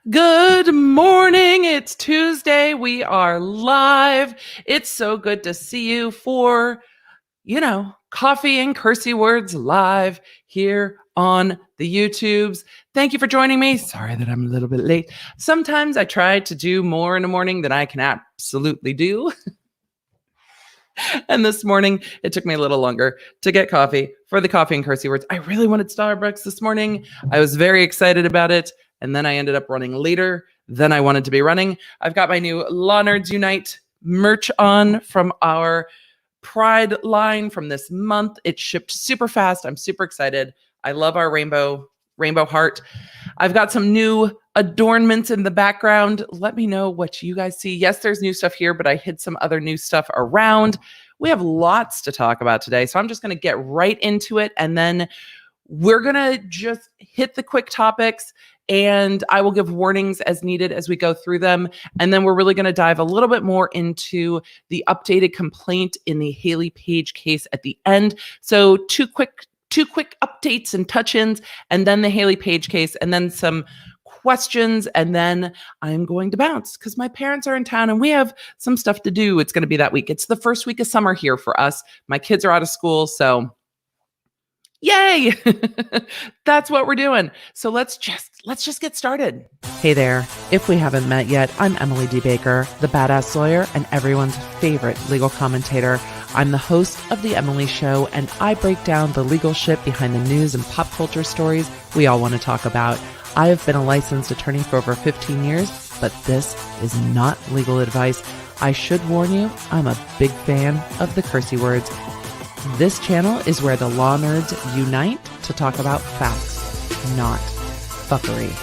Good morning. It's Tuesday. We are live. It's so good to see you for, Coffee and Cursey Words live here on the YouTubes. Thank you for joining me. Sorry that I'm a little bit late. Sometimes I try to do more in the morning than I can absolutely do. And this morning, it took me a little longer to get coffee for the Coffee and Cursey Words. I really wanted Starbucks this morning. I was very excited about it. And then I ended up running later than I wanted to be running. I've got my new Law Nerds Unite merch on from our Pride line from this month. It shipped super fast. I'm super excited. I love our rainbow heart. I've got some new adornments in the background. Let me know what you guys see. Yes, there's new stuff here, but I hid some other new stuff around. We have lots to talk about today, so I'm just going to get right into it, and then we're going to just hit the quick topics, and I will give warnings as needed as we go through them. And then we're really going to dive a little bit more into the updated complaint in the Hayley Paige case at the end. So two quick updates and touch-ins, and then the Hayley Paige case, and then some questions, and then I'm going to bounce because my parents are in town and we have some stuff to do. It's going to be that week. It's the first week of summer here for us. My kids are out of school, so yay! That's what we're doing. So let's just get started. Hey there. If we haven't met yet, I'm Emily D. Baker, the badass lawyer and everyone's favorite legal commentator. I'm the host of The Emily Show, and I break down the legal shit behind the news and pop culture stories we all want to talk about. I have been a licensed attorney for over 15 years, but this is not legal advice. I should warn you, I'm a big fan of the Cursey words. This channel is where the law nerds unite to talk about facts, not fuckery.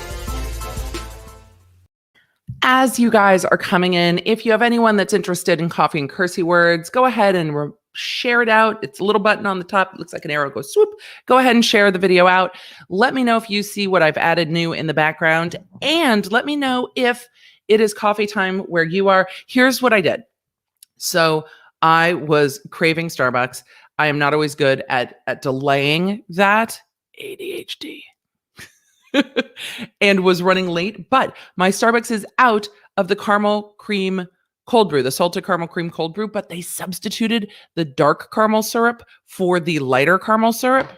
As you guys are coming in, if you have anyone that's interested in Coffee and Cursey Words, go ahead and share it out. It's a little button on the top. It looks like an arrow goes swoop. Go ahead and share the video out. Let me know if you see what I've added new in the background, and let me know if it is coffee time where you are. Here's what I did. So I was craving Starbucks. I am not always good at delaying that. ADHD. And was running late, but my Starbucks is out of the caramel cream cold brew, the salted caramel cream cold brew, but they substituted the dark caramel syrup for the lighter caramel syrup.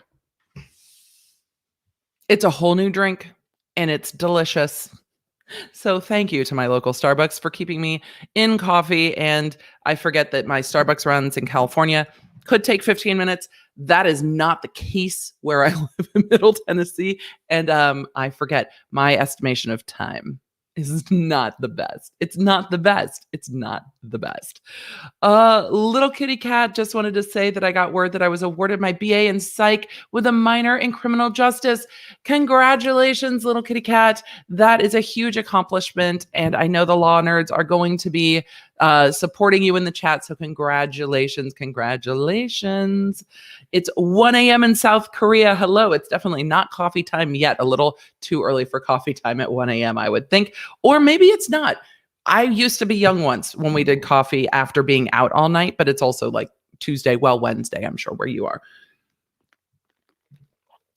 It's a whole new drink and it's delicious. So thank you to my local Starbucks for keeping me in coffee. And I forget that my Starbucks runs in California could take 15 minutes. That is not the case where I live in Middle Tennessee. And I forget my estimation of time is not the best. It's not the best. It's not the best. Little kitty cat just wanted to say that I got word that I was awarded my BA in psych with a minor in criminal justice. Congratulations, little kitty cat. That is a huge accomplishment. And I know the law nerds are going to be supporting you in the chat. So congratulations. It's 1 a.m. in South Korea. Hello. It's definitely not coffee time yet. A little too early for coffee time at 1 a.m., I would think. Or maybe it's not. I used to be young once when we did coffee after being out all night, but it's also like Tuesday, Wednesday, I'm sure, where you are.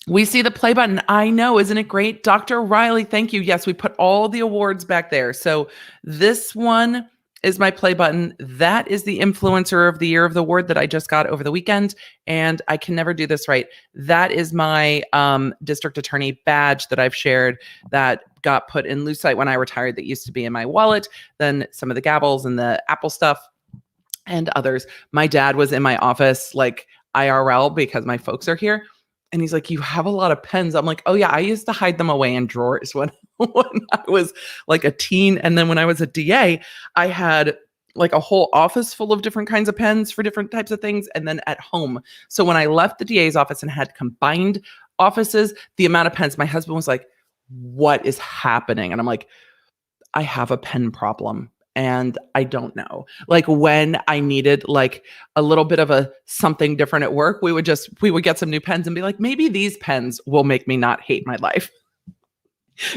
We see the play button. I know. Isn't it great? Dr. Riley, thank you. Yes, we put all the awards back there. So this one is my play button. That is the Influencer of the Year of the award that I just got over the weekend. And I can never do this right. That is my district attorney badge that I've shared that got put in Lucite when I retired that used to be in my wallet. Then some of the gavels and the Apple stuff and others. My dad was in my office like IRL because my folks are here. And he's like, you have a lot of pens. I'm like, oh yeah, I used to hide them away in drawers when I was like a teen. And then when I was a DA, I had like a whole office full of different kinds of pens for different types of things. And then at home. So when I left the DA's office and had combined offices, the amount of pens, my husband was like, what is happening? And I'm like, I have a pen problem. And I don't know, like when I needed like a little bit of a something different at work, we would get some new pens and be like, maybe these pens will make me not hate my life.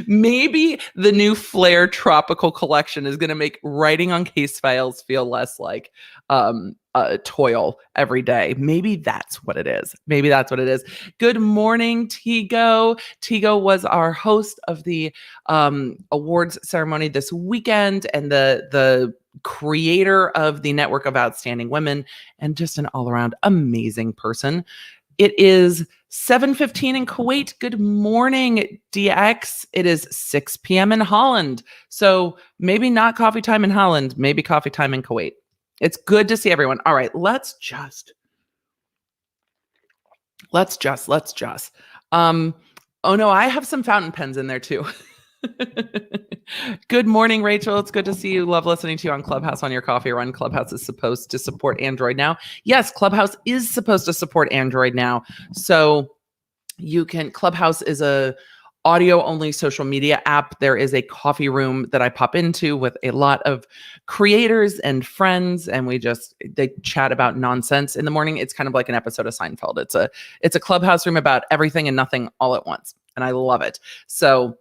Maybe the new Flair Tropical Collection is going to make writing on case files feel less like a toil every day. Maybe that's what it is. Maybe that's what it is. Good morning, Tigo. Tigo was our host of the awards ceremony this weekend and the creator of the Network of Outstanding Women and just an all-around amazing person. It is 7:15 in Kuwait. Good morning, DX. It is 6 p.m. in Holland. So maybe not coffee time in Holland, maybe coffee time in Kuwait. It's good to see everyone. All right, let's just. Oh no, I have some fountain pens in there too. Good morning, Rachel. It's good to see you. Love listening to you on Clubhouse on your coffee run. Clubhouse is supposed to support Android now. Yes, Clubhouse is supposed to support Android now. So you can, Clubhouse is a audio only social media app. There is a coffee room that I pop into with a lot of creators and friends, and they chat about nonsense in the morning. It's kind of like an episode of Seinfeld. It's a Clubhouse room about everything and nothing all at once. And I love it. So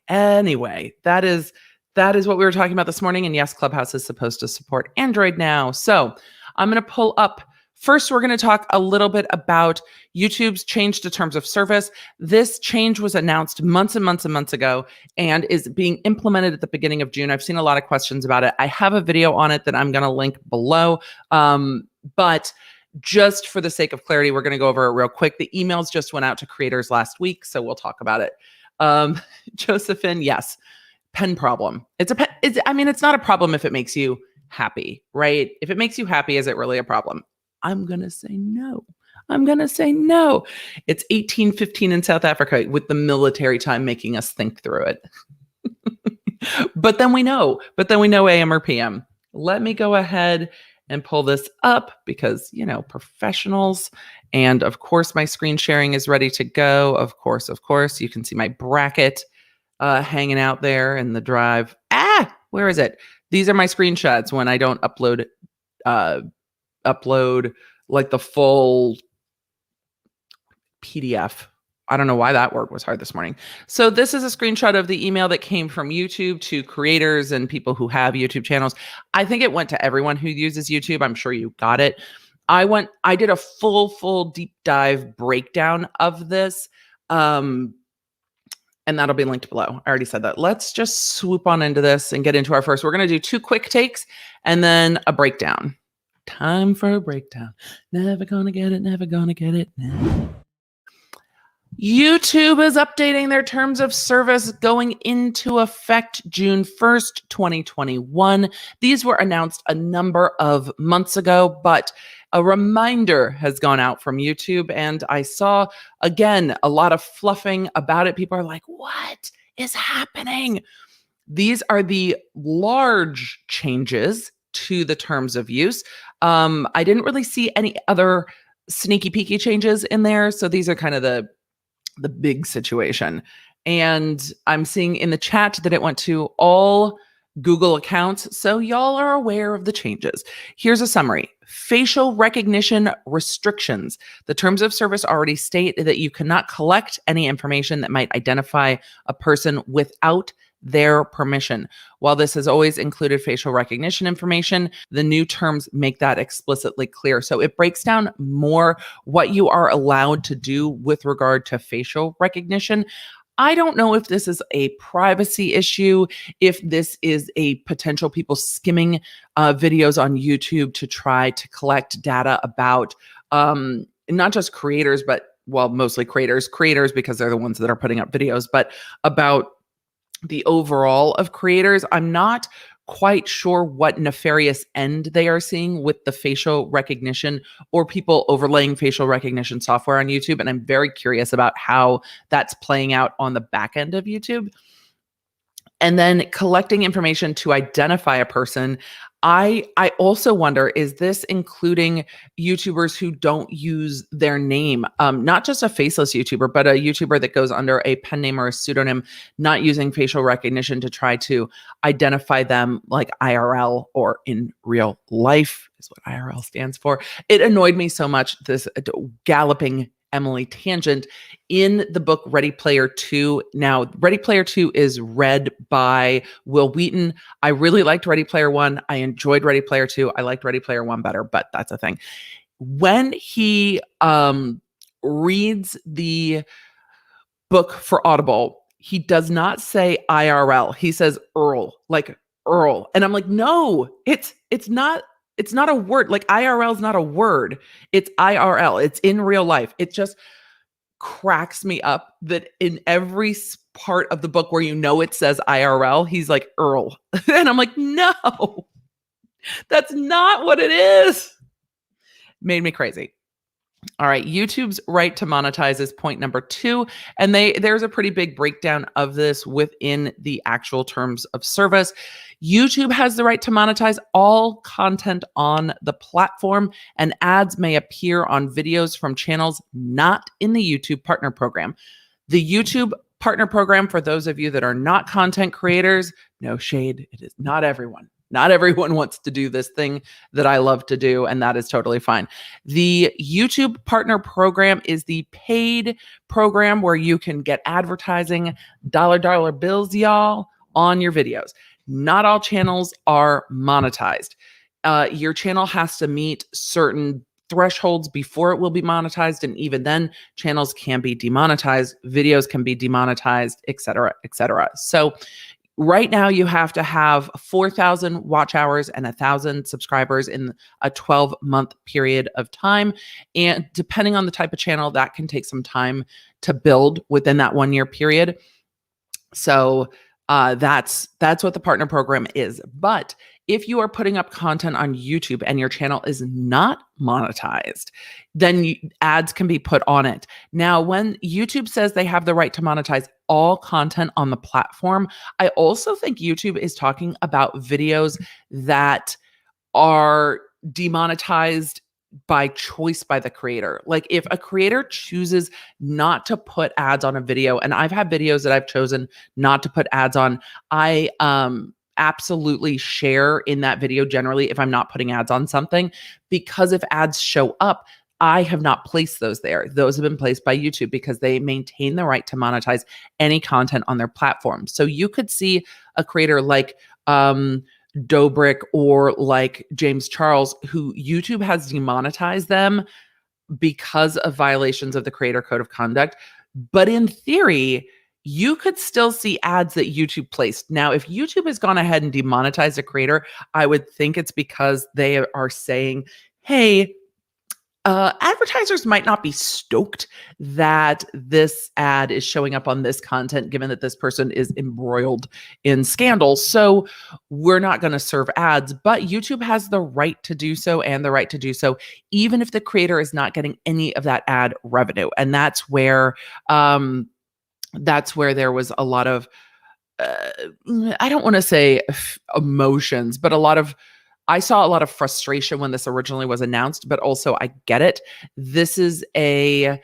anyway, that is what we were talking about this morning. And yes, Clubhouse is supposed to support Android now. So I'm going to pull up. First, we're going to talk a little bit about YouTube's change to terms of service. This change was announced months and months and months ago and is being implemented at the beginning of June. I've seen a lot of questions about it. I have a video on it that I'm going to link below. But just for the sake of clarity, we're going to go over it real quick. The emails just went out to creators last week, so we'll talk about it. Josephine, yes, pen problem. It's not a problem if it makes you happy, right? If it makes you happy, is it really a problem? I'm going to say no. It's 18:15 in South Africa with the military time making us think through it. But then we know AM or PM. Let me go ahead and pull this up because, professionals. And of course, my screen sharing is ready to go. Of course, you can see my bracket hanging out there in the drive. Where is it? These are my screenshots when I don't upload like the full PDF. I don't know why that word was hard this morning. So this is a screenshot of the email that came from YouTube to creators and people who have YouTube channels. I think it went to everyone who uses YouTube. I'm sure you got it. I did a full deep dive breakdown of this. And that'll be linked below. I already said that. Let's just swoop on into this and get into our first. We're going to do 2 quick takes and then a breakdown. Time for a breakdown. Never gonna get it. No. YouTube is updating their terms of service going into effect June 1st, 2021. These were announced a number of months ago, but a reminder has gone out from YouTube, and I saw, again, a lot of fluffing about it. People are like, what is happening? These are the large changes to the terms of use. I didn't really see any other sneaky peeky changes in there. So these are kind of the big situation. And I'm seeing in the chat that it went to all Google accounts. So y'all are aware of the changes. Here's a summary. Facial recognition restrictions. The terms of service already state that you cannot collect any information that might identify a person without their permission. While this has always included facial recognition information, the new terms make that explicitly clear. So it breaks down more what you are allowed to do with regard to facial recognition. I don't know if this is a privacy issue, if this is a potential people skimming videos on YouTube to try to collect data about not just creators, but mostly creators because they're the ones that are putting up videos, but about the overall of creators. I'm not quite sure what nefarious end they are seeing with the facial recognition or people overlaying facial recognition software on YouTube. And I'm very curious about how that's playing out on the back end of YouTube. And then collecting information to identify a person. I also wonder, is this including YouTubers who don't use their name? Not just a faceless YouTuber, but a YouTuber that goes under a pen name or a pseudonym, not using facial recognition to try to identify them like IRL or in real life is what IRL stands for. It annoyed me so much, this galloping Emily Tangent in the book Ready Player 2. Now, Ready Player 2 is read by Will Wheaton. I really liked Ready Player 1. I enjoyed Ready Player 2. I liked Ready Player 1 better, but that's a thing. When he reads the book for Audible, he does not say IRL. He says Earl, like Earl. And I'm like, no, it's not a word. Like IRL is not a word. It's IRL. It's in real life. It just cracks me up that in every part of the book where it says IRL, he's like Earl. And I'm like, no, that's not what it is. Made me crazy. All right, YouTube's right to monetize is point number 2, and there's a pretty big breakdown of this within the actual terms of service. YouTube has the right to monetize all content on the platform, and ads may appear on videos from channels not in the YouTube Partner Program. The YouTube Partner Program, for those of you that are not content creators, no shade, it is not everyone. Not everyone wants to do this thing that I love to do, and that is totally fine. The YouTube Partner Program is the paid program where you can get advertising, dollar bills, y'all, on your videos. Not all channels are monetized. Your channel has to meet certain thresholds before it will be monetized, and even then, channels can be demonetized, videos can be demonetized, et cetera, et cetera. So right now, you have to have 4,000 watch hours and 1,000 subscribers in a 12-month period of time. And depending on the type of channel, that can take some time to build within that 1-year period. So that's what the partner program is. But if you are putting up content on YouTube and your channel is not monetized, then ads can be put on it. Now, when YouTube says they have the right to monetize all content on the platform, I also think YouTube is talking about videos that are demonetized by choice by the creator. Like if a creator chooses not to put ads on a video, and I've had videos that I've chosen not to put ads on, I absolutely share in that video generally if I'm not putting ads on something, because if ads show up, I have not placed those there. Those have been placed by YouTube because they maintain the right to monetize any content on their platform. So you could see a creator like Dobrik or like James Charles, who YouTube has demonetized them because of violations of the Creator Code of Conduct. But in theory, you could still see ads that YouTube placed. Now, if YouTube has gone ahead and demonetized a creator, I would think it's because they are saying, hey, advertisers might not be stoked that this ad is showing up on this content, given that this person is embroiled in scandal. So we're not going to serve ads, but YouTube has the right to do so, and the right to do so even if the creator is not getting any of that ad revenue. And that's where there was a lot of, I don't want to say emotions, but I saw a lot of frustration when this originally was announced, but also I get it. This is a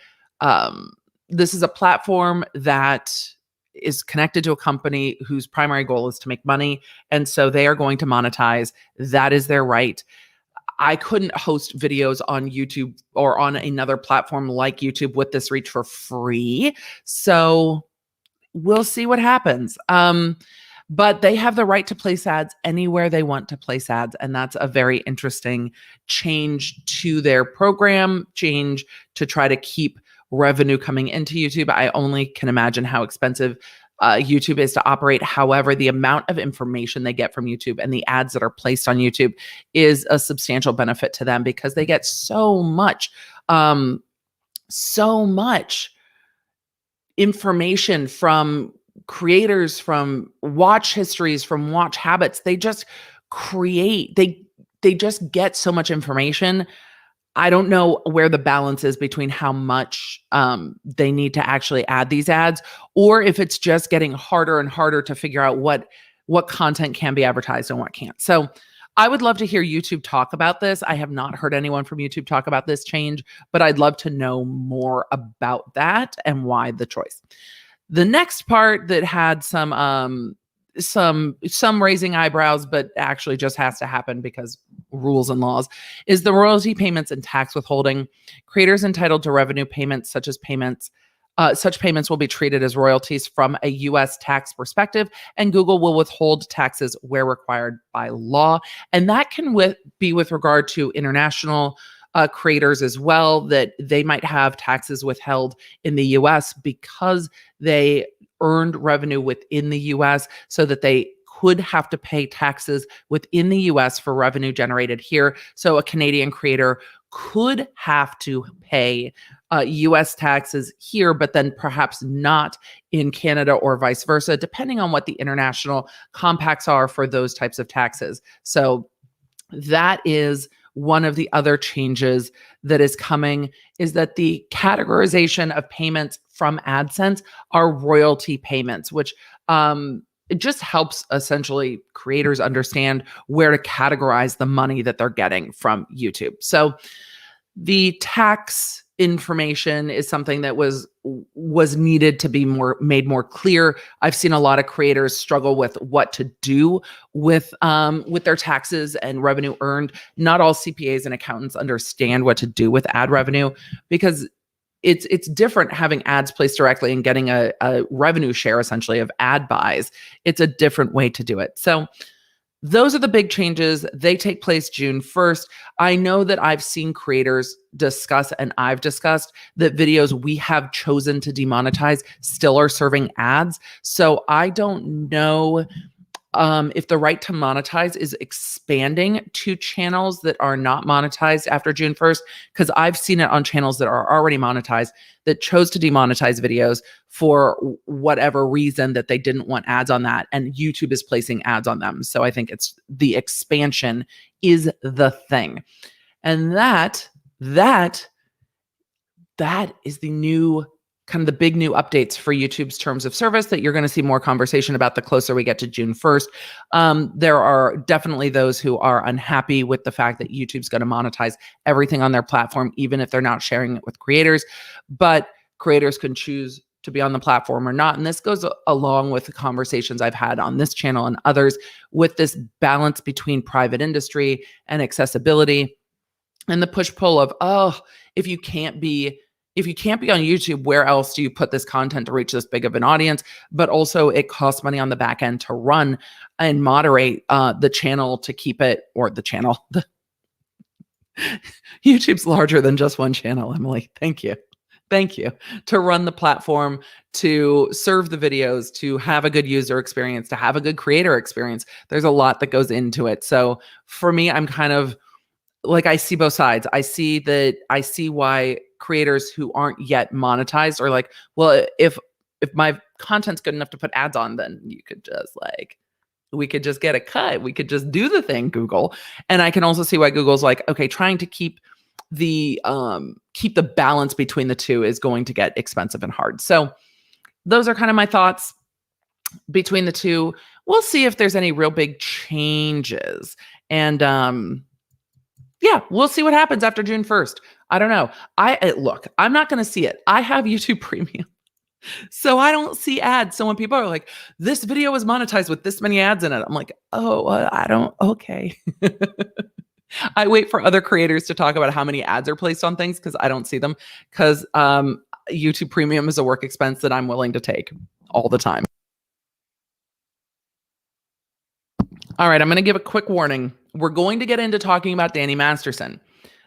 platform that is connected to a company whose primary goal is to make money. And so they are going to monetize. That is their right. I couldn't host videos on YouTube or on another platform like YouTube with this reach for free. So we'll see what happens. But they have the right to place ads anywhere they want to place ads. And that's a very interesting change to their program, change to try to keep revenue coming into YouTube. I only can imagine how expensive YouTube is to operate. However, the amount of information they get from YouTube and the ads that are placed on YouTube is a substantial benefit to them, because they get so much information from creators, from watch histories, from watch habits. They just they just get so much information. I don't know where the balance is between how much they need to actually add these ads, or if it's just getting harder and harder to figure out what content can be advertised and what can't. So I would love to hear YouTube talk about this. I have not heard anyone from YouTube talk about this change, but I'd love to know more about that and why the choice. The next part that had some some raising eyebrows, but actually just has to happen because rules and laws, is the royalty payments and tax withholding. Creators entitled to revenue payments, such payments will be treated as royalties from a U.S. tax perspective, and Google will withhold taxes where required by law. And that can be with regard to international creators as well, that they might have taxes withheld in the U.S. because they earned revenue within the U.S., so that they could have to pay taxes within the U.S. for revenue generated here. So a Canadian creator could have to pay U.S. taxes here, but then perhaps not in Canada or vice versa, depending on what the international compacts are for those types of taxes. So that is one of the other changes that is coming, is that the categorization of payments from AdSense are royalty payments, which it just helps essentially creators understand where to categorize the money that they're getting from YouTube. So the tax information is something that was needed to be made more clear. I've seen a lot of creators struggle with what to do with their taxes and revenue earned. Not all CPAs and accountants understand what to do with ad revenue, because it's different having ads placed directly and getting a revenue share essentially of ad buys. It's a different way to do it. So those are the big changes. They take place June 1st. I know that I've seen creators discuss, and I've discussed, that videos we have chosen to demonetize still are serving ads. So I don't know if the right to monetize is expanding to channels that are not monetized after June 1st, because I've seen it on channels that are already monetized that chose to demonetize videos for whatever reason, that they didn't want ads on that, and YouTube is placing ads on them. So I think it's the expansion is the thing. And that is the new, kind of the big new updates for YouTube's terms of service that you're going to see more conversation about the closer we get to June 1st. There are definitely those who are unhappy with the fact that YouTube's going to monetize everything on their platform, even if they're not sharing it with creators. But creators can choose to be on the platform or not. And this goes along with the conversations I've had on this channel and others with this balance between private industry and accessibility, and the push-pull of, oh, if you can't be on YouTube, where else do you put this content to reach this big of an audience? But also it costs money on the back end to run and moderate the channel to keep it, or the channel. YouTube's larger than just one channel, Emily. Thank you. To run the platform, to serve the videos, to have a good user experience, to have a good creator experience. There's a lot that goes into it. So for me, I'm kind of like, I see both sides. I see why creators who aren't yet monetized are like, well, if my content's good enough to put ads on, then you could just we could just get a cut. We could just do the thing, Google. And I can also see why Google's like, okay, trying to keep the balance between the two is going to get expensive and hard. So those are kind of my thoughts between the two. We'll see if there's any real big changes. And yeah, we'll see what happens after June 1st. I don't know. Look, I'm not going to see it. I have YouTube Premium, so I don't see ads. So when people are like, this video is monetized with this many ads in it, I'm like, oh, I don't, okay. I wait for other creators to talk about how many ads are placed on things, because I don't see them, because YouTube Premium is a work expense that I'm willing to take all the time. All right, I'm going to give a quick warning. We're going to get into talking about Danny Masterson.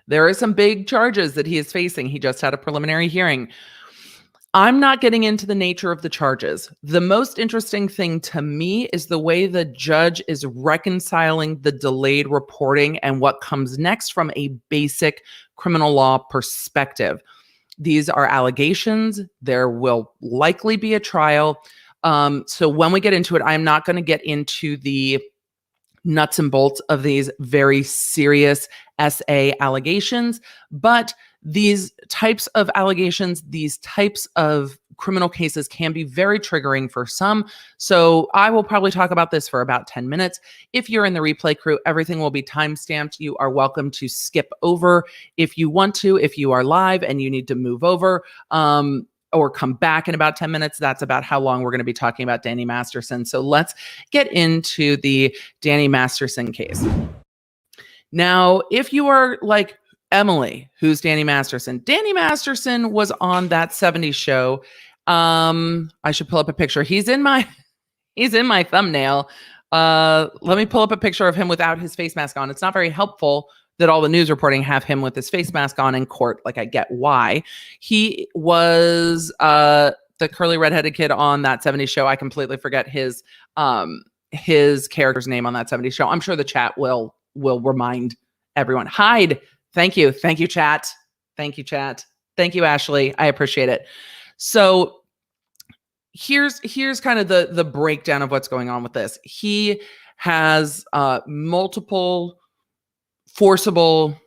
There are some big charges that he is facing. He just had a preliminary hearing. I'm not getting into the nature of the charges. The most interesting thing to me is the way the judge is reconciling the delayed reporting and what comes next from a basic criminal law perspective. These are allegations. There will likely be a trial. So when we get into it, I'm not going to get into the nuts and bolts of these very serious SA allegations, but these types of allegations, these types of criminal cases can be very triggering for some. So I will probably talk about this for about 10 minutes. If you're in the replay crew, everything will be timestamped. You are welcome to skip over if you want to. If you are live and you need to move over, or come back in about 10 minutes. That's about how long we're going to be talking about Danny Masterson. So let's get into the Danny Masterson case. Now, if you are like Emily, who's Danny Masterson? Danny Masterson was on that 70s show. I should pull up a picture. He's in my thumbnail. Let me pull up a picture of him without his face mask on. It's not very helpful that all the news reporting have him with his face mask on in court. Like, I get why. He was the curly redheaded kid on that 70s show. I completely forget his character's name on that 70s show. I'm sure the chat will remind everyone. Hyde. Thank you, chat. Thank you, chat. Thank you, Ashley. I appreciate it. So here's kind of the breakdown of what's going on with this. He has multiple forcible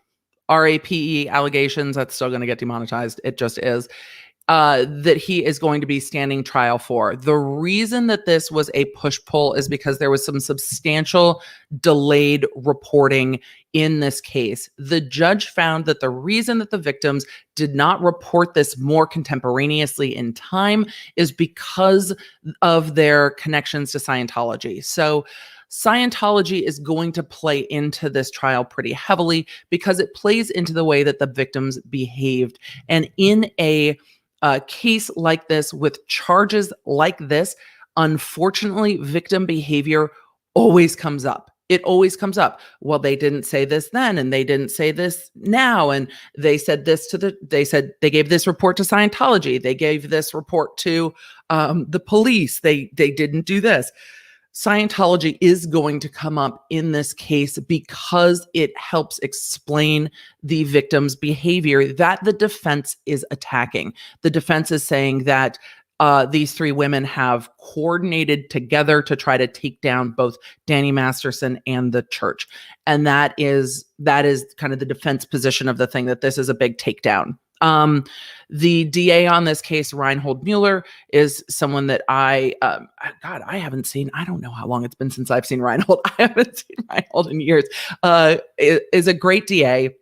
RAPE allegations. That's still going to get demonetized. It just is. That he is going to be standing trial for. The reason that this was a push-pull is because there was some substantial delayed reporting in this case. The judge found that the reason that the victims did not report this more contemporaneously in time is because of their connections to Scientology. So Scientology is going to play into this trial pretty heavily because it plays into the way that the victims behaved. And in a case like this, with charges like this, unfortunately, victim behavior always comes up. It always comes up. Well, they didn't say this then, and they didn't say this now, and they said this they gave this report to Scientology. They gave this report to the police. They didn't do this. Scientology is going to come up in this case because it helps explain the victim's behavior that the defense is attacking. The defense is saying that these three women have coordinated together to try to take down both Danny Masterson and the church. And that is kind of the defense position of the thing, that this is a big takedown. The DA on this case, Reinhold Mueller, is someone that I haven't seen. I don't know how long it's been since I've seen Reinhold. I haven't seen Reinhold in years. Is a great DA,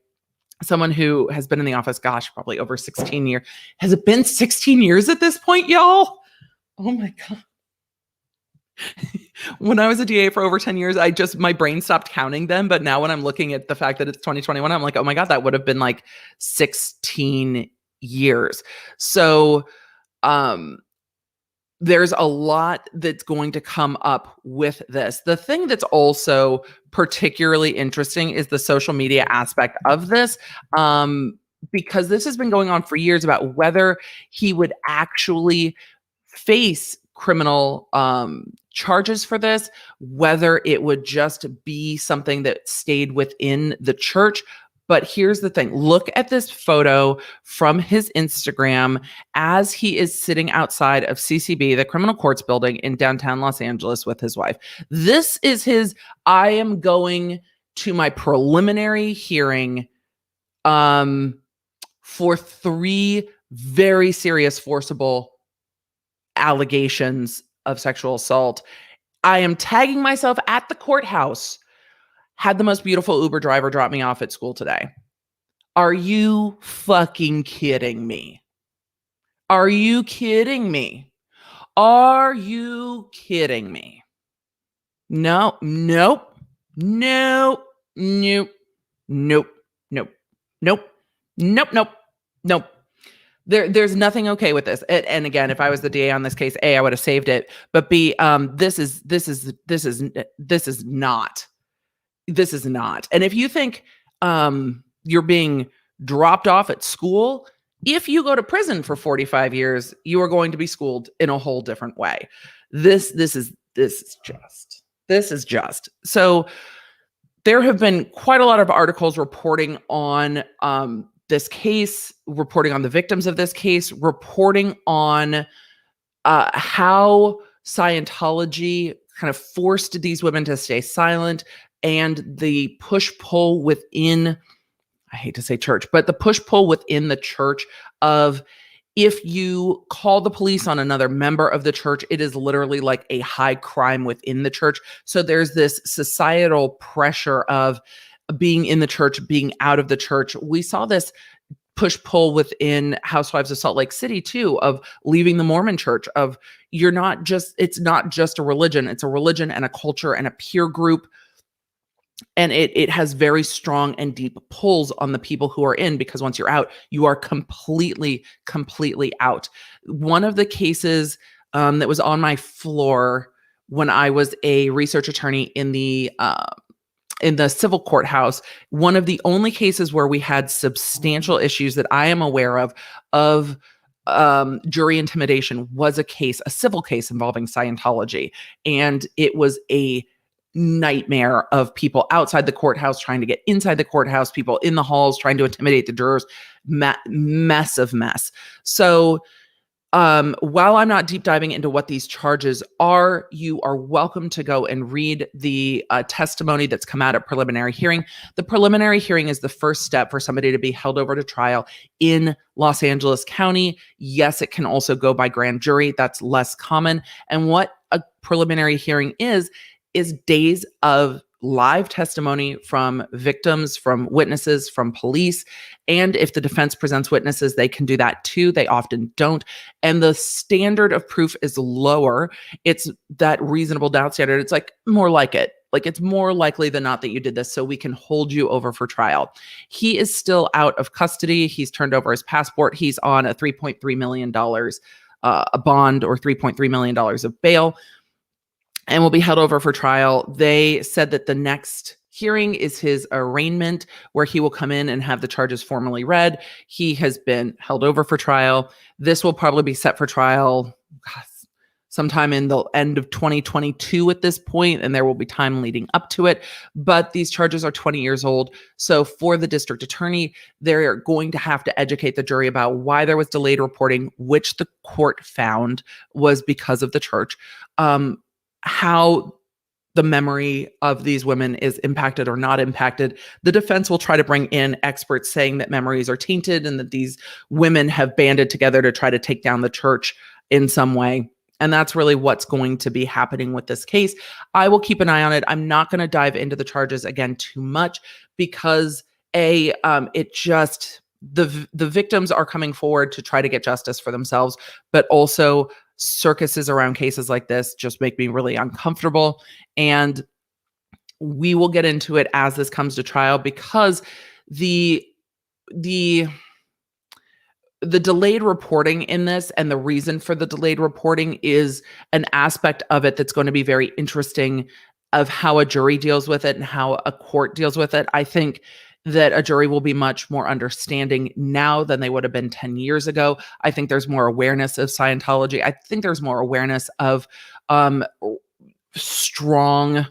someone who has been in the office, probably over 16 years. Has it been 16 years at this point, y'all? Oh my God. When I was a DA for over 10 years, my brain stopped counting them. But now when I'm looking at the fact that it's 2021, I'm like, oh my God, that would have been like 16 years. So there's a lot that's going to come up with this. The thing that's also particularly interesting is the social media aspect of this. Because this has been going on for years about whether he would actually face criminal charges for this, whether it would just be something that stayed within the church. But here's the thing. Look at this photo from his Instagram as he is sitting outside of CCB, the criminal courts building in downtown Los Angeles, with his wife. This is his, I am going to my preliminary hearing for 3 very serious forcible allegations of sexual assault. I am tagging myself at the courthouse. Had the most beautiful Uber driver drop me off at school today. Are you fucking kidding me? Are you kidding me? Are you kidding me? No, nope, nope, nope, nope, nope, nope, nope, nope, nope. There's nothing okay with this. And again, if I was the DA on this case, A, I would have saved it. But B, this is not. This is not. And if you think you're being dropped off at school, if you go to prison for 45 years, you are going to be schooled in a whole different way. This is just. So there have been quite a lot of articles reporting on this case, reporting on the victims of this case, reporting on how Scientology kind of forced these women to stay silent, and the push-pull within, I hate to say church, but the push-pull within the church of, if you call the police on another member of the church, it is literally like a high crime within the church. So there's this societal pressure of being in the church, being out of the church. We saw this push-pull within Housewives of Salt Lake City too, of leaving the Mormon church, of it's not just a religion, it's a religion and a culture and a peer group. And it has very strong and deep pulls on the people who are in, because once you're out, you are completely out. One of the cases that was on my floor when I was a research attorney in the civil courthouse, one of the only cases where we had substantial issues that I am aware of jury intimidation was a civil case involving Scientology. And it was a nightmare of people outside the courthouse trying to get inside the courthouse, people in the halls trying to intimidate the jurors, mess. So while I'm not deep diving into what these charges are, you are welcome to go and read the testimony that's come out at preliminary hearing. The preliminary hearing is the first step for somebody to be held over to trial in Los Angeles County. Yes, it can also go by grand jury. That's less common. And what a preliminary hearing is days of live testimony from victims, from witnesses, from police. And if the defense presents witnesses, they can do that too. They often don't. And the standard of proof is lower. It's that reasonable doubt standard. It's like more like it. Like it's more likely than not that you did this, so we can hold you over for trial. He is still out of custody. He's turned over his passport. He's on a $3.3 million a bond, or $3.3 million of bail, and will be held over for trial. They said that the next hearing is his arraignment, where he will come in and have the charges formally read. He has been held over for trial. This will probably be set for trial sometime in the end of 2022 at this point, and there will be time leading up to it. But these charges are 20 years old. So for the district attorney, they're going to have to educate the jury about why there was delayed reporting, which the court found was because of the church. How the memory of these women is impacted or not impacted. The defense will try to bring in experts saying that memories are tainted and that these women have banded together to try to take down the church in some way. And that's really what's going to be happening with this case. I will keep an eye on it. I'm not going to dive into the charges again too much, because the victims are coming forward to try to get justice for themselves, but also circuses around cases like this just make me really uncomfortable. And we will get into it as this comes to trial, because the delayed reporting in this, and the reason for the delayed reporting, is an aspect of it that's going to be very interesting, of how a jury deals with it and how a court deals with it. I think that a jury will be much more understanding now than they would have been 10 years ago. I think there's more awareness of Scientology. I think there's more awareness of strong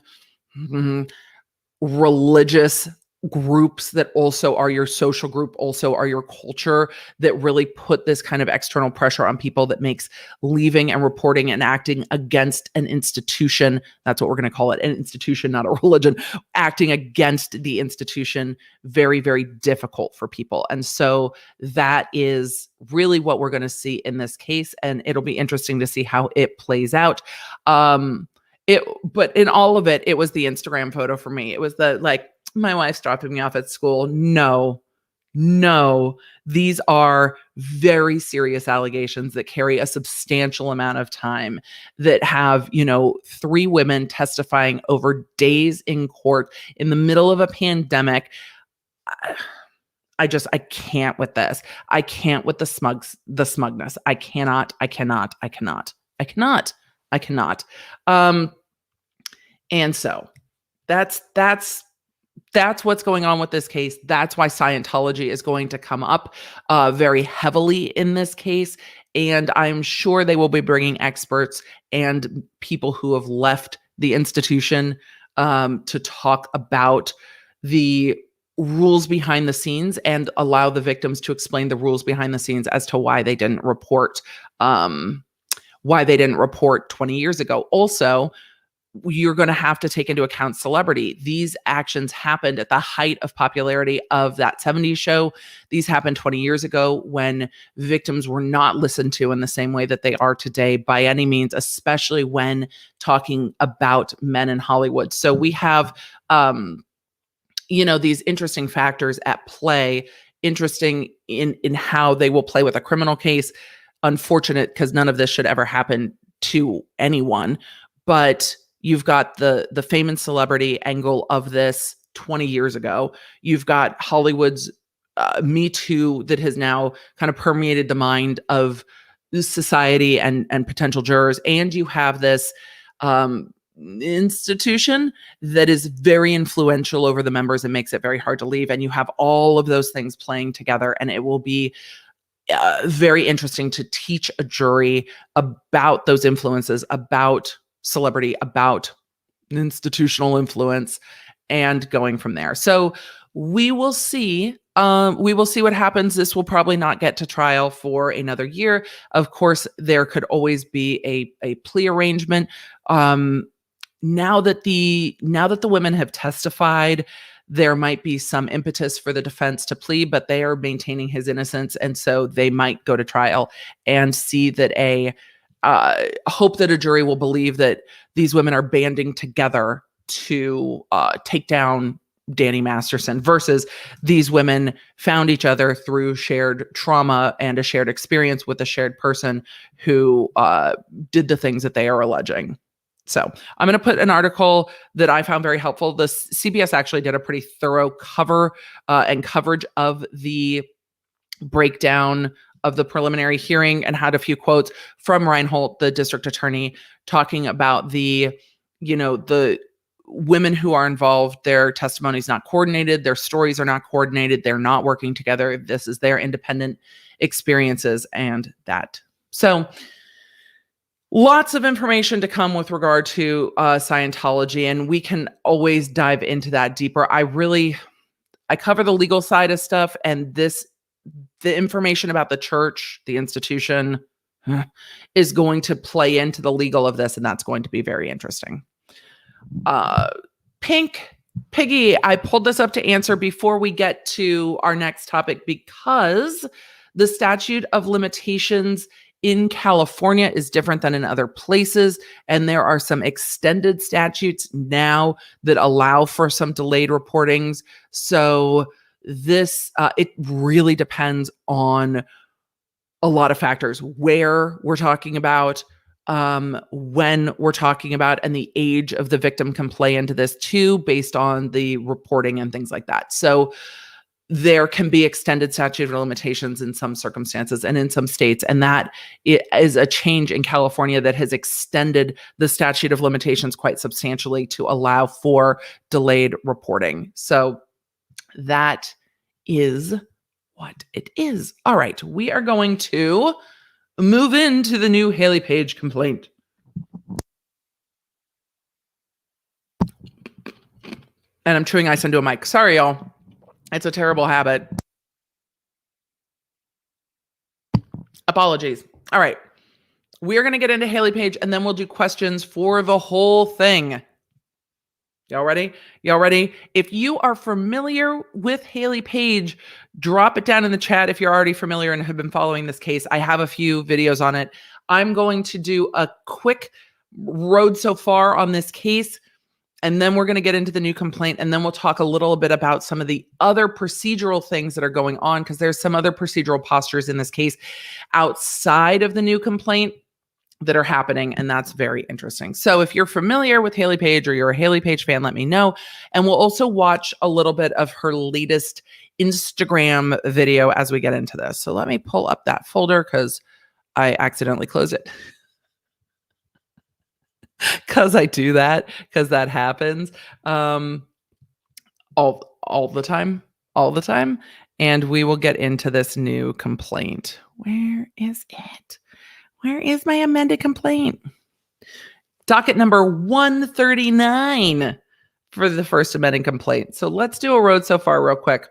religious groups that also are your social group, also are your culture, that really put this kind of external pressure on people, that makes leaving and reporting and acting against an institution, that's what we're going to call it, an institution, not a religion, acting against the institution, very, very difficult for people. And so that is really what we're going to see in this case. And it'll be interesting to see how it plays out. But in all of it, it was the Instagram photo for me. It was my wife's dropping me off at school. No, these are very serious allegations that carry a substantial amount of time, that have, 3 women testifying over days in court in the middle of a pandemic. I can't with this. I can't with the smugness. I cannot. And so that's what's going on with this case. That's why Scientology is going to come up very heavily in this case. And I'm sure they will be bringing experts and people who have left the institution to talk about the rules behind the scenes, and allow the victims to explain the rules behind the scenes as to why they didn't report 20 years ago. Also, you're going to have to take into account celebrity. These actions happened at the height of popularity of that 70s show. These happened 20 years ago, when victims were not listened to in the same way that they are today by any means, especially when talking about men in Hollywood. So we have, these interesting factors at play interesting in how they will play with a criminal case. Unfortunate, because none of this should ever happen to anyone. But you've got the fame and celebrity angle of this 20 years ago. You've got Hollywood's Me Too that has now kind of permeated the mind of society and potential jurors. And you have this institution that is very influential over the members and makes it very hard to leave. And you have all of those things playing together, and it will be very interesting to teach a jury about those influences, about celebrity, about institutional influence, and going from there. So we will see. We will see what happens. This will probably not get to trial for another year. Of course, there could always be a plea arrangement. Now that the women have testified, there might be some impetus for the defense to plead, but they are maintaining his innocence, and so they might go to trial and see that hope that a jury will believe that these women are banding together to take down Danny Masterson, versus these women found each other through shared trauma and a shared experience with a shared person who did the things that they are alleging. So I'm going to put an article that I found very helpful. The CBS actually did a pretty thorough cover and coverage of the breakdown of the preliminary hearing, and had a few quotes from Reinhold, the district attorney, talking about the women who are involved. Their testimony is not coordinated. Their stories are not coordinated. They're not working together. This is their independent experiences and that. So lots of information to come with regard to Scientology, and we can always dive into that deeper. I cover the legal side of stuff, and the information about the church, the institution, is going to play into the legal of this, and that's going to be very interesting. Pink Piggy, I pulled this up to answer before we get to our next topic, because the statute of limitations in California is different than in other places, and there are some extended statutes now that allow for some delayed reportings. So this it really depends on a lot of factors, where we're talking about, when we're talking about, and the age of the victim can play into this too, based on the reporting and things like that. So there can be extended statute of limitations in some circumstances and in some states, and that is a change in California that has extended the statute of limitations quite substantially to allow for delayed reporting. So that is what it is. All right, we are going to move into the new Hayley Paige complaint. And I'm chewing ice into a mic. Sorry, y'all. It's a terrible habit. Apologies. All right. We're going to get into Hayley Paige, and then we'll do questions for the whole thing. Y'all ready? Y'all ready? If you are familiar with Hayley Paige, drop it down in the chat if you're already familiar and have been following this case. I have a few videos on it. I'm going to do a quick road so far on this case, and then we're going to get into the new complaint, and then we'll talk a little bit about some of the other procedural things that are going on, because there's some other procedural postures in this case outside of the new complaint that are happening, and that's very interesting. So if you're familiar with Hayley Paige or you're a Hayley Paige fan, let me know. And we'll also watch a little bit of her latest Instagram video as we get into this. So let me pull up that folder, because I accidentally closed it. Because I do that, because that happens all the time. And we will get into this new complaint. Where is it? Where is my amended complaint? Docket number 139 for the first amended complaint. So let's do a road so far real quick.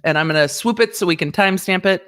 And I'm going to swoop it so we can timestamp it.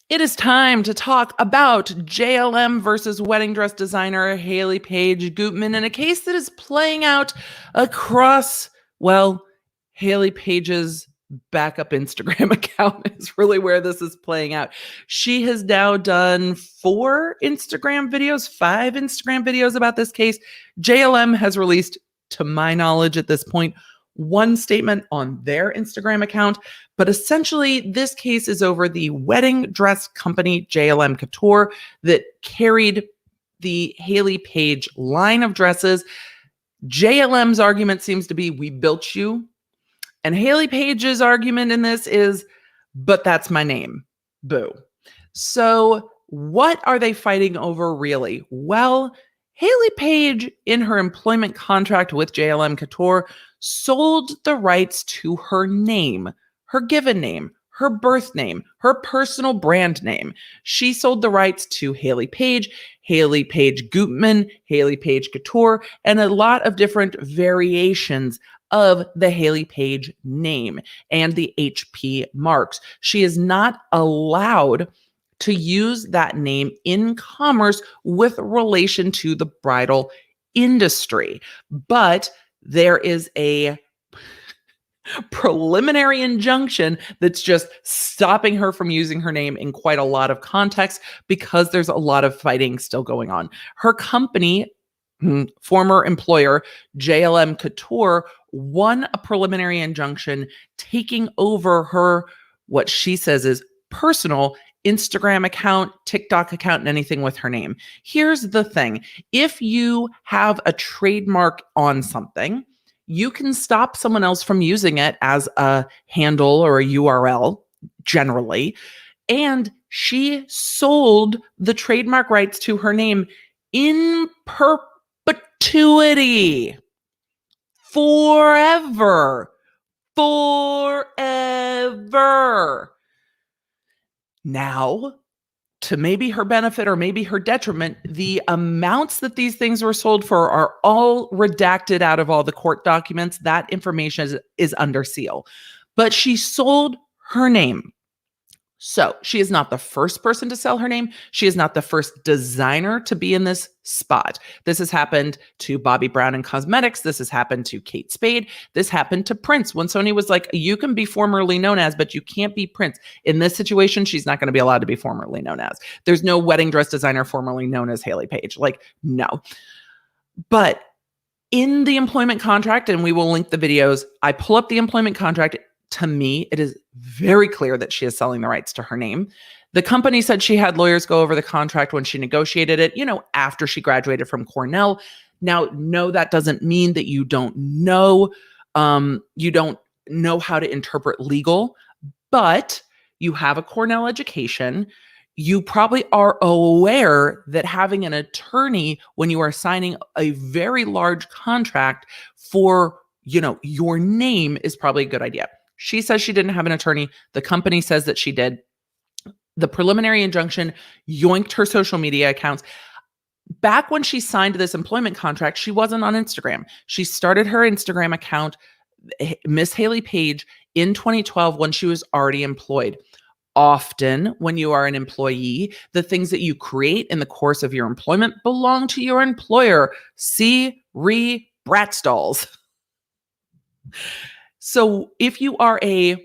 It is time to talk about JLM versus wedding dress designer Hayley Paige Gutman in a case that is playing out across, well, Hayley Paige's backup Instagram account is really where this is playing out. She has now done 5 Instagram videos about this case. JLM has released, to my knowledge at this point, one statement on their Instagram account. But essentially, this case is over the wedding dress company JLM Couture that carried the Hayley Paige line of dresses. JLM's argument seems to be, we built you. And Hayley Paige's argument in this is, but that's my name. Boo. So what are they fighting over really? Well, Hayley Paige, in her employment contract with JLM Couture, sold the rights to her name, her given name, her birth name, her personal brand name. She sold the rights to Hayley Paige Gutman, Hayley Paige Couture, and a lot of different variations of the Hayley Paige name and the HP marks. She is not allowed to use that name in commerce with relation to the bridal industry. But there is a preliminary injunction that's just stopping her from using her name in quite a lot of context because there's a lot of fighting still going on. Her company, former employer, JLM Couture, won a preliminary injunction taking over her, what she says is personal Instagram account, TikTok account, and anything with her name. Here's the thing. If you have a trademark on something, you can stop someone else from using it as a handle or a URL, generally. And she sold the trademark rights to her name in perpetuity. Forever. Now, to maybe her benefit or maybe her detriment, the amounts that these things were sold for are all redacted out of all the court documents. That information is under seal. But she sold her name. So she is not the first person to sell her name. She is not the first designer to be in this spot. This has happened to Bobbi Brown in cosmetics. This has happened to Kate Spade. This happened to Prince when Sony was like, you can be formerly known as, but you can't be Prince. In this situation, she's not going to be allowed to be formerly known as. There's no wedding dress designer formerly known as Hayley Paige. Like, no. But in the employment contract, and we will link the videos, I pull up the employment contract. To me, it is very clear that she is selling the rights to her name. The company said she had lawyers go over the contract when she negotiated it, after she graduated from Cornell. Now, no, that doesn't mean that you don't know how to interpret legal, but you have a Cornell education. You probably are aware that having an attorney when you are signing a very large contract for, your name is probably a good idea. She says she didn't have an attorney. The company says that she did. The preliminary injunction yoinked her social media accounts. Back when she signed this employment contract, she wasn't on Instagram. She started her Instagram account, Miss Hayley Paige, in 2012 when she was already employed. Often, when you are an employee, the things that you create in the course of your employment belong to your employer. See Bratz dolls. So if you are a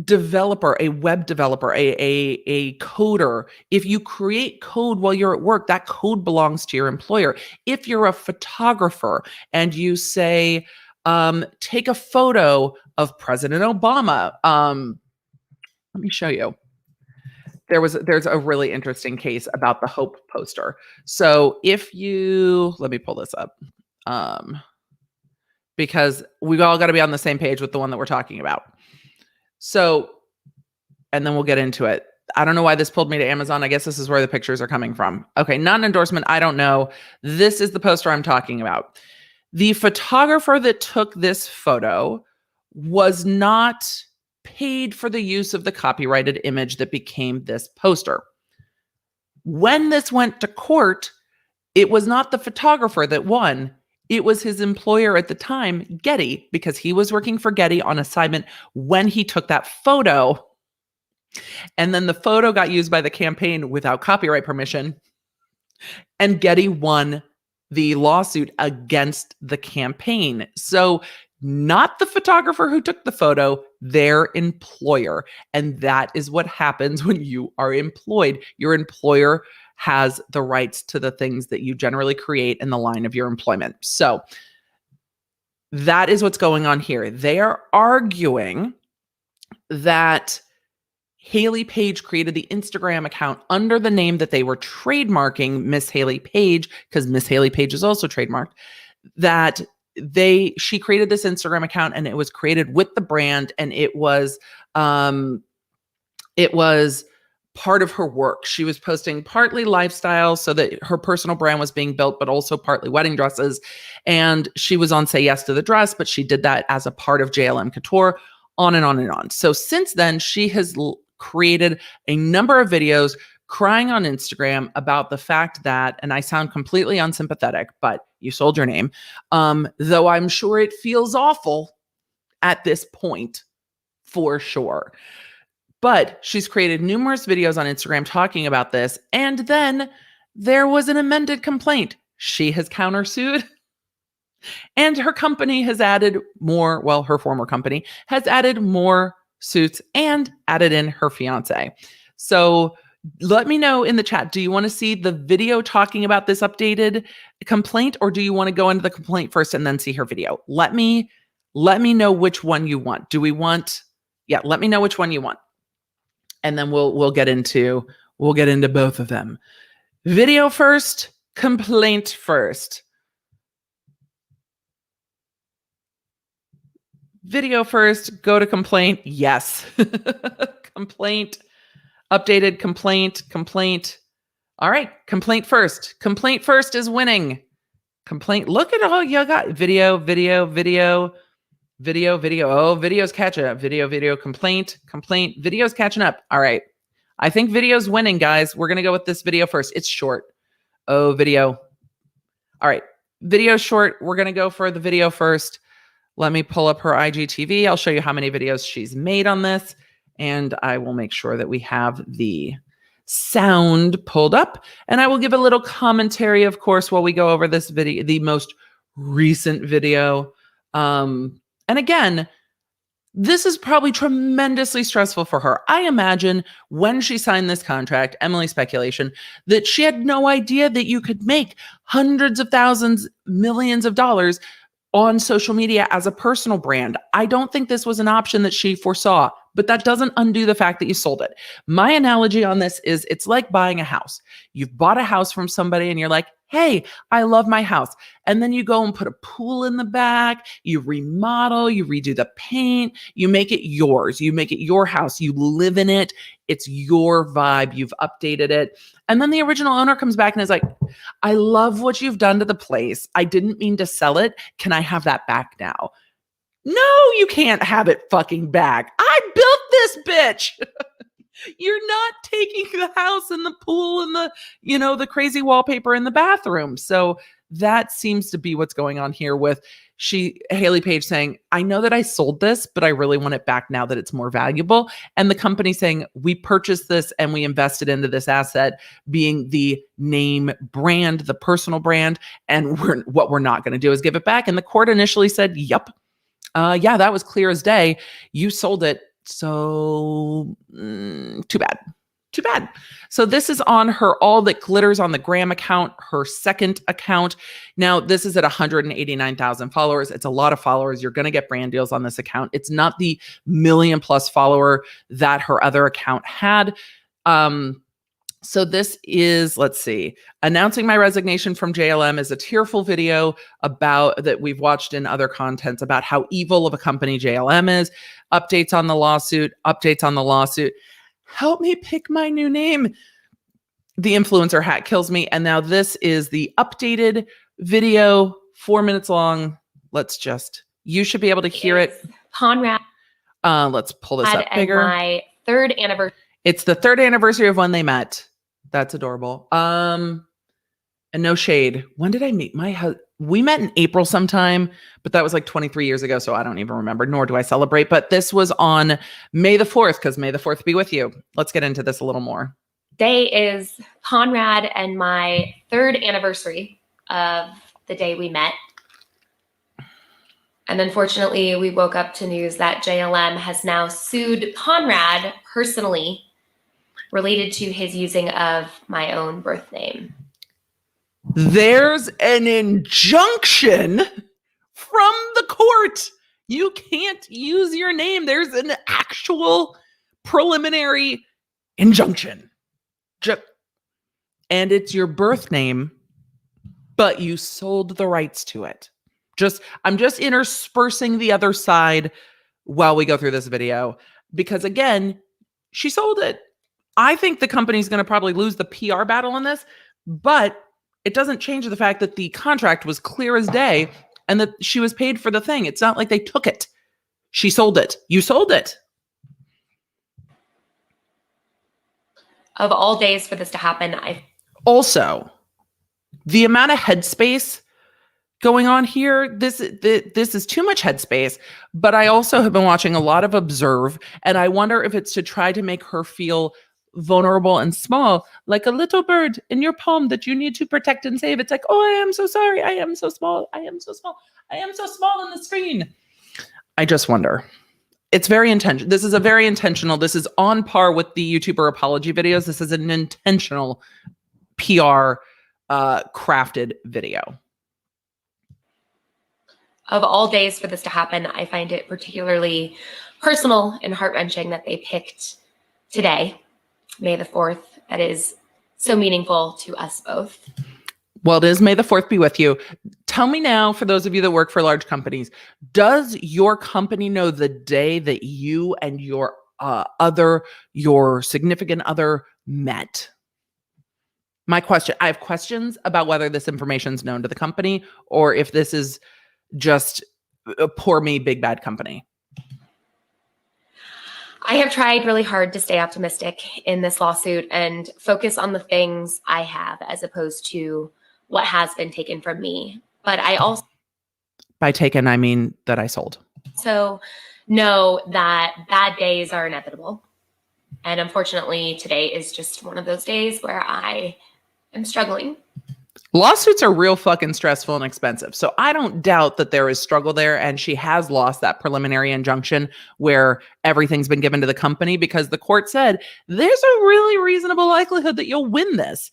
developer, a web developer, a coder, if you create code while you're at work, that code belongs to your employer. If you're a photographer and you say, take a photo of President Obama, let me show you. There's a really interesting case about the Hope poster. So let me pull this up. Because we've all got to be on the same page with the one that we're talking about. So, and then we'll get into it. I don't know why this pulled me to Amazon. I guess this is where the pictures are coming from. Okay, not an endorsement. I don't know. This is the poster I'm talking about. The photographer that took this photo was not paid for the use of the copyrighted image that became this poster. When this went to court, it was not the photographer that won. It was his employer at the time, Getty, because he was working for Getty on assignment when he took that photo. And then the photo got used by the campaign without copyright permission. And Getty won the lawsuit against the campaign. So not the photographer who took the photo, their employer. And that is what happens when you are employed. Your employer has the rights to the things that you generally create in the line of your employment. So That is what's going on here. They are arguing that Hayley Paige created the Instagram account under the name that they were trademarking Miss Hayley Paige, because Miss Hayley Paige is also trademarked, that she created this Instagram account and it was created with the brand, and it was part of her work. She was posting partly lifestyle so that her personal brand was being built, but also partly wedding dresses. And she was on Say Yes to the Dress, but she did that as a part of JLM Couture, on and on and on. So since then, she has created a number of videos crying on Instagram about the fact that, and I sound completely unsympathetic, but you sold your name. Though I'm sure it feels awful at this point, for sure. But she's created numerous videos on Instagram talking about this. And then there was an amended complaint. She has countersued. And her company has added more, well, her former company has added more suits and added in her fiance. So let me know in the chat, do you want to see the video talking about this updated complaint, or do you want to go into the complaint first and then see her video? Let me know which one you want. Let me know which one you want. And then we'll get into both of them. Video first, complaint first. Video first, go to complaint. Yes. Complaint, updated complaint. All right, complaint first. Complaint first is winning. Complaint, look at all you got. Video. Oh, video's catching up. Video, complaint, video's catching up. All right. I think video's winning, guys. We're going to go with this video first. It's short. Oh, video. All right. Video short. We're going to go for the video first. Let me pull up her IGTV. I'll show you how many videos she's made on this, and I will make sure that we have the sound pulled up, and I will give a little commentary, of course, while we go over this video, the most recent video. And again, this is probably tremendously stressful for her. I imagine when she signed this contract, Emily speculation, that she had no idea that you could make hundreds of thousands, millions of dollars on social media as a personal brand. I don't think this was an option that she foresaw, but that doesn't undo the fact that you sold it. My analogy on this is it's like buying a house. You've bought a house from somebody and you're like, hey, I love my house. And then you go and put a pool in the back, you remodel, you redo the paint, you make it yours. You make it your house. You live in it. It's your vibe. You've updated it. And then the original owner comes back and is like, I love what you've done to the place. I didn't mean to sell it. Can I have that back now? No, you can't have it fucking back. I built this bitch. You're not taking the house and the pool and the crazy wallpaper in the bathroom. So that seems to be what's going on here with Hayley Paige saying, I know that I sold this, but I really want it back now that it's more valuable. And the company saying, we purchased this and we invested into this asset being the name brand, the personal brand. And what we're not going to do is give it back. And the court initially said, yep. Yeah, that was clear as day. You sold it. So too bad. So this is on her All That Glitters on the Gram account, her second account. Now, this is at 189,000 followers. It's a lot of followers. You're going to get brand deals on this account. It's not the million plus follower that her other account had. So this is, let's see, announcing my resignation from JLM is a tearful video about that we've watched in other contents about how evil of a company JLM is. Updates on the lawsuit. Help me pick my new name. The influencer hat kills me. And now this is the updated video, 4 minutes long. You should be able to hear it. Conrad. Let's pull this up bigger. My third anniversary. It's the third anniversary of when they met. That's adorable. And no shade. When did I meet my husband? We met in April sometime, but that was like 23 years ago. So I don't even remember, nor do I celebrate. But this was on May the 4th, because May the 4th be with you. Let's get into this a little more. Today is Conrad and my third anniversary of the day we met. And unfortunately, we woke up to news that JLM has now sued Conrad personally related to his using of my own birth name. There's an injunction from the court. You can't use your name. There's an actual preliminary injunction. And it's your birth name, but you sold the rights to it. I'm just interspersing the other side while we go through this video, because again, she sold it. I think the company's going to probably lose the PR battle on this, but it doesn't change the fact that the contract was clear as day and that she was paid for the thing. It's not like they took it. She sold it. You sold it. Of all days for this to happen, Also, the amount of headspace going on here, this is too much headspace, but I also have been watching a lot of Observe, and I wonder if it's to try to make her feel vulnerable and small, like a little bird in your palm that you need to protect and save. It's like, oh, I am so sorry. I am so small. I am so small. I am so small on the screen. I just wonder. It's very intentional. This is a very intentional. This is on par with the YouTuber apology videos. This is an intentional PR crafted video. Of all days for this to happen, I find it particularly personal and heart-wrenching that they picked today, May the 4th. That is so meaningful to us both. Well, it is May the 4th be with you. Tell me now, for those of you that work for large companies, does your company know the day that you and your significant other met? My question, I have questions about whether this information is known to the company or if this is just a poor me, big bad company. I have tried really hard to stay optimistic in this lawsuit and focus on the things I have as opposed to what has been taken from me. But I also... By taken, I mean that I sold. So know that bad days are inevitable. And unfortunately, today is just one of those days where I am struggling. Lawsuits are real fucking stressful and expensive. So I don't doubt that there is struggle there. And she has lost that preliminary injunction where everything's been given to the company because the court said there's a really reasonable likelihood that you'll win this.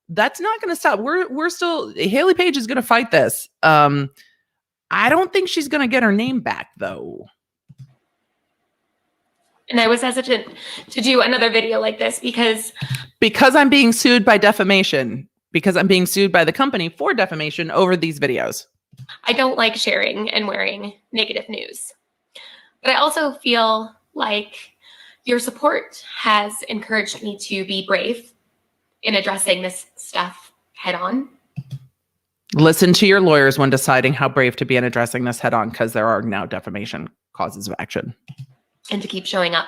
That's not going to stop. We're still, Hayley Paige is going to fight this. I don't think she's going to get her name back though. And I was hesitant to do another video like this because I'm being sued by defamation. Because I'm being sued by the company for defamation over these videos. I don't like sharing and wearing negative news. But I also feel like your support has encouraged me to be brave in addressing this stuff head on. Listen to your lawyers when deciding how brave to be in addressing this head on, because there are now defamation causes of action. And to keep showing up.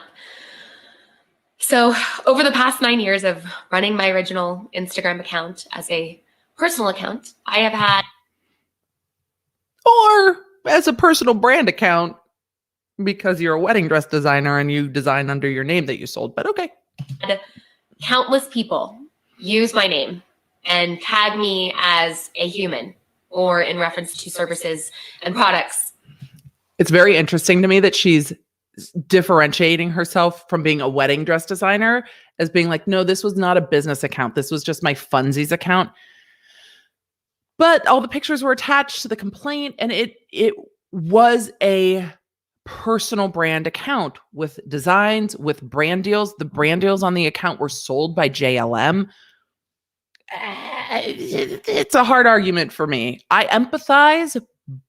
So over the past 9 years of running my original Instagram account as a personal account, I have had... Or as a personal brand account, because you're a wedding dress designer and you design under your name that you sold, but okay. Countless people use my name and tag me as a human or in reference to services and products. It's very interesting to me that she's differentiating herself from being a wedding dress designer as being like, no, this was not a business account. This was just my funsies account. But all the pictures were attached to the complaint and it was a personal brand account with designs, with brand deals. The brand deals on the account were sold by JLM. It's a hard argument for me. I empathize,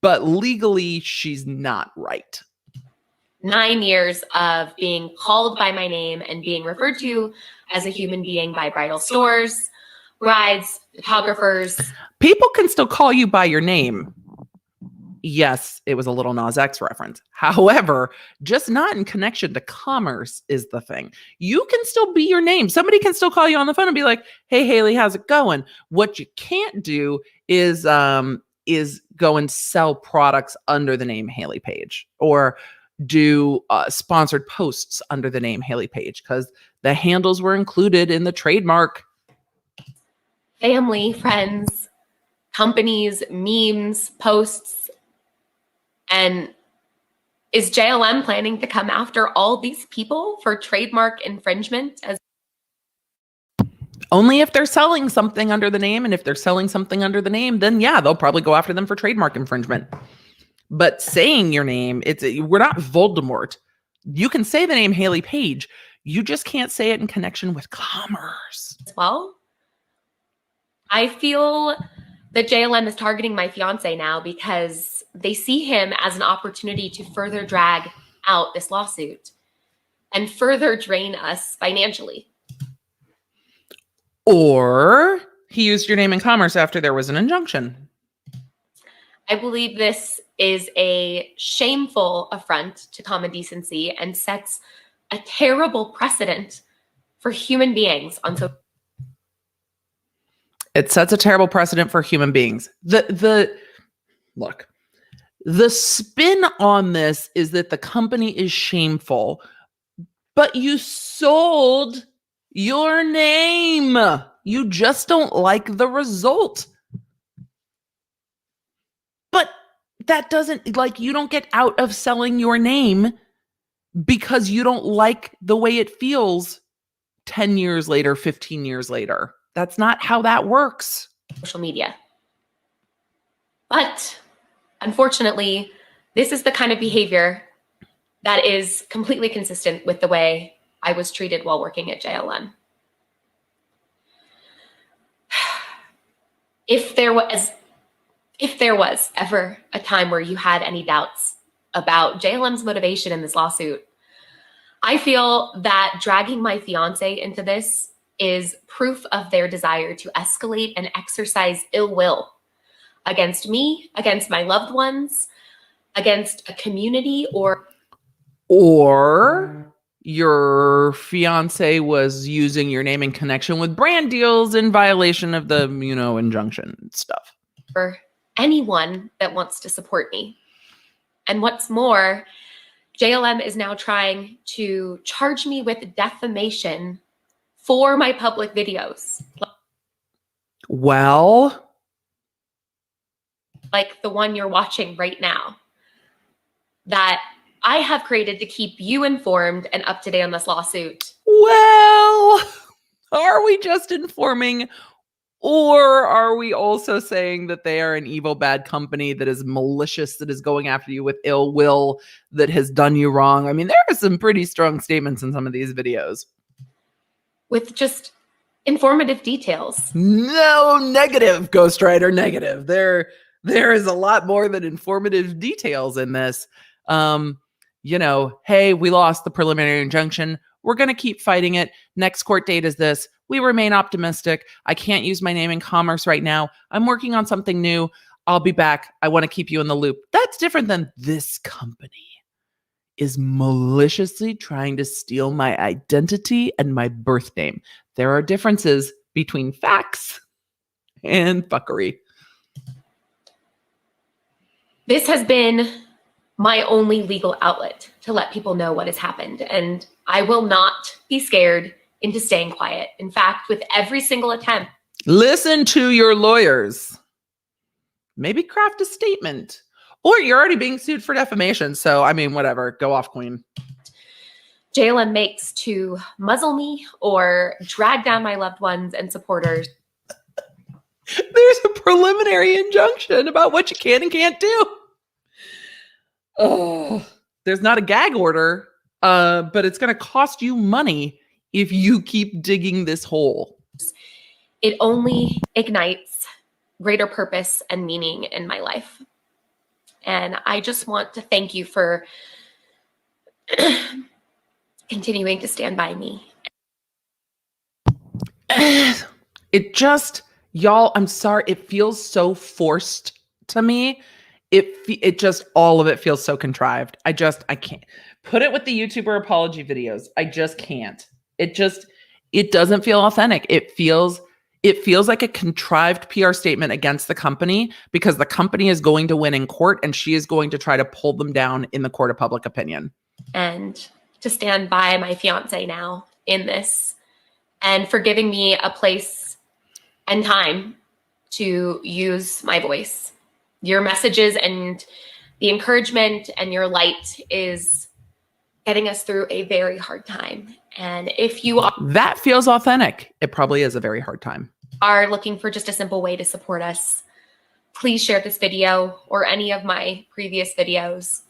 but legally she's not right. 9 years of being called by my name and being referred to as a human being by bridal stores, brides, photographers. People can still call you by your name. Yes, it was a little Nas X reference. However, just not in connection to commerce is the thing. You can still be your name. Somebody can still call you on the phone and be like, hey, Hayley, how's it going? What you can't do is go and sell products under the name Hayley Paige or do sponsored posts under the name Hayley Paige because the handles were included in the trademark. Family, friends, companies, memes, posts. And is JLM planning to come after all these people for trademark infringement? Only if they're selling something under the name. And if they're selling something under the name, then yeah, they'll probably go after them for trademark infringement. But saying your name, we're not Voldemort. You can say the name Hayley Paige. You just can't say it in connection with commerce. Well, I feel that JLM is targeting my fiance now because they see him as an opportunity to further drag out this lawsuit and further drain us financially. Or he used your name in commerce after there was an injunction. I believe this is a shameful affront to common decency and sets a terrible precedent for human beings on social. It sets a terrible precedent for human beings. The spin on this is that the company is shameful, but you sold your name. You just don't like the result. But that doesn't, like, you don't get out of selling your name because you don't like the way it feels 10 years later, 15 years later. That's not how that works. Social media. But unfortunately, this is the kind of behavior that is completely consistent with the way I was treated while working at JLM. If there was ever a time where you had any doubts about JLM's motivation in this lawsuit, I feel that dragging my fiance into this is proof of their desire to escalate and exercise ill will against me, against my loved ones, against a community, or your fiance was using your name in connection with brand deals in violation of the, injunction stuff. For anyone that wants to support me. And what's more, JLM is now trying to charge me with defamation for my public videos. Well, like the one you're watching right now, that I have created to keep you informed and up to date on this lawsuit. Well, are we just informing, or are we also saying that they are an evil, bad company that is malicious, that is going after you with ill will, that has done you wrong? I mean, there are some pretty strong statements in some of these videos. With just informative details. No, negative, Ghostwriter, negative. There is a lot more than informative details in this. Hey, we lost the preliminary injunction. We're going to keep fighting it. Next court date is this. We remain optimistic. I can't use my name in commerce right now. I'm working on something new. I'll be back. I want to keep you in the loop. That's different than this company is maliciously trying to steal my identity and my birth name. There are differences between facts and fuckery. This has been my only legal outlet to let people know what has happened. And I will not be scared into staying quiet. In fact, with every single attempt. Listen to your lawyers. Maybe craft a statement. Or you're already being sued for defamation. So, I mean, whatever. Go off, queen. JLM makes to muzzle me or drag down my loved ones and supporters. There's a preliminary injunction about what you can and can't do. Oh, there's not a gag order, but it's going to cost you money if you keep digging this hole. It only ignites greater purpose and meaning in my life. And I just want to thank you for continuing to stand by me. Y'all, I'm sorry. It feels so forced to me. It just, all of it feels so contrived. I can't put it with the YouTuber apology videos. I just can't. It doesn't feel authentic. It feels like a contrived PR statement against the company because the company is going to win in court and she is going to try to pull them down in the court of public opinion. And to stand by my fiance now in this and for giving me a place and time to use my voice. Your messages and the encouragement and your light is getting us through a very hard time. And if you That feels authentic. It probably is a very hard time. are looking for just a simple way to support us, please share this video or any of my previous videos.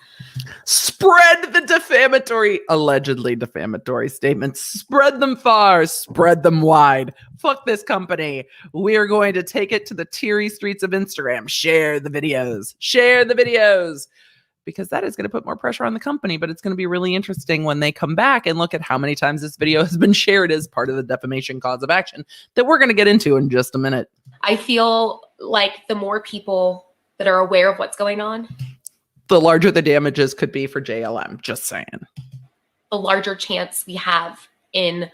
Spread the allegedly defamatory statements. Spread them far, spread them wide. Fuck this company. We are going to take it to the teary streets of Instagram. Share the videos. Share the videos. Because that is going to put more pressure on the company, but it's going to be really interesting when they come back and look at how many times this video has been shared as part of the defamation cause of action that we're going to get into in just a minute. I feel like the more people that are aware of what's going on, the larger the damages could be for JLM, just saying. The larger chance we have in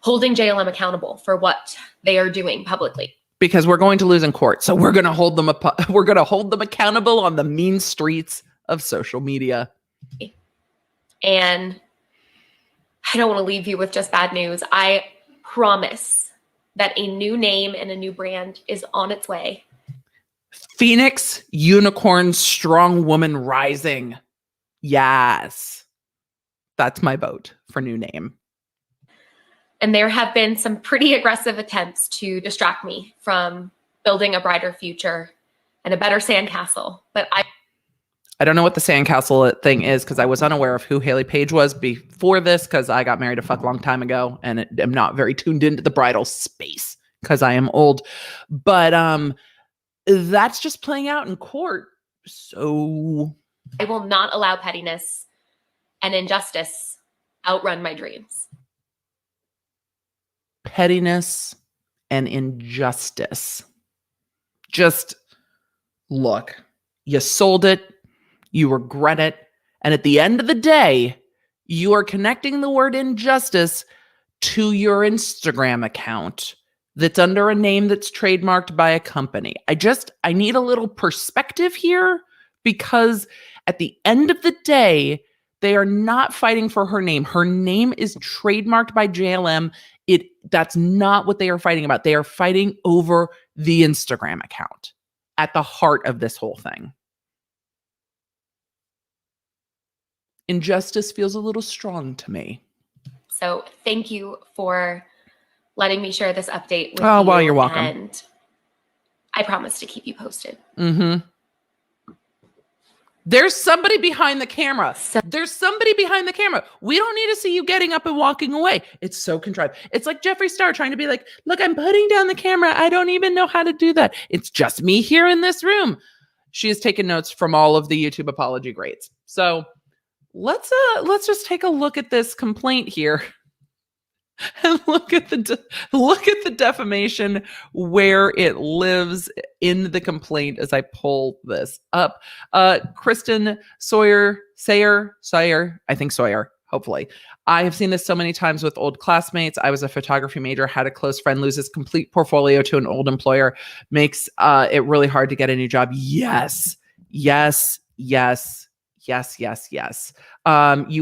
holding JLM accountable for what they are doing publicly. Because we're going to lose in court. So we're going to hold them we're going to hold them accountable on the mean streets of social media. And I don't want to leave you with just bad news. I promise that a new name and a new brand is on its way. Phoenix Unicorn Strong Woman Rising. Yes. That's my vote for new name. And there have been some pretty aggressive attempts to distract me from building a brighter future and a better sandcastle. But I don't know what the sandcastle thing is because I was unaware of who Hayley Paige was before this because I got married a fuck long time ago and am not very tuned into the bridal space because I am old. But that's just playing out in court. So I will not allow pettiness and injustice outrun my dreams. Pettiness and injustice. Just look, you sold it. You regret it. And at the end of the day, you are connecting the word injustice to your Instagram account that's under a name that's trademarked by a company. I need a little perspective here because at the end of the day, they are not fighting for her name. Her name is trademarked by JLM. That's not what they are fighting about. They are fighting over the Instagram account at the heart of this whole thing. Injustice feels a little strong to me. So thank you for letting me share this update with you. Oh, well, you're welcome. And I promise to keep you posted. Mm-hmm. There's somebody behind the camera. There's somebody behind the camera. We don't need to see you getting up and walking away. It's so contrived. It's like Jeffree Star trying to be like, look, I'm putting down the camera. I don't even know how to do that. It's just me here in this room. She has taken notes from all of the YouTube apology greats. So let's just take a look at this complaint here and look at the defamation where it lives in the complaint as I pull this up. Kristen Sawyer, I think Sawyer, hopefully. I have seen this so many times with old classmates. I was a photography major, had a close friend lose his complete portfolio to an old employer. Makes it really hard to get a new job. Yes. You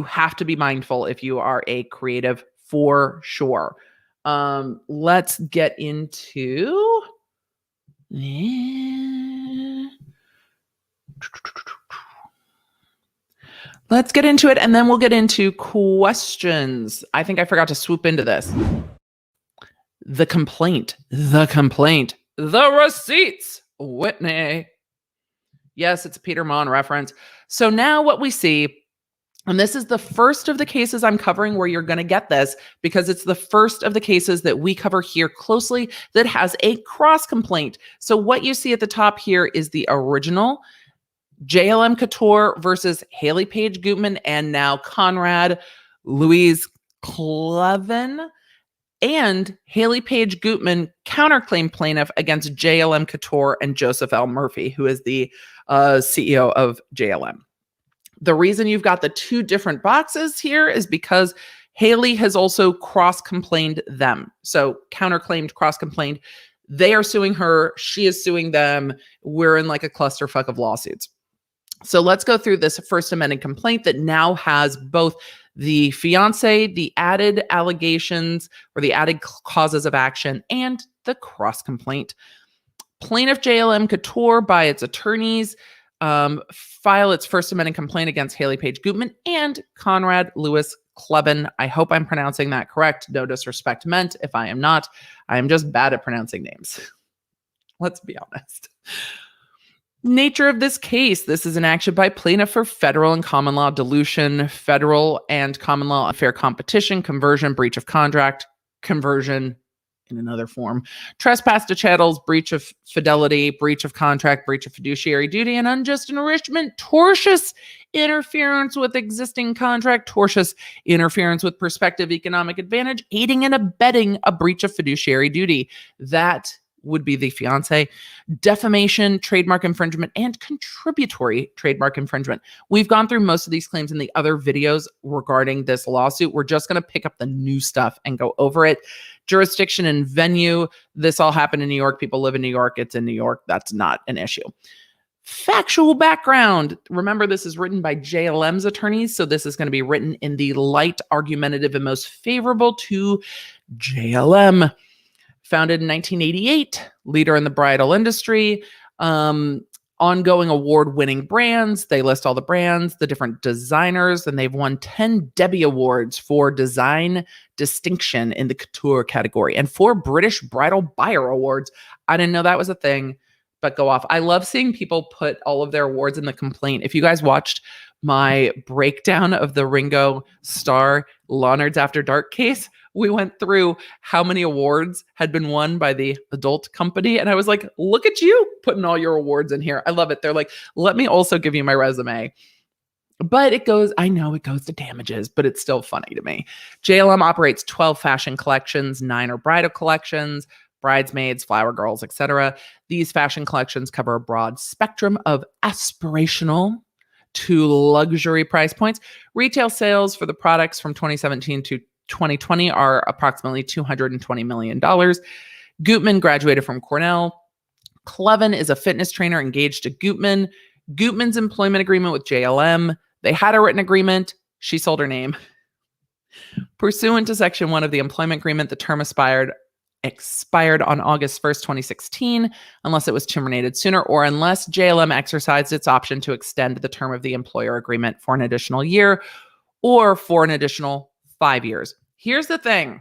have to be mindful if you are a creative for sure. Let's get into it and then we'll get into questions. I think I forgot to swoop into this. The complaint, the receipts, Whitney. Yes, it's a Peter Mon reference. So now what we see, and this is the first of the cases I'm covering where you're going to get this because it's the first of the cases that we cover here closely that has a cross complaint. So what you see at the top here is the original JLM Couture versus Hayley Paige Gutman and now Conrad Louise Cleven and Hayley Paige Gutman counterclaim plaintiff against JLM Couture and Joseph L. Murphy, who is the CEO of JLM. The reason you've got the two different boxes here is because Hayley has also cross-complained them. So counterclaimed, cross-complained. They are suing her. She is suing them. We're in like a clusterfuck of lawsuits. So let's go through this first amended complaint that now has both the fiance, the added allegations or the added causes of action, and the cross-complaint. Plaintiff JLM Couture by its attorneys file its First Amendment complaint against Hayley Paige Gutman and Conrad Lewis Kleben. I hope I'm pronouncing that correct. No disrespect meant. If I am not, I am just bad at pronouncing names. Let's be honest. Nature of this case. This is an action by plaintiff for federal and common law dilution, federal and common law unfair competition, conversion, breach of contract, conversion in another form, trespass to chattels, breach of fidelity, breach of contract, breach of fiduciary duty, and unjust enrichment, tortious interference with existing contract, tortious interference with prospective economic advantage, aiding and abetting a breach of fiduciary duty. That would be the fiance, defamation, trademark infringement, and contributory trademark infringement. We've gone through most of these claims in the other videos regarding this lawsuit. We're just going to pick up the new stuff and go over it. Jurisdiction and venue. This all happened in New York. People live in New York. It's in New York. That's not an issue. Factual background. Remember, this is written by JLM's attorneys, so this is going to be written in the light, argumentative, and most favorable to JLM. Founded in 1988, leader in the bridal industry, ongoing award-winning brands. They list all the brands, the different designers, and they've won 10 Debbie Awards for design distinction in the couture category and 4 British Bridal Buyer Awards. I didn't know that was a thing, but go off. I love seeing people put all of their awards in the complaint. If you guys watched my breakdown of the Ringo Starr Law Nerds After Dark case, we went through how many awards had been won by the adult company. And I was like, look at you putting all your awards in here. I love it. They're like, let me also give you my resume. But it goes, I know it goes to damages, but it's still funny to me. JLM operates 12 fashion collections, 9 are bridal collections, bridesmaids, flower girls, etc. These fashion collections cover a broad spectrum of aspirational to luxury price points. Retail sales for the products from 2017 to 2020 are approximately $220 million. Gutman graduated from Cornell. Kleben is a fitness trainer engaged to Gutman. Gutman's employment agreement with JLM. They had a written agreement. She sold her name. Pursuant to Section 1 of the employment agreement, the term expired on August 1st, 2016, unless it was terminated sooner or unless JLM exercised its option to extend the term of the employer agreement for an additional year or for an additional 5 years. Here's the thing.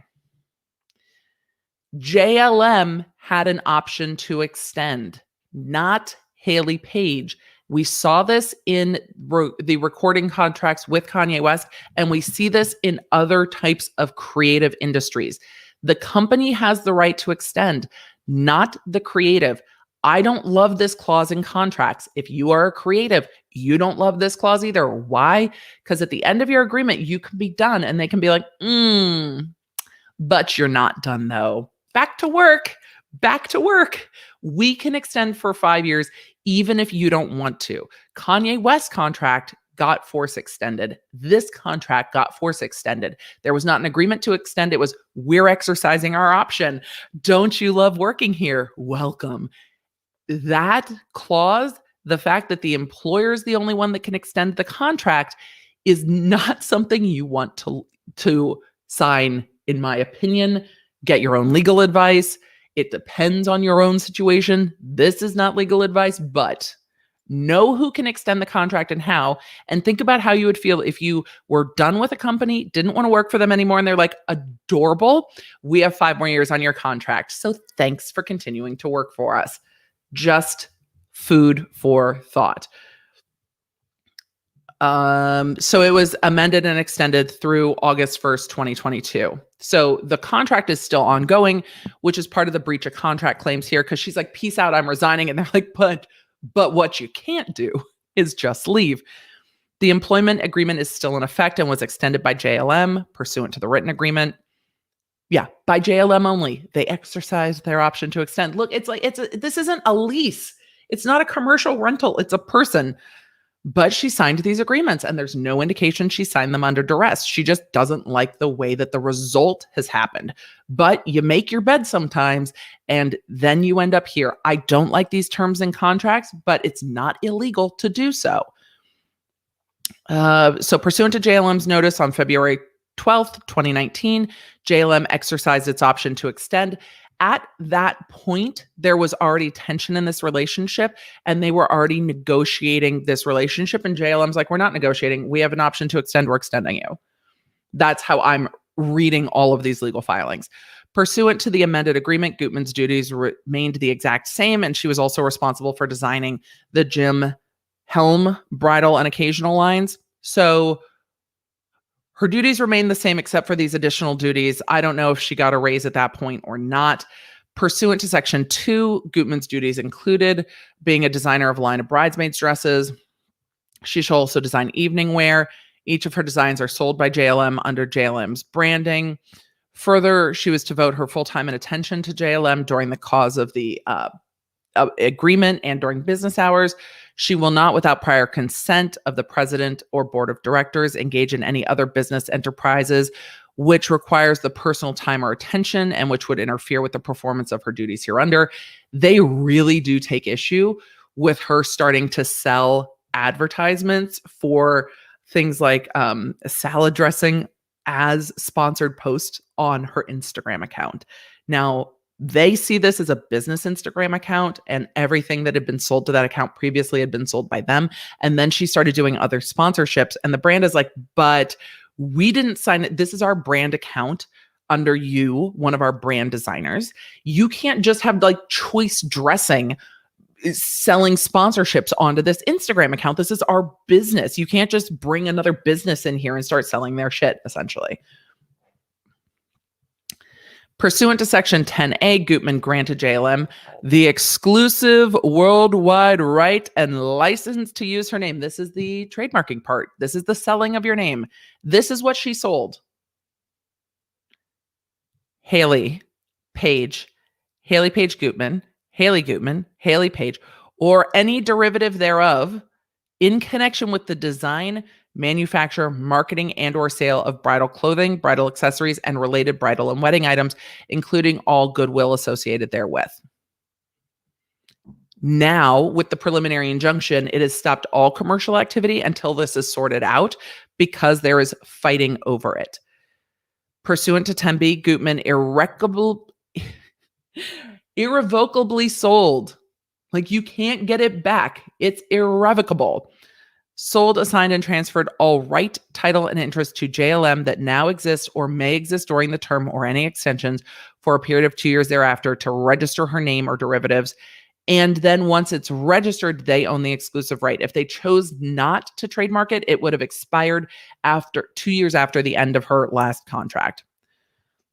JLM had an option to extend, not Hayley Paige. We saw this in the recording contracts with Kanye West, and we see this in other types of creative industries. The company has the right to extend, not the creative. I don't love this clause in contracts. If you are a creative, you don't love this clause either. Why? Because at the end of your agreement, you can be done and they can be like, but you're not done though. Back to work. We can extend for 5 years, even if you don't want to. Kanye West contract got force extended. This contract got force extended. There was not an agreement to extend. It was, we're exercising our option. Don't you love working here? Welcome. That clause, the fact that the employer is the only one that can extend the contract, is not something you want to sign, in my opinion. Get your own legal advice. It depends on your own situation. This is not legal advice, but know who can extend the contract and how, and think about how you would feel if you were done with a company, didn't want to work for them anymore, and they're like, adorable, we have 5 more years on your contract, so thanks for continuing to work for us. Just food for thought. So it was amended and extended through August 1st, 2022. So the contract is still ongoing, which is part of the breach of contract claims here, because she's like, peace out, I'm resigning. And they're like, but what you can't do is just leave. The employment agreement is still in effect and was extended by JLM pursuant to the written agreement. Yeah, by JLM only. They exercised their option to extend. Look, this isn't a lease. It's not a commercial rental. It's a person. But she signed these agreements, and there's no indication she signed them under duress. She just doesn't like the way that the result has happened. But you make your bed sometimes, and then you end up here. I don't like these terms and contracts, but it's not illegal to do so. So pursuant to JLM's notice on February 12th, 2019, JLM exercised its option to extend At that point, there was already tension in this relationship, and they were already negotiating this relationship. And JLM's like, we're not negotiating. We have an option to extend. We're extending you. That's how I'm reading all of these legal filings. Pursuant to the amended agreement, Gutman's duties remained the exact same, and she was also responsible for designing the Jim Helm bridal and occasional lines. So her duties remain the same except for these additional duties. I don't know if she got a raise at that point or not. Pursuant to Section 2, Gutman's duties included being a designer of a line of bridesmaids' dresses. She shall also design evening wear. Each of her designs are sold by JLM under JLM's branding. Further, she was to devote her full time and attention to JLM during the cause of the agreement and during business hours. She will not, without prior consent of the president or board of directors, engage in any other business enterprises which requires the personal time or attention and which would interfere with the performance of her duties hereunder. They really do take issue with her starting to sell advertisements for things like salad dressing as sponsored posts on her Instagram account. Now, they see this as a business Instagram account, and everything that had been sold to that account previously had been sold by them. And then she started doing other sponsorships, and the brand is like, but we didn't sign it. This is our brand account under you, one of our brand designers. You can't just have like choice dressing selling sponsorships onto this Instagram account. This is our business. You can't just bring another business in here and start selling their shit, essentially. Pursuant to Section 10A, Gutman granted JLM the exclusive worldwide right and license to use her name. This is the trademarking part. This is the selling of your name. This is what she sold. Hayley Paige, Hayley Paige Gutman, Hayley Gutman, Hayley Paige, or any derivative thereof in connection with the design, manufacture, marketing, and or sale of bridal clothing, bridal accessories, and related bridal and wedding items, including all goodwill associated therewith. Now, with the preliminary injunction, it has stopped all commercial activity until this is sorted out because there is fighting over it. Pursuant to 10B, Gutman irrevocably sold. Like, you can't get it back. It's irrevocable. Sold, assigned, and transferred all right, title, and interest to JLM that now exists or may exist during the term or any extensions for a period of 2 years thereafter to register her name or derivatives. And then once it's registered, they own the exclusive right. If they chose not to trademark it, it would have expired after 2 years after the end of her last contract.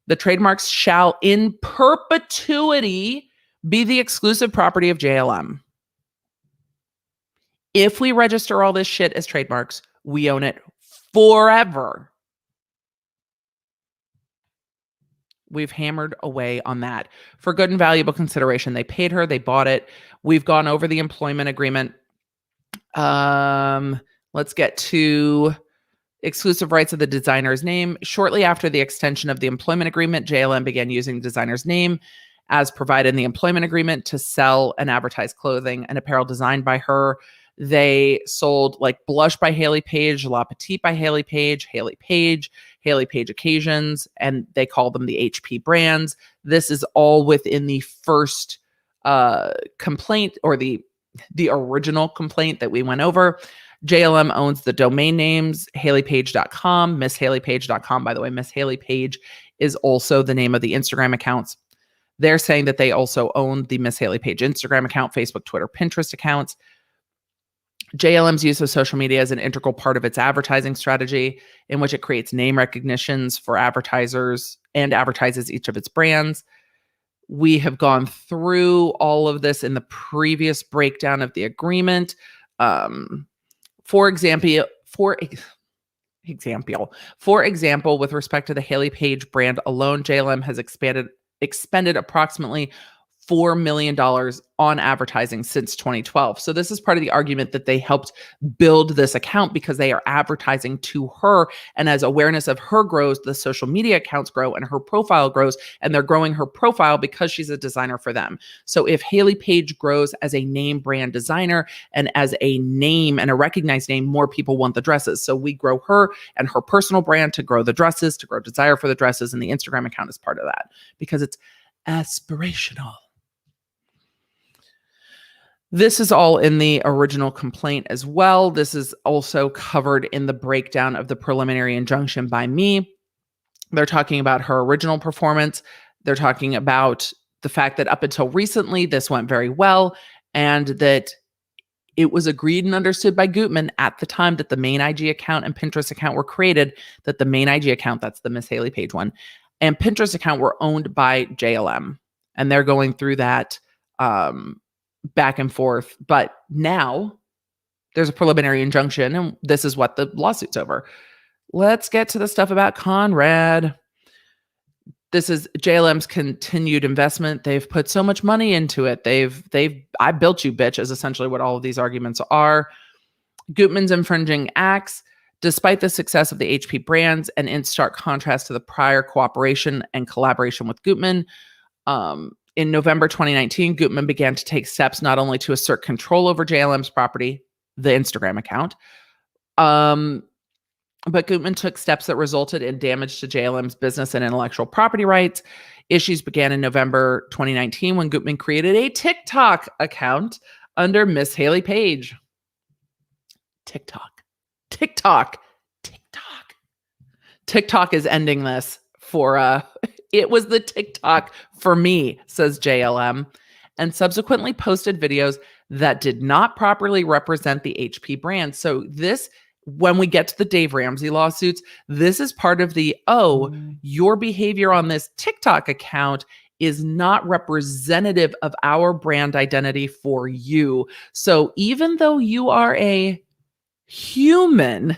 The trademarks shall in perpetuity be the exclusive property of JLM. If we register all this shit as trademarks, we own it forever. We've hammered away on that. For good and valuable consideration, they paid her, they bought it. We've gone over the employment agreement. Let's get to exclusive rights of the designer's name. Shortly after the extension of the employment agreement, JLM began using the designer's name as provided in the employment agreement to sell and advertise clothing and apparel designed by her. They sold like Blush by Hayley Paige, La Petite by Hayley Paige, Hayley Paige Occasions, and they call them the HP brands. This is all within the first complaint, or the original complaint that we went over. JLM owns the domain names HayleyPaige.com, MissHayleyPaige.com. By the way, Miss Hayley Paige is also the name of the Instagram accounts. They're saying that they also own the Miss Hayley Paige Instagram account, Facebook, Twitter, Pinterest accounts. JLM's use of social media is an integral part of its advertising strategy, in which it creates name recognitions for advertisers and advertises each of its brands. We have gone through all of this in the previous breakdown of the agreement. For example, with respect to the Hayley Paige brand alone, JLM has expended approximately $4 million on advertising since 2012. So this is part of the argument that they helped build this account because they are advertising to her. And as awareness of her grows, the social media accounts grow and her profile grows, and they're growing her profile because she's a designer for them. So if Hayley Paige grows as a name brand designer and as a name and a recognized name, more people want the dresses. So we grow her and her personal brand to grow the dresses, to grow desire for the dresses. And the Instagram account is part of that because it's aspirational. This is all in the original complaint as well. This is also covered in the breakdown of the preliminary injunction by me. They're talking about her original performance. They're talking about the fact that up until recently, this went very well, and that it was agreed and understood by Gutman at the time that the main IG account and Pinterest account were created, that the main IG account, that's the Miss Hayley Paige one, and Pinterest account were owned by JLM. And they're going through that back and forth. But now there's a preliminary injunction, and this is what the lawsuit's over. Let's get to the stuff about Conrad. This is JLM's continued investment. They've put so much money into it. I built you, bitch, is essentially what all of these arguments are. Gutman's infringing acts, despite the success of the HP brands and in stark contrast to the prior cooperation and collaboration with Gutman. In November 2019, Gutman began to take steps not only to assert control over JLM's property, the Instagram account, but Gutman took steps that resulted in damage to JLM's business and intellectual property rights. Issues began in November 2019 when Gutman created a TikTok account under Miss Hayley Paige. TikTok is ending this for it was the TikTok for me, says JLM, and subsequently posted videos that did not properly represent the HP brand. So this, when we get to the Dave Ramsey lawsuits, this is part of the, your behavior on this TikTok account is not representative of our brand identity for you. So even though you are a human,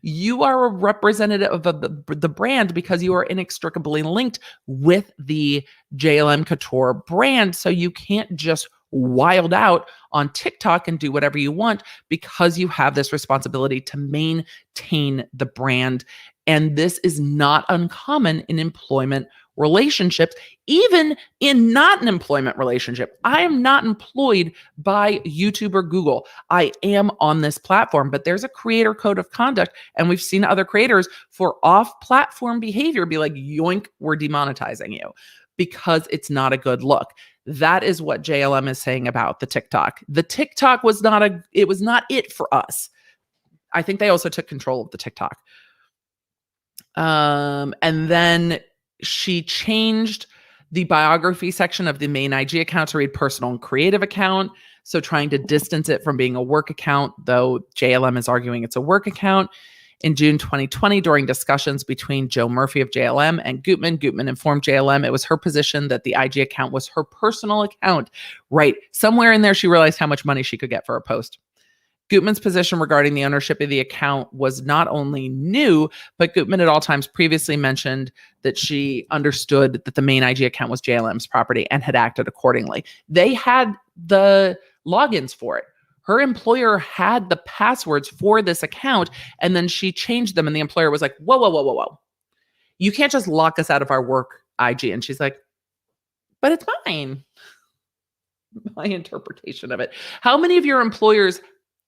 you are a representative of the brand because you are inextricably linked with the JLM Couture brand. So you can't just wild out on TikTok and do whatever you want because you have this responsibility to maintain the brand. And this is not uncommon in employment relationships, even in not an employment relationship. I am not employed by YouTube or Google. I am on this platform, but there's a creator code of conduct. And we've seen other creators for off-platform behavior be like, yoink, we're demonetizing you because it's not a good look. That is what JLM is saying about the TikTok. The TikTok was not it for us. I think they also took control of the TikTok. And then she changed the biography section of the main IG account to read personal and creative account. So trying to distance it from being a work account, though JLM is arguing it's a work account. In June 2020, during discussions between Joe Murphy of JLM and Gutman informed JLM it was her position that the IG account was her personal account. Right. Somewhere in there, she realized how much money she could get for a post. Gutman's position regarding the ownership of the account was not only new, but Gutman at all times previously mentioned that she understood that the main IG account was JLM's property and had acted accordingly. They had the logins for it. Her employer had the passwords for this account, and then she changed them, and the employer was like, whoa. You can't just lock us out of our work IG. And she's like, but it's mine. My interpretation of it. How many of your employers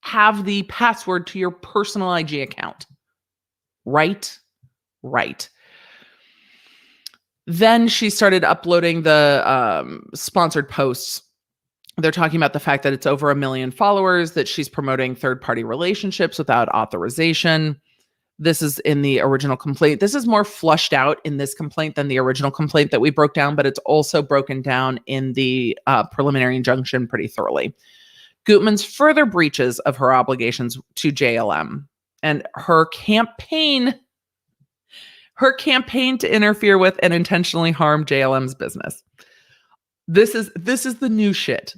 have the password to your personal IG account? Right. Then she started uploading the sponsored posts. They're talking about the fact that it's over 1 million followers, that she's promoting third-party relationships without authorization. This is in the original complaint. This is more flushed out in this complaint than the original complaint that we broke down, but it's also broken down in the preliminary injunction pretty thoroughly. Gutman's further breaches of her obligations to JLM and her campaign to interfere with and intentionally harm JLM's business. This is the new shit.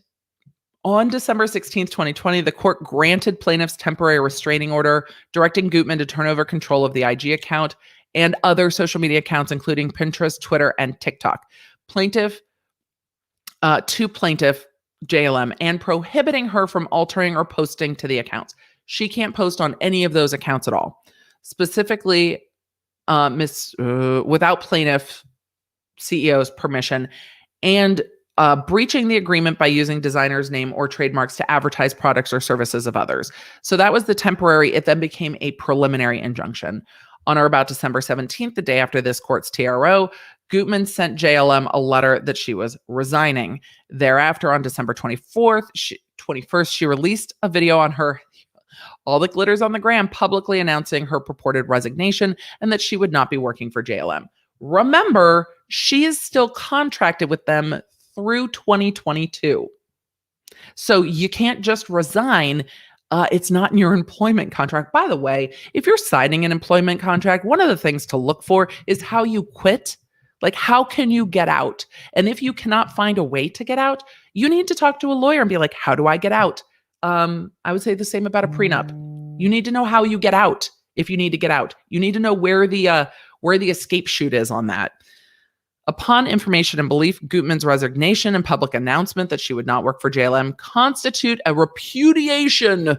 On December 16th, 2020, the court granted plaintiffs temporary restraining order, directing Gutman to turn over control of the IG account and other social media accounts, including Pinterest, Twitter, and TikTok. Plaintiff JLM, and prohibiting her from altering or posting to the accounts. She can't post on any of those accounts at all. Specifically, without plaintiff CEO's permission, and breaching the agreement by using designer's name or trademarks to advertise products or services of others. So that was the temporary. It then became a preliminary injunction. On or about December 17th, the day after this court's TRO, Gutman sent JLM a letter that she was resigning. Thereafter, on December 21st, she released a video on her All That Glitters on the Gram, publicly announcing her purported resignation and that she would not be working for JLM. Remember, she is still contracted with them through 2022. So you can't just resign. It's not in your employment contract. By the way, if you're signing an employment contract, one of the things to look for is how you quit. Like, how can you get out? And if you cannot find a way to get out, you need to talk to a lawyer and be like, how do I get out? I would say the same about a prenup. You need to know how you get out if you need to get out. You need to know where the escape chute is on that. Upon information and belief, Gutman's resignation and public announcement that she would not work for JLM constitute a repudiation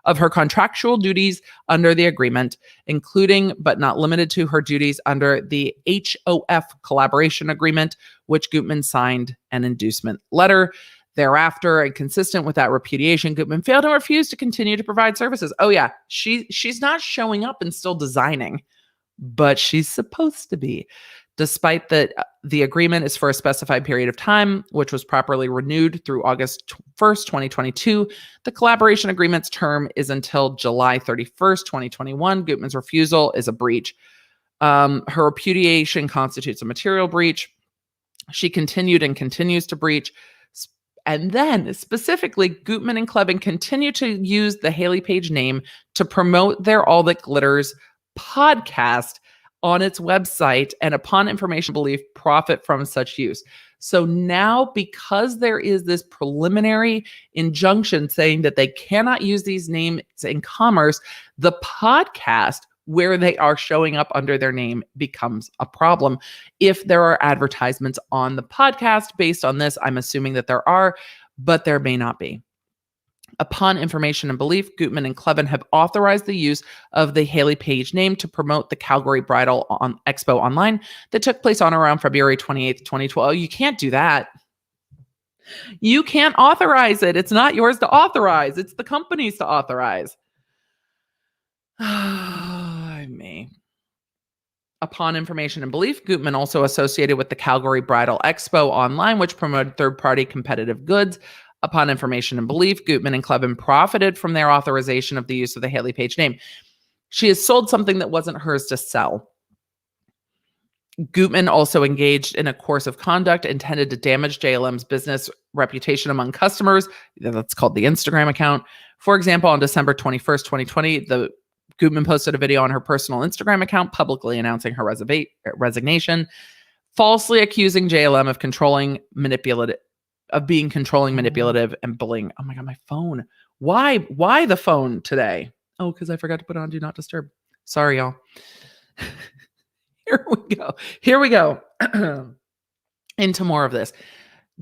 of her contractual duties under the agreement, including but not limited to her duties under the HOF collaboration agreement, which Gutman signed an inducement letter. Thereafter, and consistent with that repudiation, Gutman failed and refused to continue to provide services. Oh yeah, she's not showing up and still designing, but she's supposed to be. Despite that the agreement is for a specified period of time, which was properly renewed through August 1st, 2022, the collaboration agreement's term is until July 31st, 2021. Gutman's refusal is a breach. Her repudiation constitutes a material breach. She continued and continues to breach. And then, specifically, Gutman and Klevin continue to use the Hayley Paige name to promote their All That Glitters podcast on its website, and upon information belief, profit from such use. So now, because there is this preliminary injunction saying that they cannot use these names in commerce, the podcast where they are showing up under their name becomes a problem. If there are advertisements on the podcast based on this, I'm assuming that there are, but there may not be. Upon information and belief, Gutman and Klevin have authorized the use of the Hayley Paige name to promote the Calgary Bridal Expo online that took place on around February 28th, 2012. Oh, you can't do that. You can't authorize it. It's not yours to authorize. It's the company's to authorize. Me. Upon information and belief, Gutman also associated with the Calgary Bridal Expo online, which promoted third-party competitive goods. Upon information and belief, Gutman and Klevin profited from their authorization of the use of the Hayley Paige name. She has sold something that wasn't hers to sell. Gutman also engaged in a course of conduct intended to damage JLM's business reputation among customers. That's called the Instagram account. For example, on December 21st, 2020, Gutman posted a video on her personal Instagram account publicly announcing her resignation, falsely accusing JLM of being controlling, manipulative, and bullying. Oh my God, my phone. Why the phone today? Oh, because I forgot to put on Do Not Disturb. Sorry, y'all. Here we go. Into more of this.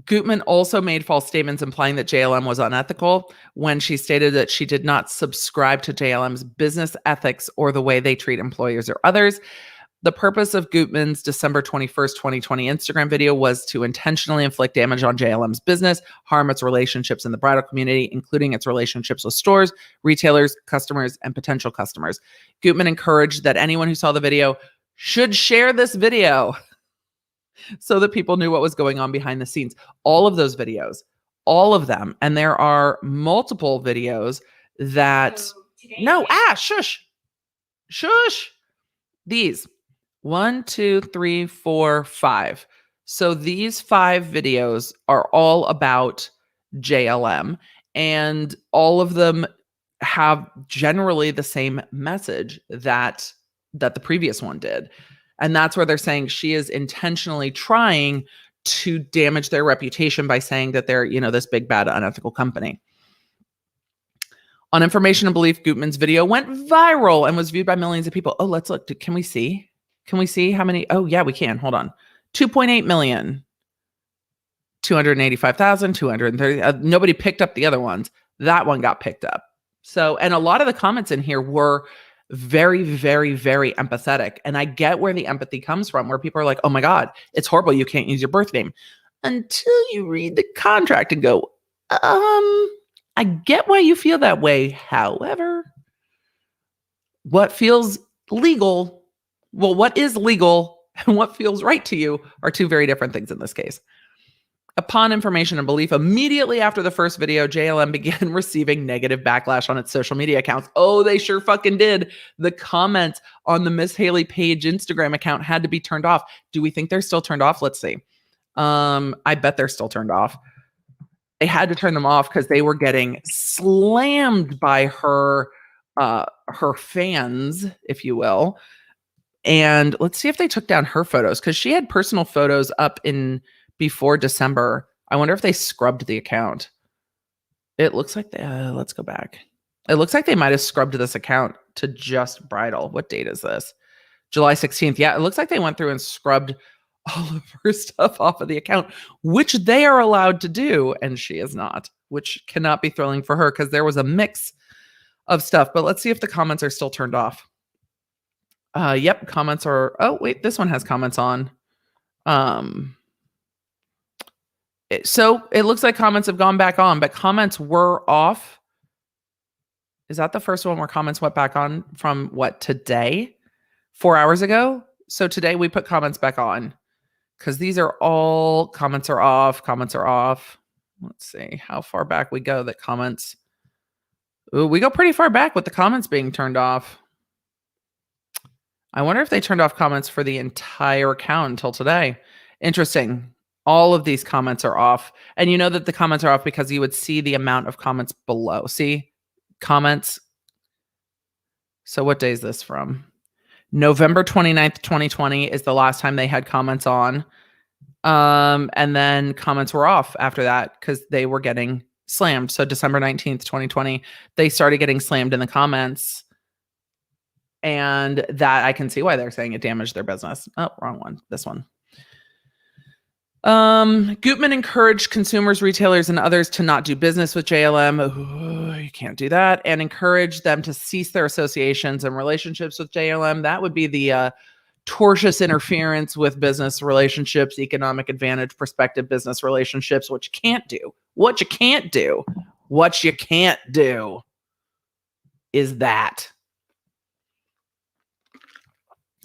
Gutman also made false statements implying that JLM was unethical when she stated that she did not subscribe to JLM's business ethics or the way they treat employers or others. The purpose of Gutman's December 21st, 2020 Instagram video was to intentionally inflict damage on JLM's business, harm its relationships in the bridal community, including its relationships with stores, retailers, customers, and potential customers. Gutman encouraged that anyone who saw the video should share this video so that people knew what was going on behind the scenes. All of those videos, all of them. And there are multiple videos that... Shush. These. 1, 2, 3, 4, 5. So these 5 videos are all about JLM, and all of them have generally the same message that the previous one did. And that's where they're saying she is intentionally trying to damage their reputation by saying that they're, this big, bad, unethical company. On information and belief, Gutman's video went viral and was viewed by millions of people. Oh, let's look. Can we see? Can we see how many? Oh, yeah, we can. Hold on. 2.8 million. 285,000, 230. Nobody picked up the other ones. That one got picked up. So, and a lot of the comments in here were very, very, very empathetic. And I get where the empathy comes from, where people are like, oh my God, it's horrible. You can't use your birth name. Until you read the contract and go, I get why you feel that way. However, what feels legal, what is legal and what feels right to you are two very different things in this case. Upon information and belief, immediately after the first video, JLM began receiving negative backlash on its social media accounts. Oh, they sure fucking did. The comments on the Miss Hayley Paige Instagram account had to be turned off. Do we think they're still turned off? Let's see. I bet they're still turned off. They had to turn them off because they were getting slammed by her fans, if you will. And let's see if they took down her photos, because she had personal photos up in before December. I wonder if they scrubbed the account. It looks like let's go back. It looks like they might have scrubbed this account to just bridal. What date is this? July 16th. Yeah, it looks like they went through and scrubbed all of her stuff off of the account, which they are allowed to do, and she is not, which cannot be thrilling for her because there was a mix of stuff. But let's see if the comments are still turned off. Yep, comments are. Oh, wait, this one has comments on. So it looks like comments have gone back on, but comments were off. Is that the first one where comments went back on from what, today? 4 hours ago? So today we put comments back on because these are all comments are off. Comments are off. Let's see how far back we go that comments. Ooh, we go pretty far back with the comments being turned off. I wonder if they turned off comments for the entire account until today. Interesting. All of these comments are off. And you know that the comments are off because you would see the amount of comments below. See? Comments. So what day is this from? November 29th, 2020 is the last time they had comments on. And then comments were off after that because they were getting slammed. So December 19th, 2020, they started getting slammed in the comments. And that I can see why they're saying it damaged their business. Oh, wrong one. This one. Gutman encouraged consumers, retailers, and others to not do business with JLM. Ooh, you can't do that. And encourage them to cease their associations and relationships with JLM. That would be the tortious interference with business relationships, economic advantage, prospective business relationships, what you can't do. What you can't do. What you can't do is that.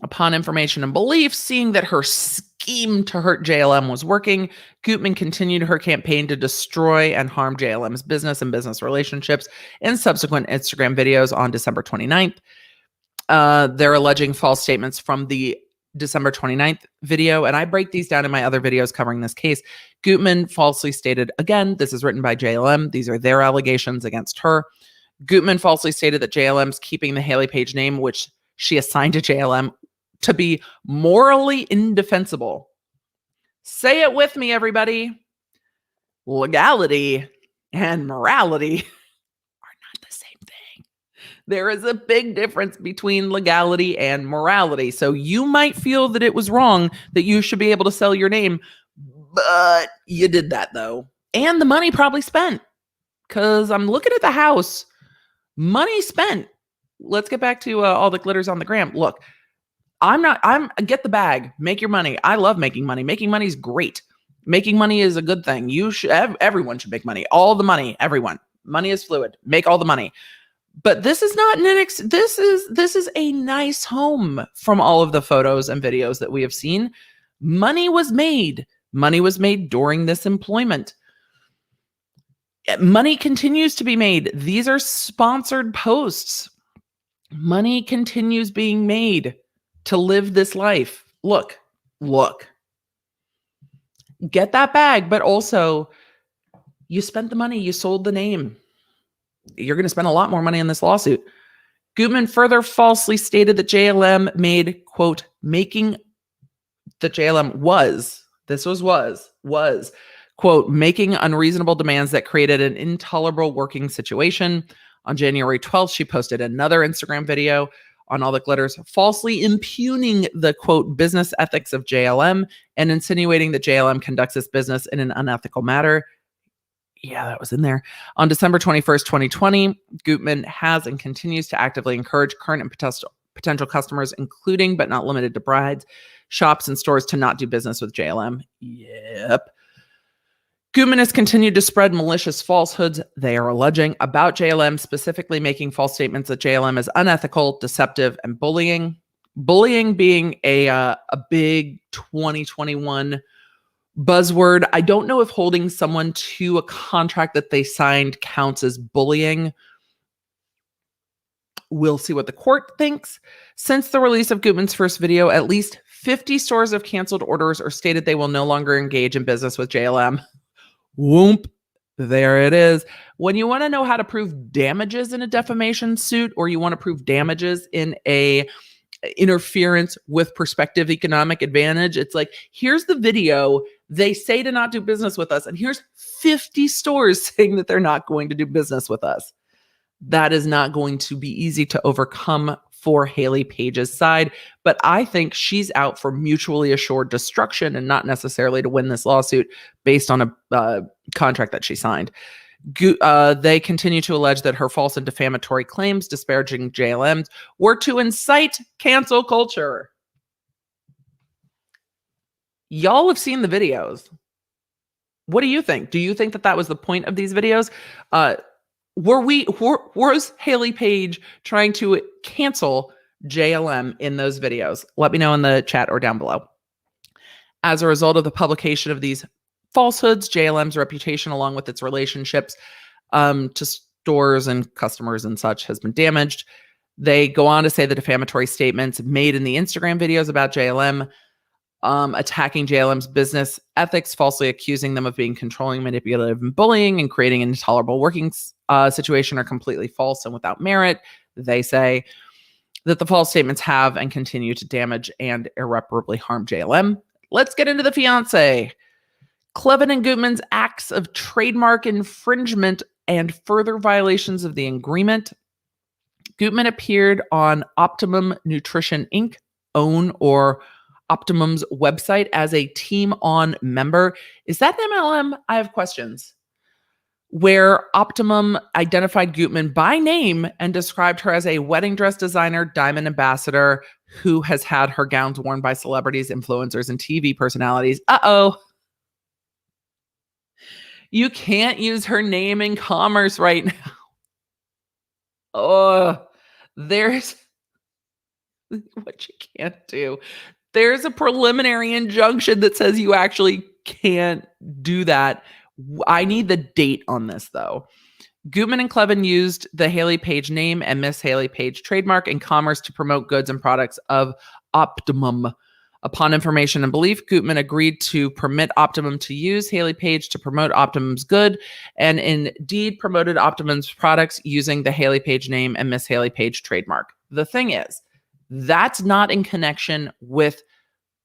Upon information and belief, seeing that her scheme to hurt JLM was working, Gutman continued her campaign to destroy and harm JLM's business and business relationships in subsequent Instagram videos on December 29th. They're alleging false statements from the December 29th video, and I break these down in my other videos covering this case. Gutman falsely stated, again, this is written by JLM. These are their allegations against her. Gutman falsely stated that JLM's keeping the Hayley Paige name, which she assigned to JLM, to be morally indefensible. Say it with me, everybody. Legality and morality are not the same thing. There is a big difference between legality and morality. So you might feel that it was wrong that you should be able to sell your name, but you did that though. And the money probably spent, because I'm looking at the house. Money spent. Let's get back to all the glitters on the gram. Look, get the bag, make your money. I love making money. Making money is great. Making money is a good thing. Everyone should make money. All the money, everyone. Money is fluid. Make all the money. But this is not this is a nice home from all of the photos and videos that we have seen. Money was made. Money was made during this employment. Money continues to be made. These are sponsored posts. Money continues being made to live this life. Look, get that bag, but also you spent the money, you sold the name. You're going to spend a lot more money on this lawsuit. Gutman further falsely stated that JLM made, quote, making unreasonable demands that created an intolerable working situation. On January 12th, she posted another Instagram video on All That Glitters, falsely impugning the, quote, business ethics of JLM and insinuating that JLM conducts its business in an unethical manner. Yeah, that was in there. On December 21st, 2020, Gutman has and continues to actively encourage current and potential customers, including but not limited to brides, shops, and stores, to not do business with JLM. Yep. Gutman has continued to spread malicious falsehoods, they are alleging, about JLM, specifically making false statements that JLM is unethical, deceptive, and bullying. Bullying being a big 2021 buzzword. I don't know if holding someone to a contract that they signed counts as bullying. We'll see what the court thinks. Since the release of Gutman's first video, at least 50 stores have canceled orders or stated they will no longer engage in business with JLM. Whoomp. There it is. When you want to know how to prove damages in a defamation suit, or you want to prove damages in a interference with prospective economic advantage, it's like, here's the video. They say to not do business with us, and here's 50 stores saying that they're not going to do business with us. That is not going to be easy to overcome for Hayley Paige's side, but I think she's out for mutually assured destruction and not necessarily to win this lawsuit based on a contract that she signed. They continue to allege that her false and defamatory claims disparaging JLM were to incite cancel culture. Y'all have seen the videos. What do you think? Do you think that that was the point of these videos? Was Hayley Paige trying to cancel JLM in those videos? Let me know in the chat or down below. As a result of the publication of these falsehoods, JLM's reputation, along with its relationships to stores and customers and such, has been damaged. They go on to say the defamatory statements made in the Instagram videos about JLM, attacking JLM's business ethics, falsely accusing them of being controlling, manipulative, and bullying, and creating an intolerable working situation are completely false and without merit. They say that the false statements have and continue to damage and irreparably harm JLM. Let's get into the fiancé. Clevin and Gutman's acts of trademark infringement and further violations of the agreement. Gutman appeared on Optimum Nutrition Inc. own or Optimum's website as a Team On member. Is that MLM? I have questions. Where Optimum identified Gutman by name and described her as a wedding dress designer, diamond ambassador who has had her gowns worn by celebrities, influencers, and TV personalities. Uh-oh. You can't use her name in commerce right now. Oh, there's what you can't do. There's a preliminary injunction that says you actually can't do that. I need the date on this, though. Gutman and Clevin used the Hayley Paige name and Miss Hayley Paige trademark in commerce to promote goods and products of Optimum. Upon information and belief, Gutman agreed to permit Optimum to use Hayley Paige to promote Optimum's good, and indeed promoted Optimum's products using the Hayley Paige name and Miss Hayley Paige trademark. The thing is, that's not in connection with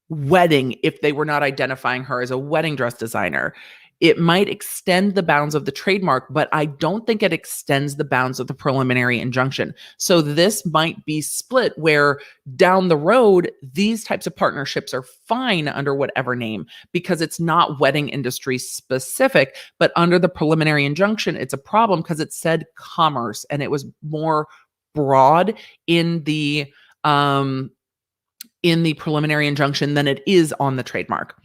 wedding if they were not identifying her as a wedding dress designer. It might extend the bounds of the trademark, but I don't think it extends the bounds of the preliminary injunction. So this might be split where down the road, these types of partnerships are fine under whatever name because it's not wedding industry specific, but under the preliminary injunction, it's a problem because it said commerce and it was more broad in the preliminary injunction than it is on the trademark.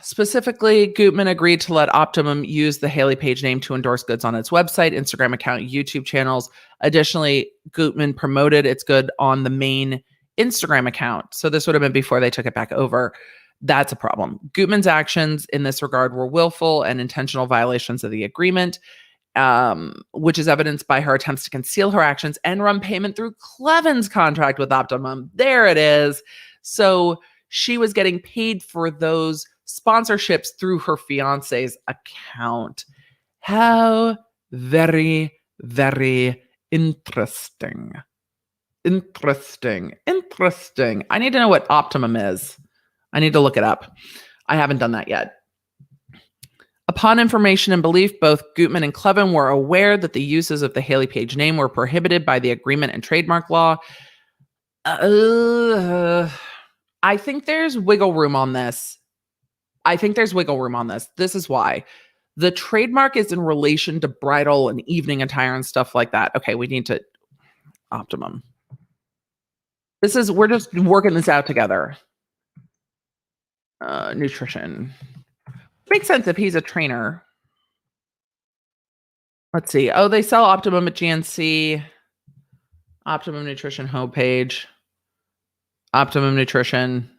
Specifically, Gutman agreed to let Optimum use the Hayley Paige name to endorse goods on its website, Instagram account, YouTube channels. Additionally, Gutman promoted its good on the main Instagram account. So this would have been before they took it back over. That's a problem. Gutman's actions in this regard were willful and intentional violations of the agreement, which is evidenced by her attempts to conceal her actions and run payment through Clevin's contract with Optimum. There it is. So she was getting paid for those sponsorships through her fiance's account. How very, very interesting. Interesting. I need to know what Optimum is. I need to look it up. I haven't done that yet. Upon information and belief, both Gutman and Clevin were aware that the uses of the Hayley Paige name were prohibited by the agreement and trademark law. I think there's wiggle room on this. This is why. The trademark is in relation to bridal and evening attire and stuff like that. Okay, we need to Optimum. We're just working this out together. Nutrition. Makes sense if he's a trainer. Let's see. Oh, they sell Optimum at GNC. Optimum Nutrition homepage. Optimum Nutrition.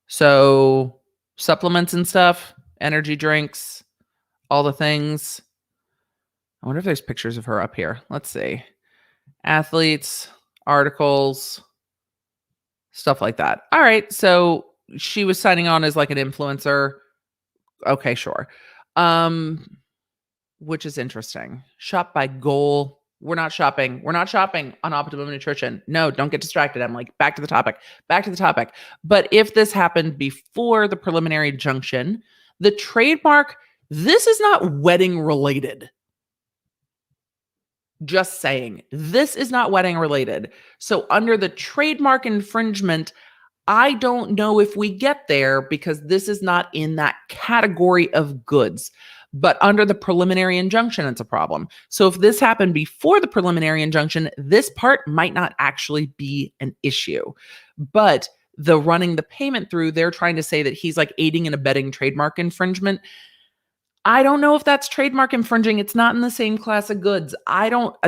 So supplements and stuff, energy drinks, all the things. I wonder if there's pictures of her up here. Let's see. Athletes, articles, stuff like that. All right. So she was signing on as like an influencer. Okay, sure. Which is interesting. Shop by goal. We're not shopping. We're not shopping on Optimum Nutrition. No, don't get distracted. I'm like, back to the topic. Back to the topic. But if this happened before the preliminary injunction, the trademark, this is not wedding related. Just saying, this is not wedding related. So under the trademark infringement, I don't know if we get there because this is not in that category of goods. But under the preliminary injunction, it's a problem. So if this happened before the preliminary injunction, this part might not actually be an issue. But the running the payment through, they're trying to say that he's like aiding and abetting trademark infringement. I don't know if that's trademark infringing. It's not in the same class of goods.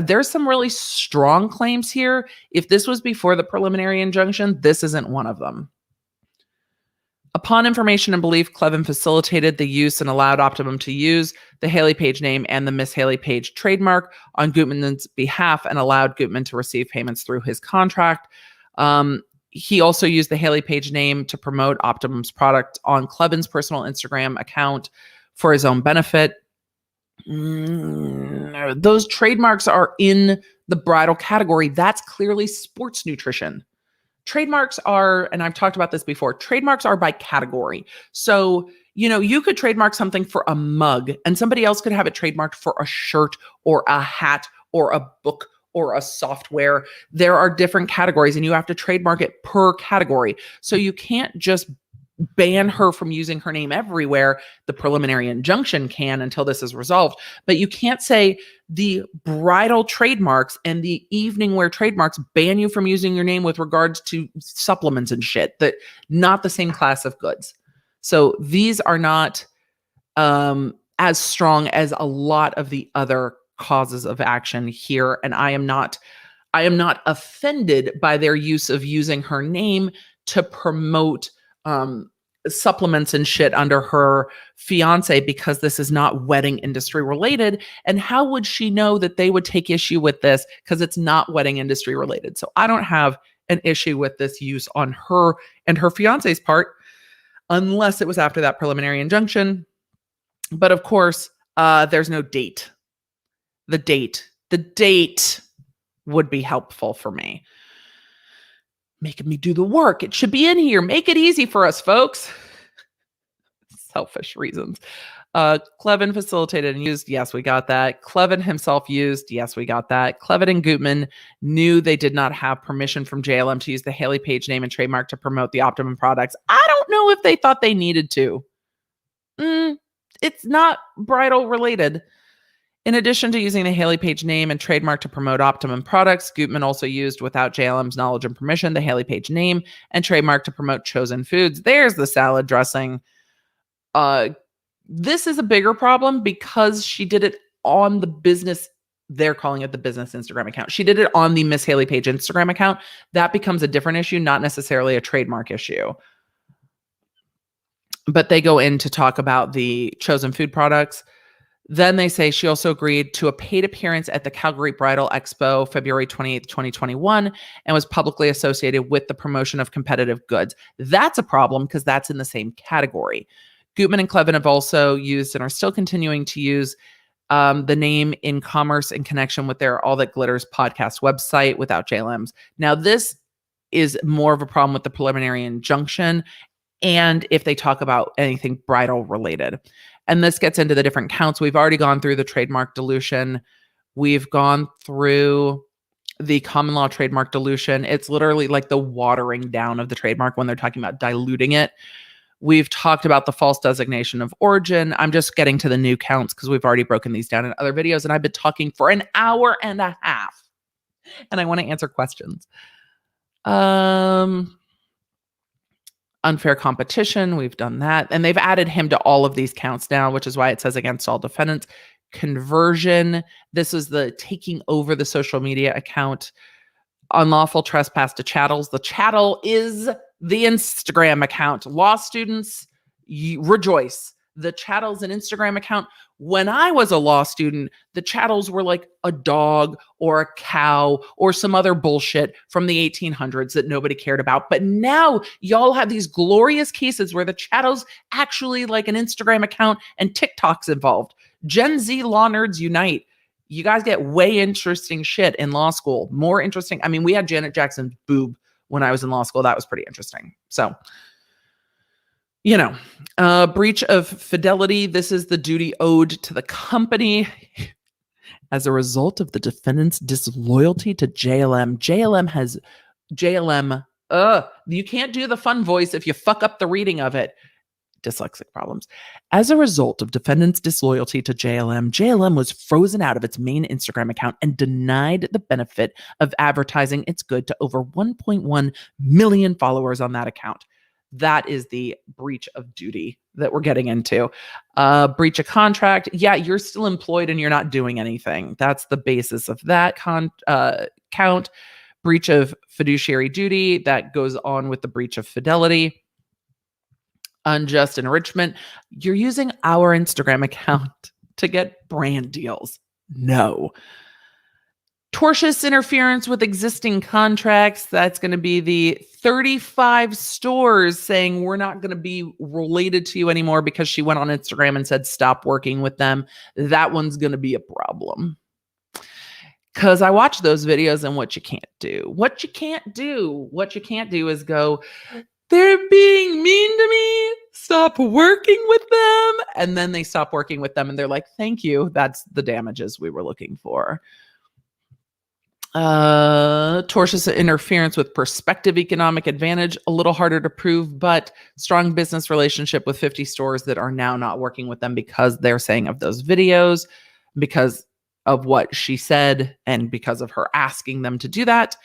There's some really strong claims here. If this was before the preliminary injunction, this isn't one of them. Upon information and belief, Clevin facilitated the use and allowed Optimum to use the Hayley Paige name and the Miss Hayley Paige trademark on Gutman's behalf and allowed Gutman to receive payments through his contract. He also used the Hayley Paige name to promote Optimum's product on Clevin's personal Instagram account for his own benefit. Those trademarks are in the bridal category. That's clearly sports nutrition. Trademarks are, and I've talked about this before, trademarks are by category. So, you could trademark something for a mug and somebody else could have it trademarked for a shirt or a hat or a book or a software. There are different categories and you have to trademark it per category. So you can't just ban her from using her name everywhere. The preliminary injunction can until this is resolved, but you can't say the bridal trademarks and the evening wear trademarks ban you from using your name with regards to supplements and shit. That not the same class of goods. So these are not as strong as a lot of the other causes of action here. And I am not offended by their use of using her name to promote supplements and shit under her fiance because this is not wedding industry related. And how would she know that they would take issue with this because it's not wedding industry related? So I don't have an issue with this use on her and her fiance's part unless it was after that preliminary injunction. But of course, there's no date. The date would be helpful for me. Making me do the work. It should be in here. Make it easy for us, folks. Selfish reasons. Clevin facilitated and used. Yes, we got that. Clevin himself used. Yes, we got that. Clevin and Gutman knew they did not have permission from JLM to use the Hayley Paige name and trademark to promote the Optimum products. I don't know if they thought they needed to. It's not bridal related. In addition to using the Hayley Paige name and trademark to promote Optimum products, Gutman also used, without JLM's knowledge and permission, the Hayley Paige name and trademark to promote Chosen Foods. There's the salad dressing. This is a bigger problem because she did it on the business. They're calling it the business Instagram account. She did it on the Miss Hayley Paige Instagram account. That becomes a different issue, not necessarily a trademark issue. But they go in to talk about the Chosen Food products. Then they say she also agreed to a paid appearance at the Calgary Bridal Expo, February 28th, 2021, and was publicly associated with the promotion of competitive goods. That's a problem because that's in the same category. Gutman and Clevin have also used and are still continuing to use the name in commerce in connection with their All That Glitters podcast website without JLM's. Now, this is more of a problem with the preliminary injunction and if they talk about anything bridal related. And this gets into the different counts. We've already gone through the trademark dilution. We've gone through the common law trademark dilution. It's literally like the watering down of the trademark when they're talking about diluting it. We've talked about the false designation of origin. I'm just getting to the new counts because we've already broken these down in other videos and I've been talking for an hour and a half and I want to answer questions. Unfair competition, we've done that. And they've added him to all of these counts now, which is why it says against all defendants. Conversion, this is the taking over the social media account. unlawful trespass to chattels. The chattel is the Instagram account. Law students, rejoice. The chattel's an Instagram account. When I was a law student, the chattels were like a dog or a cow or some other bullshit from the 1800s that nobody cared about. But now y'all have these glorious cases where the chattel's actually like an Instagram account and TikTok's involved. Gen Z law nerds unite. You guys get way interesting shit in law school. More interesting. I mean, we had Janet Jackson's boob when I was in law school. That was pretty interesting. So, breach of fidelity. This is the duty owed to the company as a result of the defendant's disloyalty to JLM. You can't do the fun voice if you fuck up the reading of it. Dyslexic problems. As a result of defendant's disloyalty to JLM was frozen out of its main Instagram account and denied the benefit of advertising its good to over 1.1 million followers on that account. That is the breach of duty that we're getting into. Breach of contract. Yeah, you're still employed and you're not doing anything. That's the basis of that count. Breach of fiduciary duty. That goes on with the breach of fidelity. Unjust enrichment. You're using our Instagram account to get brand deals. No. Tortious interference with existing contracts. That's going to be the 35 stores saying we're not going to be related to you anymore because she went on Instagram and said stop working with them. That one's going to be a problem. Because I watch those videos and what you can't do is go, they're being mean to me. Stop working with them. And then they stop working with them and they're like, thank you. That's the damages we were looking for. Tortious interference with prospective economic advantage, a little harder to prove, but strong business relationship with 50 stores that are now not working with them because they're saying of those videos, because of what she said, and because of her asking them to do that.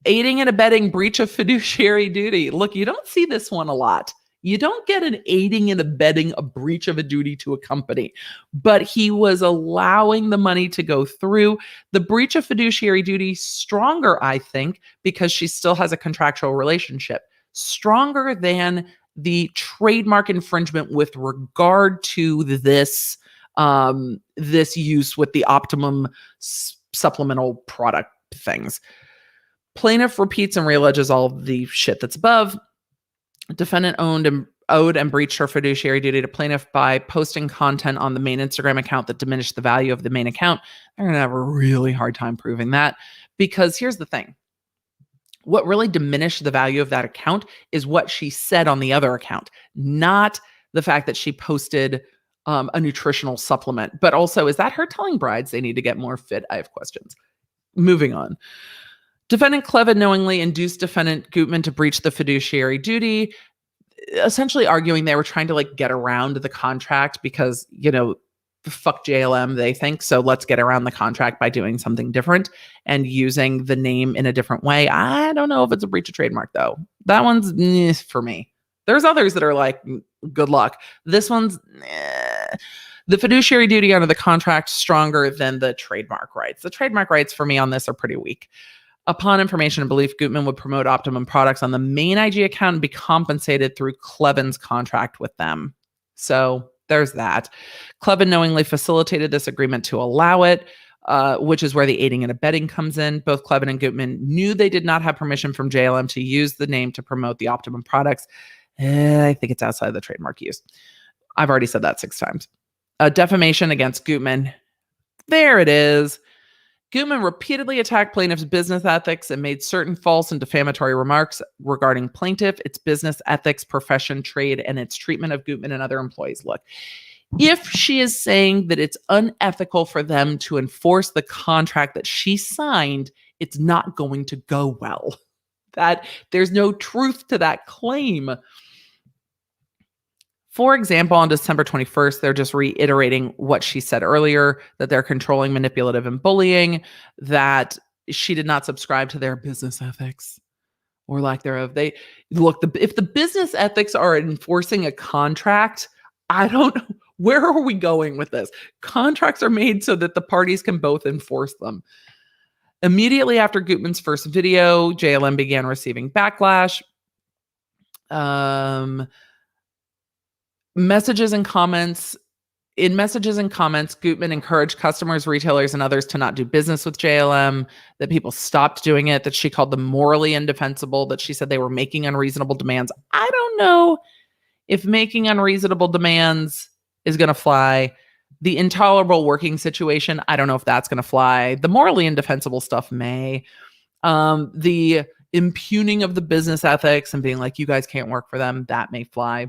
Aiding and abetting breach of fiduciary duty. Look, you don't see this one a lot. You don't get an aiding and abetting a breach of a duty to a company, but he was allowing the money to go through. The breach of fiduciary duty, stronger, I think, because she still has a contractual relationship, stronger than the trademark infringement with regard to this, this use with the Optimum supplemental product things. Plaintiff repeats and realleges all the shit that's above. Defendant owed and breached her fiduciary duty to plaintiff by posting content on the main Instagram account that diminished the value of the main account. They're going to have a really hard time proving that, because here's the thing. What really diminished the value of that account is what she said on the other account, not the fact that she posted a nutritional supplement. But also, is that her telling brides they need to get more fit? I have questions. Moving on. Defendant Clevin knowingly induced defendant Gutman to breach the fiduciary duty, essentially arguing they were trying to get around the contract because, fuck JLM, they think. So let's get around the contract by doing something different and using the name in a different way. I don't know if it's a breach of trademark, though. That one's for me. There's others that are like, good luck. This one's the fiduciary duty under the contract stronger than the trademark rights. The trademark rights for me on this are pretty weak. Upon information and belief, Gutman would promote Optimum products on the main IG account and be compensated through Clevin's contract with them. So there's that. Clevin knowingly facilitated this agreement to allow it, which is where the aiding and abetting comes in. Both Clevin and Gutman knew they did not have permission from JLM to use the name to promote the Optimum products. I think it's outside the trademark use. I've already said that 6 times. Defamation against Gutman. There it is. Gutman repeatedly attacked plaintiff's business ethics and made certain false and defamatory remarks regarding plaintiff, its business ethics, profession, trade, and its treatment of Gutman and other employees. Look, if she is saying that it's unethical for them to enforce the contract that she signed, it's not going to go well. That there's no truth to that claim. For example, on December 21st, they're just reiterating what she said earlier, that they're controlling, manipulative, and bullying, that she did not subscribe to their business ethics or lack thereof. If the business ethics are enforcing a contract, I don't know. Where are we going with this? Contracts are made so that the parties can both enforce them. Immediately after Gutman's first video, JLM began receiving backlash. Messages and comments. In messages and comments, Gutman encouraged customers, retailers, and others to not do business with JLM, that people stopped doing it, that she called them morally indefensible, that she said they were making unreasonable demands. I don't know if making unreasonable demands is going to fly. The intolerable working situation, I don't know if that's going to fly. The morally indefensible stuff may. The impugning of the business ethics and being like, you guys can't work for them, that may fly.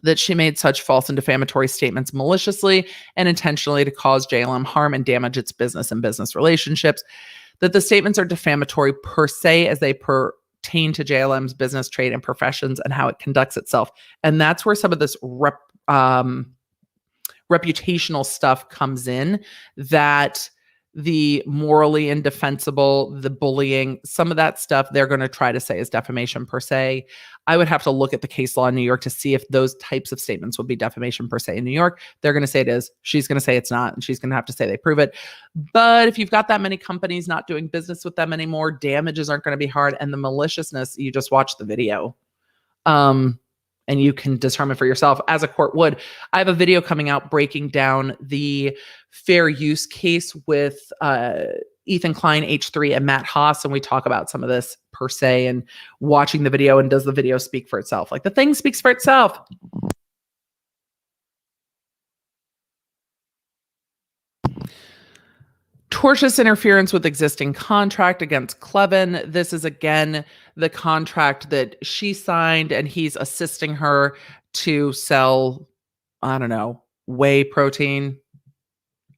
That she made such false and defamatory statements maliciously and intentionally to cause JLM harm and damage its business and business relationships. That the statements are defamatory per se as they pertain to JLM's business, trade, and professions and how it conducts itself. And that's where some of this reputational stuff comes in, that the morally indefensible, the bullying, some of that stuff they're going to try to say is defamation per se. I would have to look at the case law in New York to see if those types of statements would be defamation per se in New York. They're going to say it is. She's going to say it's not, and she's going to have to say they prove it. But if you've got that many companies not doing business with them anymore, damages aren't going to be hard. And the maliciousness, you just watch the video. And you can determine for yourself, as a court would. I have a video coming out breaking down the fair use case with Ethan Klein, H3, and Matt Haas. And we talk about some of this per se and watching the video, and does the video speak for itself? Like, the thing speaks for itself. Tortious interference with existing contract against Clevin. This is, again, the contract that she signed, and he's assisting her to sell, I don't know, whey protein.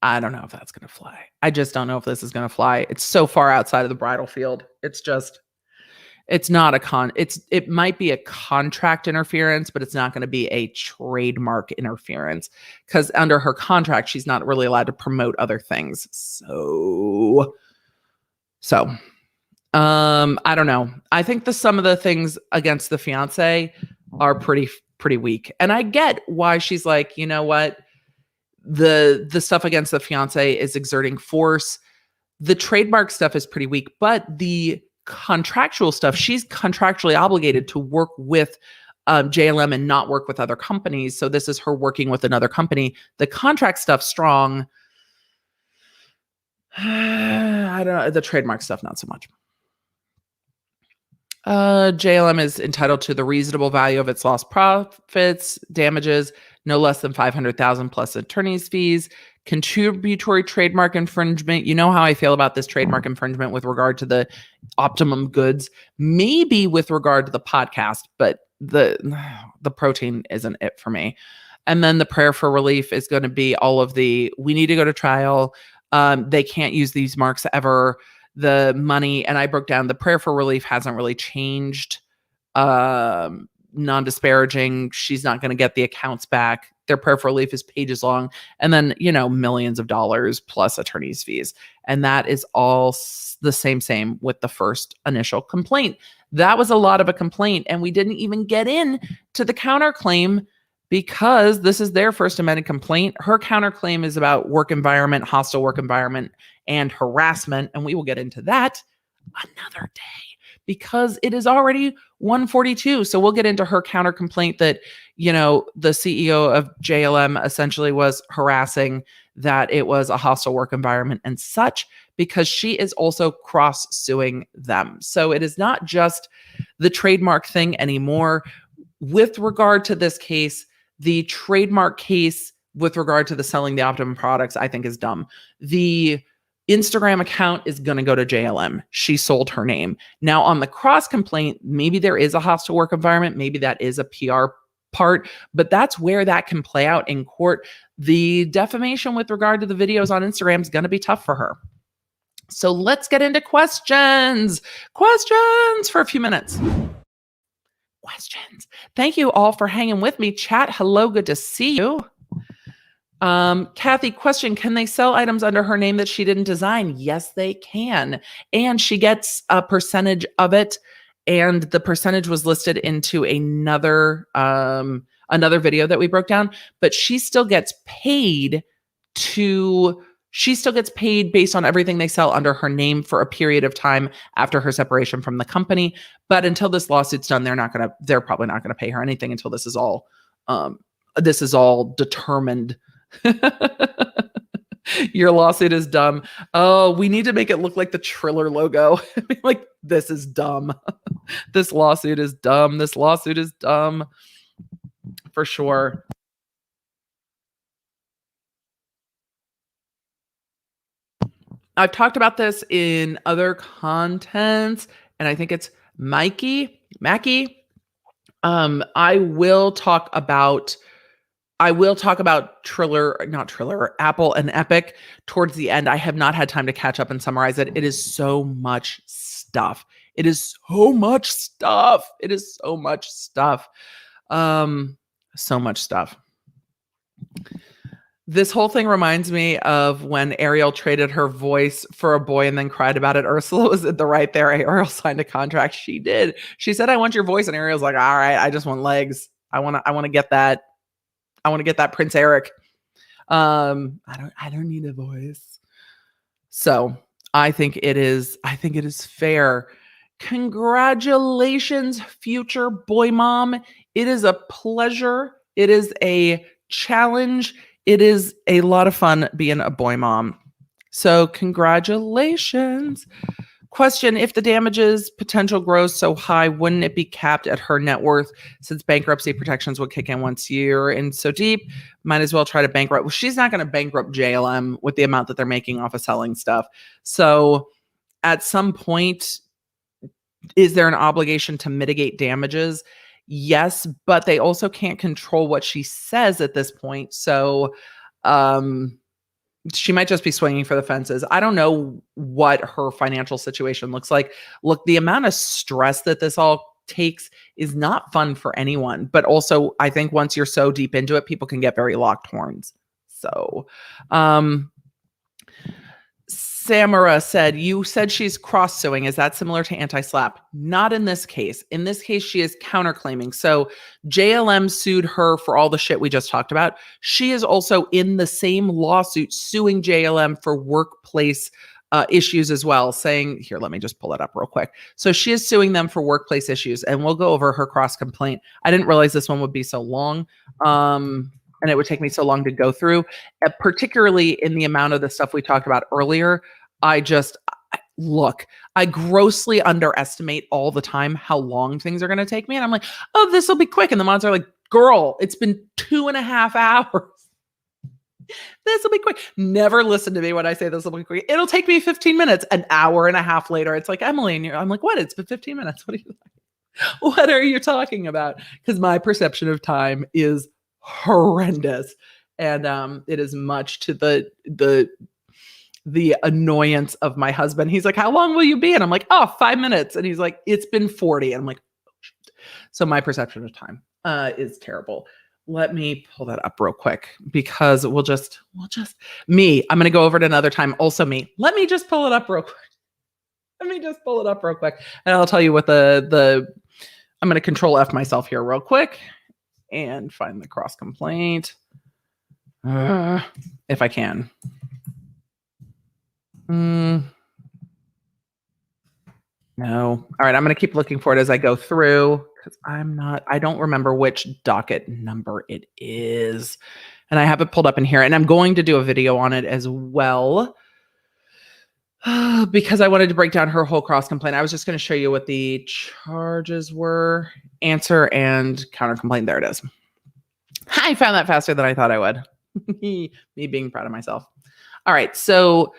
I don't know if that's going to fly. I just don't know if this is going to fly. It's so far outside of the bridal field. It's not a it might be a contract interference, but it's not going to be a trademark interference, because under her contract, she's not really allowed to promote other things. So I don't know. I think some of the things against the fiance are pretty weak. And I get why she's like, you know what? The stuff against the fiance is exerting force. The trademark stuff is pretty weak, but the contractual stuff, she's contractually obligated to work with JLM and not work with other companies. So this is her working with another company. The contract stuff strong. I don't know. The trademark stuff, not so much. JLM is entitled to the reasonable value of its lost profits, damages, no less than $500,000 plus attorney's fees. Contributory trademark infringement. You know how I feel about this trademark infringement with regard to the optimum goods, maybe with regard to the podcast, but the protein isn't it for me. And then the prayer for relief is going to be all of the, we need to go to trial. They can't use these marks ever. The money, and I broke down the prayer for relief hasn't really changed. Non-disparaging. She's not going to get the accounts back. Their prayer for relief is pages long. And then, millions of dollars plus attorney's fees. And that is all the same with the first initial complaint. That was a lot of a complaint. And we didn't even get in to the counterclaim because this is their first amended complaint. Her counterclaim is about work environment, hostile work environment, and harassment. And we will get into that another day, because it is already 1:42. So we'll get into her counter complaint that, the CEO of JLM essentially was harassing, that it was a hostile work environment and such, because she is also cross-suing them. So it is not just the trademark thing anymore. With regard to this case, the trademark case with regard to the selling the optimum products, I think is dumb. The Instagram account is going to go to JLM. She sold her name. Now on the cross complaint, maybe there is a hostile work environment. Maybe that is a PR part, but that's where that can play out in court. The defamation with regard to the videos on Instagram is going to be tough for her. So let's get into questions for a few minutes. Questions. Thank you all for hanging with me. Chat, hello, good to see you. Kathy, question, can they sell items under her name that she didn't design? Yes, they can. And she gets a percentage of it. And the percentage was listed into another video that we broke down, but she still gets paid to She still gets paid based on everything they sell under her name for a period of time after her separation from the company. But until this lawsuit's done, they're probably not gonna pay her anything until this is all determined. Your lawsuit is dumb. Oh, we need to make it look like the Triller logo. Like, this is dumb. This lawsuit is dumb. This lawsuit is dumb. For sure. I've talked about this in other contents, and I think it's Mackie. I will talk about Apple and Epic towards the end. I have not had time to catch up and summarize it. It is so much stuff. So much stuff. This whole thing reminds me of when Ariel traded her voice for a boy and then cried about it. Ursula was at the right there. Ariel signed a contract. She did. She said, "I want your voice." And Ariel's like, "All right, I just want legs. I want to get that. I want to get that Prince Eric. I don't need a voice." So I think it is fair. Congratulations, future boy mom. It is a pleasure. It is a challenge. It is a lot of fun being a boy mom. So congratulations. Question: if the damages potential grows so high, wouldn't it be capped at her net worth, since bankruptcy protections will kick in once you're in so deep? Might as well try to bankrupt. Well, she's not going to bankrupt JLM with the amount that they're making off of selling stuff. So at some point, is there an obligation to mitigate damages? Yes, but they also can't control what she says at this point. So she might just be swinging for the fences. I don't know what her financial situation looks like. Look, the amount of stress that this all takes is not fun for anyone. But also, I think once you're so deep into it, people can get very locked horns. So, Samara said, "You said she's cross-suing. Is that similar to anti-SLAPP?" Not in this case. In this case, she is counterclaiming. So JLM sued her for all the shit we just talked about. She is also in the same lawsuit suing JLM for workplace issues as well, saying, here, let me just pull it up real quick. So she is suing them for workplace issues, and we'll go over her cross-complaint. I didn't realize this one would be so long. And it would take me so long to go through, particularly in the amount of the stuff we talked about earlier. I grossly underestimate all the time how long things are going to take me. And I'm like, oh, this will be quick. And the mods are like, girl, it's been 2.5 hours. This will be quick. Never listen to me when I say this will be quick. It'll take me 15 minutes. An hour and a half later, it's like, Emily, and I'm like, what? It's been 15 minutes. What are you talking about? Because my perception of time is horrendous, and it is much to the annoyance of my husband. He's like, "How long will you be?" And I'm like, "Oh, 5 minutes." And he's like, "It's been 40." And I'm like, oh, shit. So my perception of time is terrible. Let me pull that up real quick, because we'll just me. I'm gonna go over it another time. Also me. Let me just pull it up real quick. And I'll tell you what I'm gonna control F myself here real quick and find the cross complaint if I can. No. All right, I'm going to keep looking for it as I go through, because I don't remember which docket number it is. And I have it pulled up in here, and I'm going to do a video on it as well, because I wanted to break down her whole cross complaint. I was just going to show you what the charges were, answer and counter complaint. There it is. I found that faster than I thought I would. Me being proud of myself. All right. So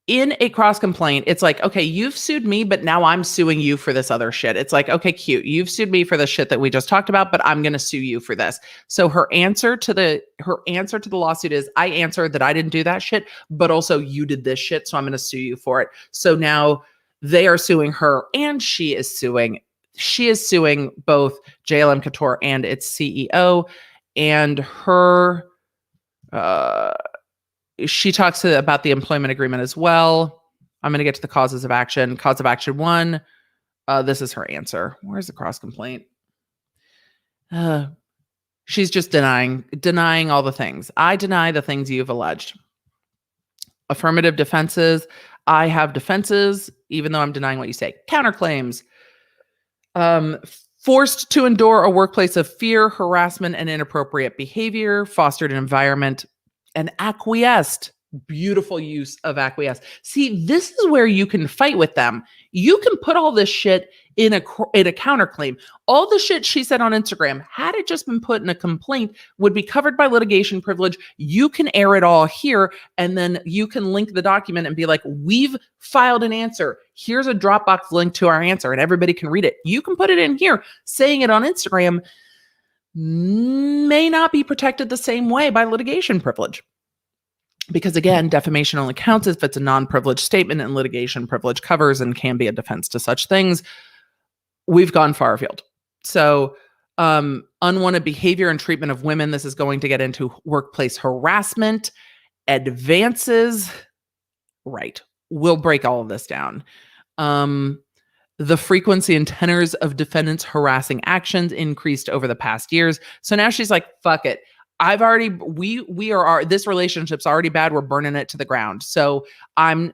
in a cross complaint, it's like, okay, you've sued me, but now I'm suing you for this other shit. It's like, okay, cute. You've sued me for the shit that we just talked about, but I'm going to sue you for this. So her answer to the lawsuit is, I answered that I didn't do that shit, but also you did this shit. So I'm going to sue you for it. So now they are suing her, and she is suing both JLM Couture and its CEO, and her, she talks about the employment agreement as well. I'm going to get to the causes of action. Cause of action 1. This is her answer. Where's the cross complaint? She's just denying all the things. I deny the things you've alleged. Affirmative defenses. I have defenses, even though I'm denying what you say. Counterclaims. Forced to endure a workplace of fear, harassment, and inappropriate behavior, fostered an environment, and acquiesced. Beautiful use of acquiesce. See, this is where you can fight with them. You can put all this shit in a counterclaim. All the shit she said on Instagram, had it just been put in a complaint, would be covered by litigation privilege. You can air it all here, and then you can link the document and be like, we've filed an answer. Here's a Dropbox link to our answer, and everybody can read it. You can put it in here. Saying it on Instagram may not be protected the same way by litigation privilege. Because again, defamation only counts if it's a non-privileged statement, and litigation privilege covers and can be a defense to such things. We've gone far afield. So unwanted behavior and treatment of women. This is going to get into workplace harassment, advances. Right. We'll break all of this down. The frequency and tenors of defendants' harassing actions increased over the past years. So now she's like, fuck it. This relationship's already bad. We're burning it to the ground. So I'm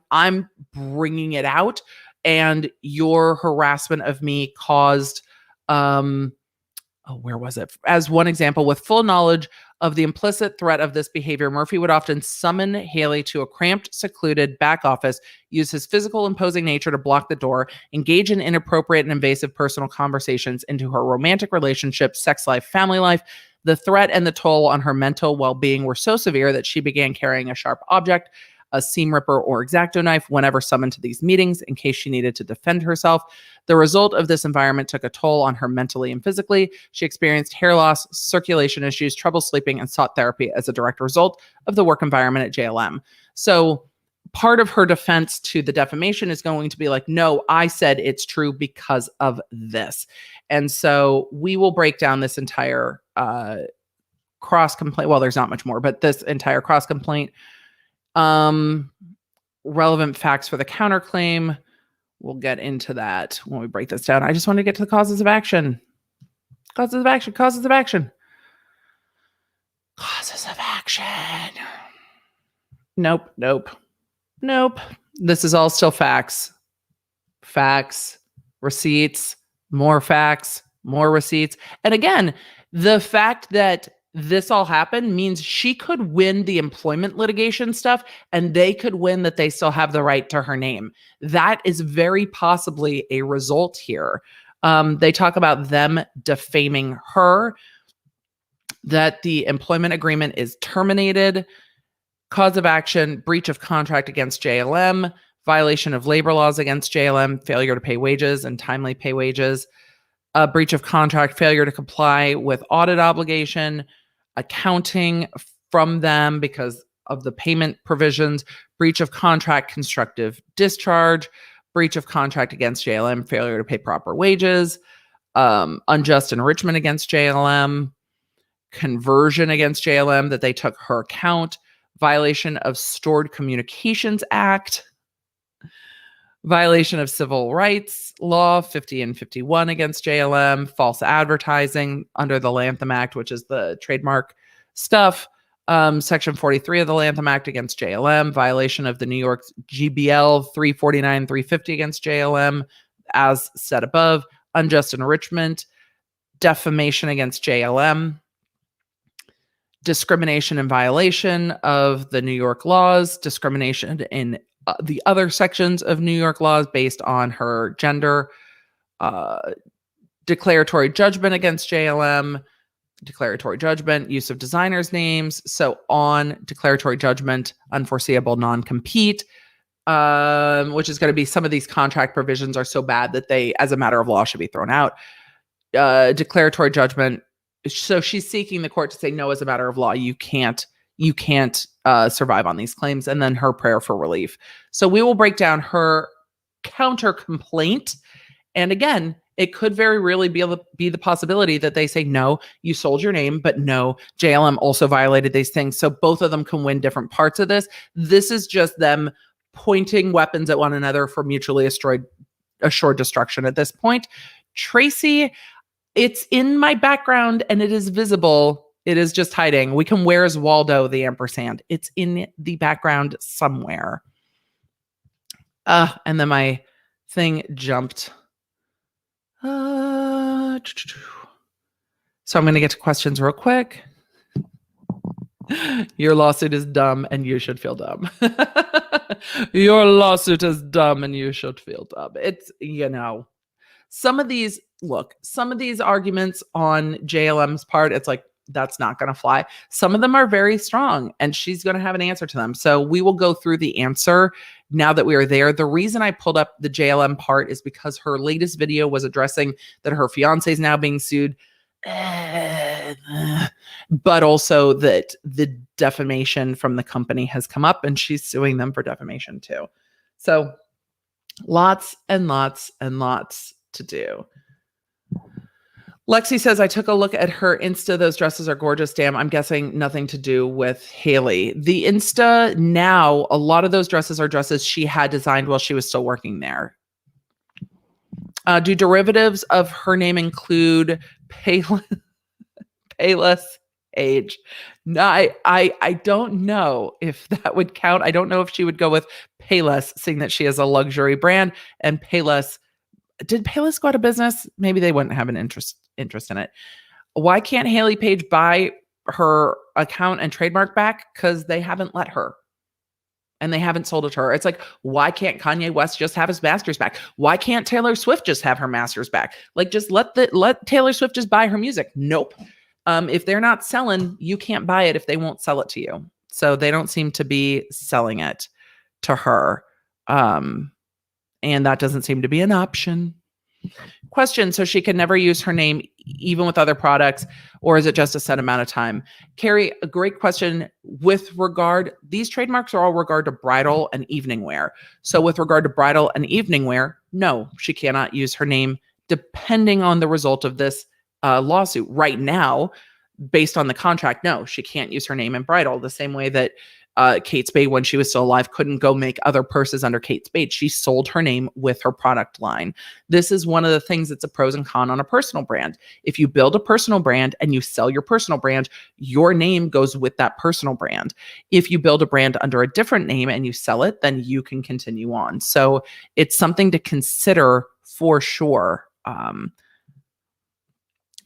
bringing it out, and your harassment of me caused, where was it? As one example, with full knowledge of the implicit threat of this behavior, Murphy would often summon Hayley to a cramped, secluded back office, use his physical imposing nature to block the door, engage in inappropriate and invasive personal conversations into her romantic relationship, sex life, family life. The threat and the toll on her mental well-being were so severe that she began carrying a sharp object, a seam ripper or X-Acto knife, whenever summoned to these meetings in case she needed to defend herself. The result of this environment took a toll on her mentally and physically. She experienced hair loss, circulation issues, trouble sleeping, and sought therapy as a direct result of the work environment at JLM. So part of her defense to the defamation is going to be like, no, I said it's true because of this. And so we will break down this entire cross complaint. Well, there's not much more, but this entire cross complaint. Relevant facts for the counterclaim. We'll get into that when we break this down. I just want to get to the causes of action. Causes of action. Causes of action. Causes of action. Nope. Nope. Nope. This is all still facts. Facts. Receipts. More facts. More receipts. And again, the fact that this all happened means she could win the employment litigation stuff, and they could win that they still have the right to her name. That is very possibly a result here. They talk about them defaming her, that the employment agreement is terminated, cause of action, breach of contract against JLM, violation of labor laws against JLM, failure to pay wages and timely pay wages, a breach of contract, failure to comply with audit obligation, accounting from them because of the payment provisions, breach of contract, constructive discharge, breach of contract against JLM, failure to pay proper wages, unjust enrichment against JLM, conversion against JLM that they took her account, violation of Stored Communications Act, violation of civil rights law 50 and 51 against JLM, false advertising under the Lanham Act, which is the trademark stuff, section 43 of the Lanham Act against JLM, violation of the New York GBL 349, 350 against JLM, as said above, unjust enrichment, defamation against JLM, discrimination and violation of the New York laws, discrimination in the other sections of New York laws based on her gender, declaratory judgment against JLM, declaratory judgment, use of designers' names, so on, declaratory judgment, unforeseeable non-compete, which is going to be some of these contract provisions are so bad that they, as a matter of law, should be thrown out. Declaratory judgment. So she's seeking the court to say, no, as a matter of law, you can't survive on these claims, and then her prayer for relief. So we will break down her counter complaint. And again, it could very really be the possibility that they say, no, you sold your name, but no, JLM also violated these things. So both of them can win different parts of this. This is just them pointing weapons at one another for mutually assured destruction at this point. Tracy, it's in my background and it is visible. It is just hiding. We can where's Waldo the ampersand. It's in the background somewhere. And then my thing jumped. So I'm going to get to questions real quick. Your lawsuit is dumb and you should feel dumb. Your lawsuit is dumb and you should feel dumb. It's, some of these arguments on JLM's part, it's like, that's not going to fly. Some of them are very strong and she's going to have an answer to them. So we will go through the answer now that we are there. The reason I pulled up the JLM part is because her latest video was addressing that her fiance is now being sued, but also that the defamation from the company has come up and she's suing them for defamation too. So lots and lots and lots to do. Lexi says, I took a look at her Insta. Those dresses are gorgeous. Damn, I'm guessing nothing to do with Hayley. The Insta now, a lot of those dresses are dresses she had designed while she was still working there. Do derivatives of her name include Payless Age? No, I don't know if that would count. I don't know if she would go with Payless, seeing that she has a luxury brand, and Payless. Did Payless go out of business? Maybe they wouldn't have an interest in it. Why can't Hayley Paige buy her account and trademark back? Because they haven't let her. And they haven't sold it to her. It's like, why can't Kanye West just have his masters back? Why can't Taylor Swift just have her masters back? Like, just let Taylor Swift just buy her music. Nope. If they're not selling, you can't buy it if they won't sell it to you. So they don't seem to be selling it to her. And that doesn't seem to be an option. Question, so she can never use her name even with other products, or is it just a set amount of time? Carrie, a great question. With regard, these trademarks are all regard to bridal and evening wear. So with regard to bridal and evening wear, no, she cannot use her name depending on the result of this lawsuit. Right now, based on the contract, no, she can't use her name in bridal, the same way that Kate Spade, when she was still alive, couldn't go make other purses under Kate Spade. She sold her name with her product line. This is one of the things that's a pros and cons on a personal brand. If you build a personal brand and you sell your personal brand, your name goes with that personal brand. If you build a brand under a different name and you sell it, then you can continue on. So it's something to consider for sure.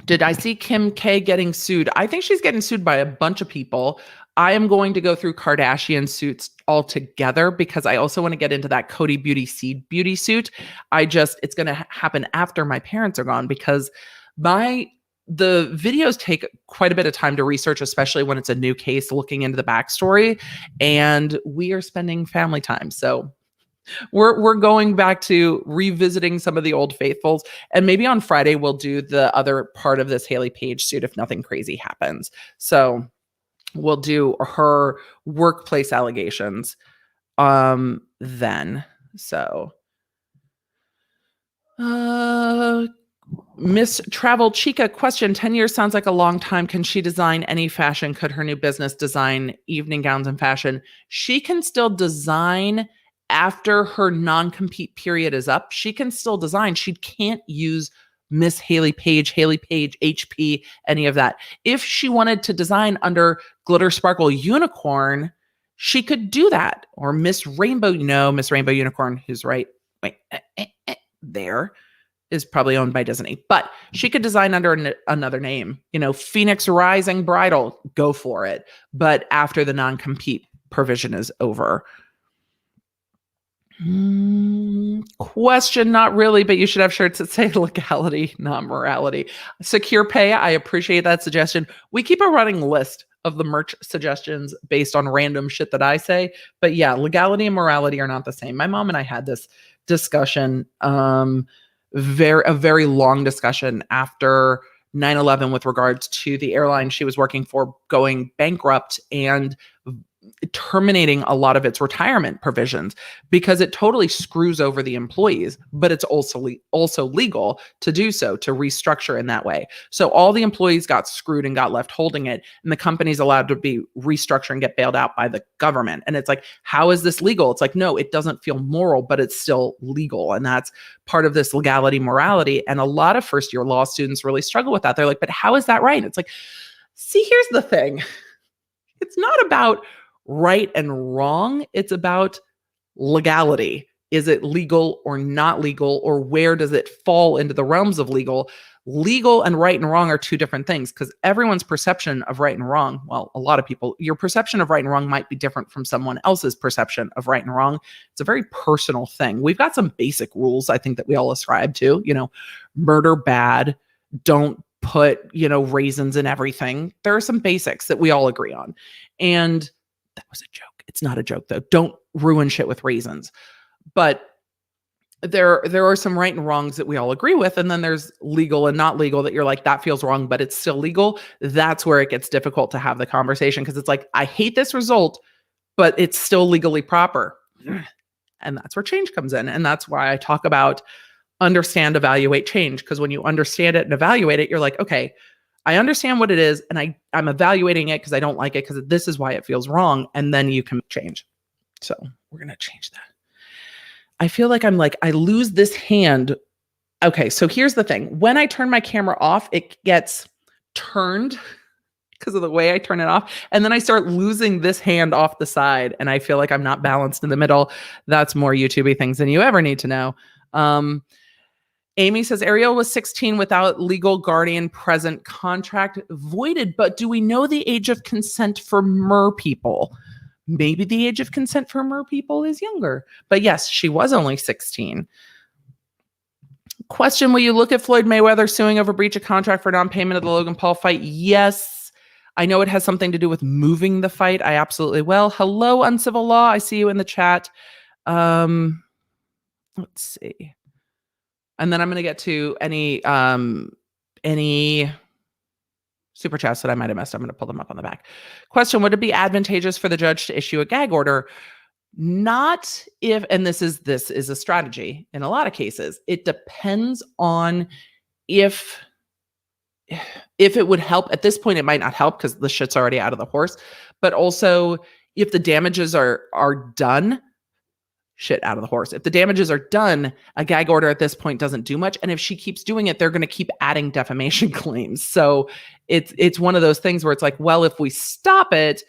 Did I see Kim K getting sued? I think she's getting sued by a bunch of people. I am going to go through Kardashian suits altogether because I also want to get into that Coty Beauty Seed Beauty suit. It's going to happen after my parents are gone because the videos take quite a bit of time to research, especially when it's a new case, looking into the backstory, and we are spending family time. So we're going back to revisiting some of the old faithfuls, and maybe on Friday we'll do the other part of this Hayley Paige suit if nothing crazy happens. So we'll do her workplace allegations then. So Miss Travel Chica question, 10 years sounds like a long time. Can she design any fashion? Could her new business design evening gowns and fashion? She can still design after her non-compete period is up. She can still design. She can't use Miss Hayley Paige, HP, any of that. If she wanted to design under Glitter Sparkle Unicorn, she could do that. Or Miss Rainbow, Miss Rainbow Unicorn, who's right. Wait, there is probably owned by Disney, but she could design under another name. Phoenix Rising Bridal, go for it. But after the non-compete provision is over. Question, not really, but you should have shirts that say legality, not morality. Secure Pay, I appreciate that suggestion. We keep a running list of the merch suggestions based on random shit that I say. But yeah, legality and morality are not the same. My mom and I had this discussion, a very long discussion after 9/11 with regards to the airline she was working for going bankrupt and terminating a lot of its retirement provisions because it totally screws over the employees, but it's also legal to do so, to restructure in that way. So all the employees got screwed and got left holding it, and the company's allowed to be restructured and get bailed out by the government. And it's like, how is this legal? It's like, no, it doesn't feel moral, but it's still legal. And that's part of this legality, morality. And a lot of first-year law students really struggle with that. They're like, but how is that right? It's like, See, here's the thing. It's not about right and wrong. It's about legality. Is it legal or not legal, or where does it fall into the realms of legal? Legal and right and wrong are two different things, because everyone's perception of right and wrong, well, a lot of people, your perception of right and wrong might be different from someone else's perception of right and wrong. It's a very personal thing. We've got some basic rules, I think, that we all ascribe to, murder bad, don't put, raisins in everything. There are some basics that we all agree on. And that was a joke. It's not a joke, though. Don't ruin shit with raisins. But there are some right and wrongs that we all agree with. And then there's legal and not legal that you're like, that feels wrong, but it's still legal. That's where it gets difficult to have the conversation, because it's like, I hate this result, but it's still legally proper. And that's where change comes in. And that's why I talk about understand, evaluate, change. Because when you understand it and evaluate it, you're like, okay, I understand what it is, and I'm evaluating it because I don't like it, because this is why it feels wrong. And then you can change. So we're going to change that. I feel like I lose this hand. Okay, so here's the thing. When I turn my camera off, it gets turned because of the way I turn it off. And then I start losing this hand off the side, and I feel like I'm not balanced in the middle. That's more YouTube-y things than you ever need to know. Amy says, Ariel was 16 without legal guardian present, contract voided. But do we know the age of consent for mer people? Maybe the age of consent for mer people is younger. But yes, she was only 16. Question, will you look at Floyd Mayweather suing over breach of contract for non-payment of the Logan Paul fight? Yes. I know it has something to do with moving the fight. I absolutely will. Hello, Uncivil Law. I see you in the chat. Let's see. And then I'm going to get to any super chats that I might have missed. I'm going to pull them up on the back. Question, would it be advantageous for the judge to issue a gag order? Not if, and this is a strategy in a lot of cases. It depends on if it would help. At this point, it might not help because the shit's already out of the horse. But also, if the damages are done, shit out of the horse. If the damages are done, a gag order at this point doesn't do much. And if she keeps doing it, they're going to keep adding defamation claims. So it's one of those things where it's like, well, if we stop it,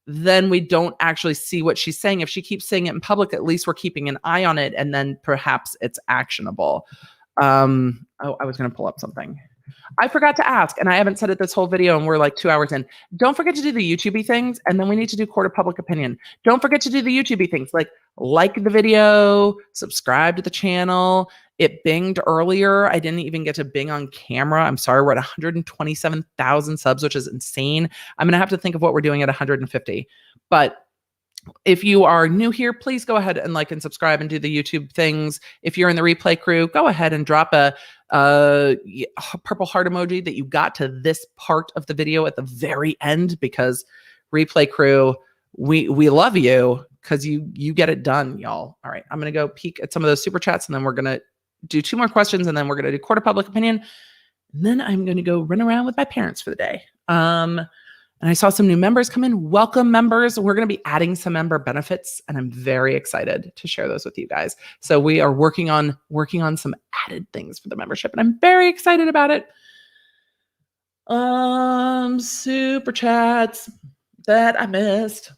then we don't actually see what she's saying. If she keeps saying it in public, at least we're keeping an eye on it, and then perhaps it's actionable. I was going to pull up something. I forgot to ask, and I haven't said it this whole video, and we're like 2 hours in. Don't forget to do the YouTube-y things, and then we need to do court of public opinion. Don't forget to do the YouTube-y things, like the video, subscribe to the channel. It binged earlier. I didn't even get to bing on camera. I'm sorry. We're at 127,000 subs, which is insane. I'm going to have to think of what we're doing at 150. But if you are new here, please go ahead and like and subscribe and do the YouTube things. If you're in the replay crew, go ahead and drop a purple heart emoji that you got to this part of the video at the very end, because replay crew, we love you because you get it done, y'all. All right, I'm going to go peek at some of those super chats, and then we're going to do 2 more questions, and then we're going to do court of public opinion. And then I'm going to go run around with my parents for the day. And I saw some new members come in. Welcome, members. We're going to be adding some member benefits, and I'm very excited to share those with you guys. So we are working on some added things for the membership, and I'm very excited about it. Super chats that I missed.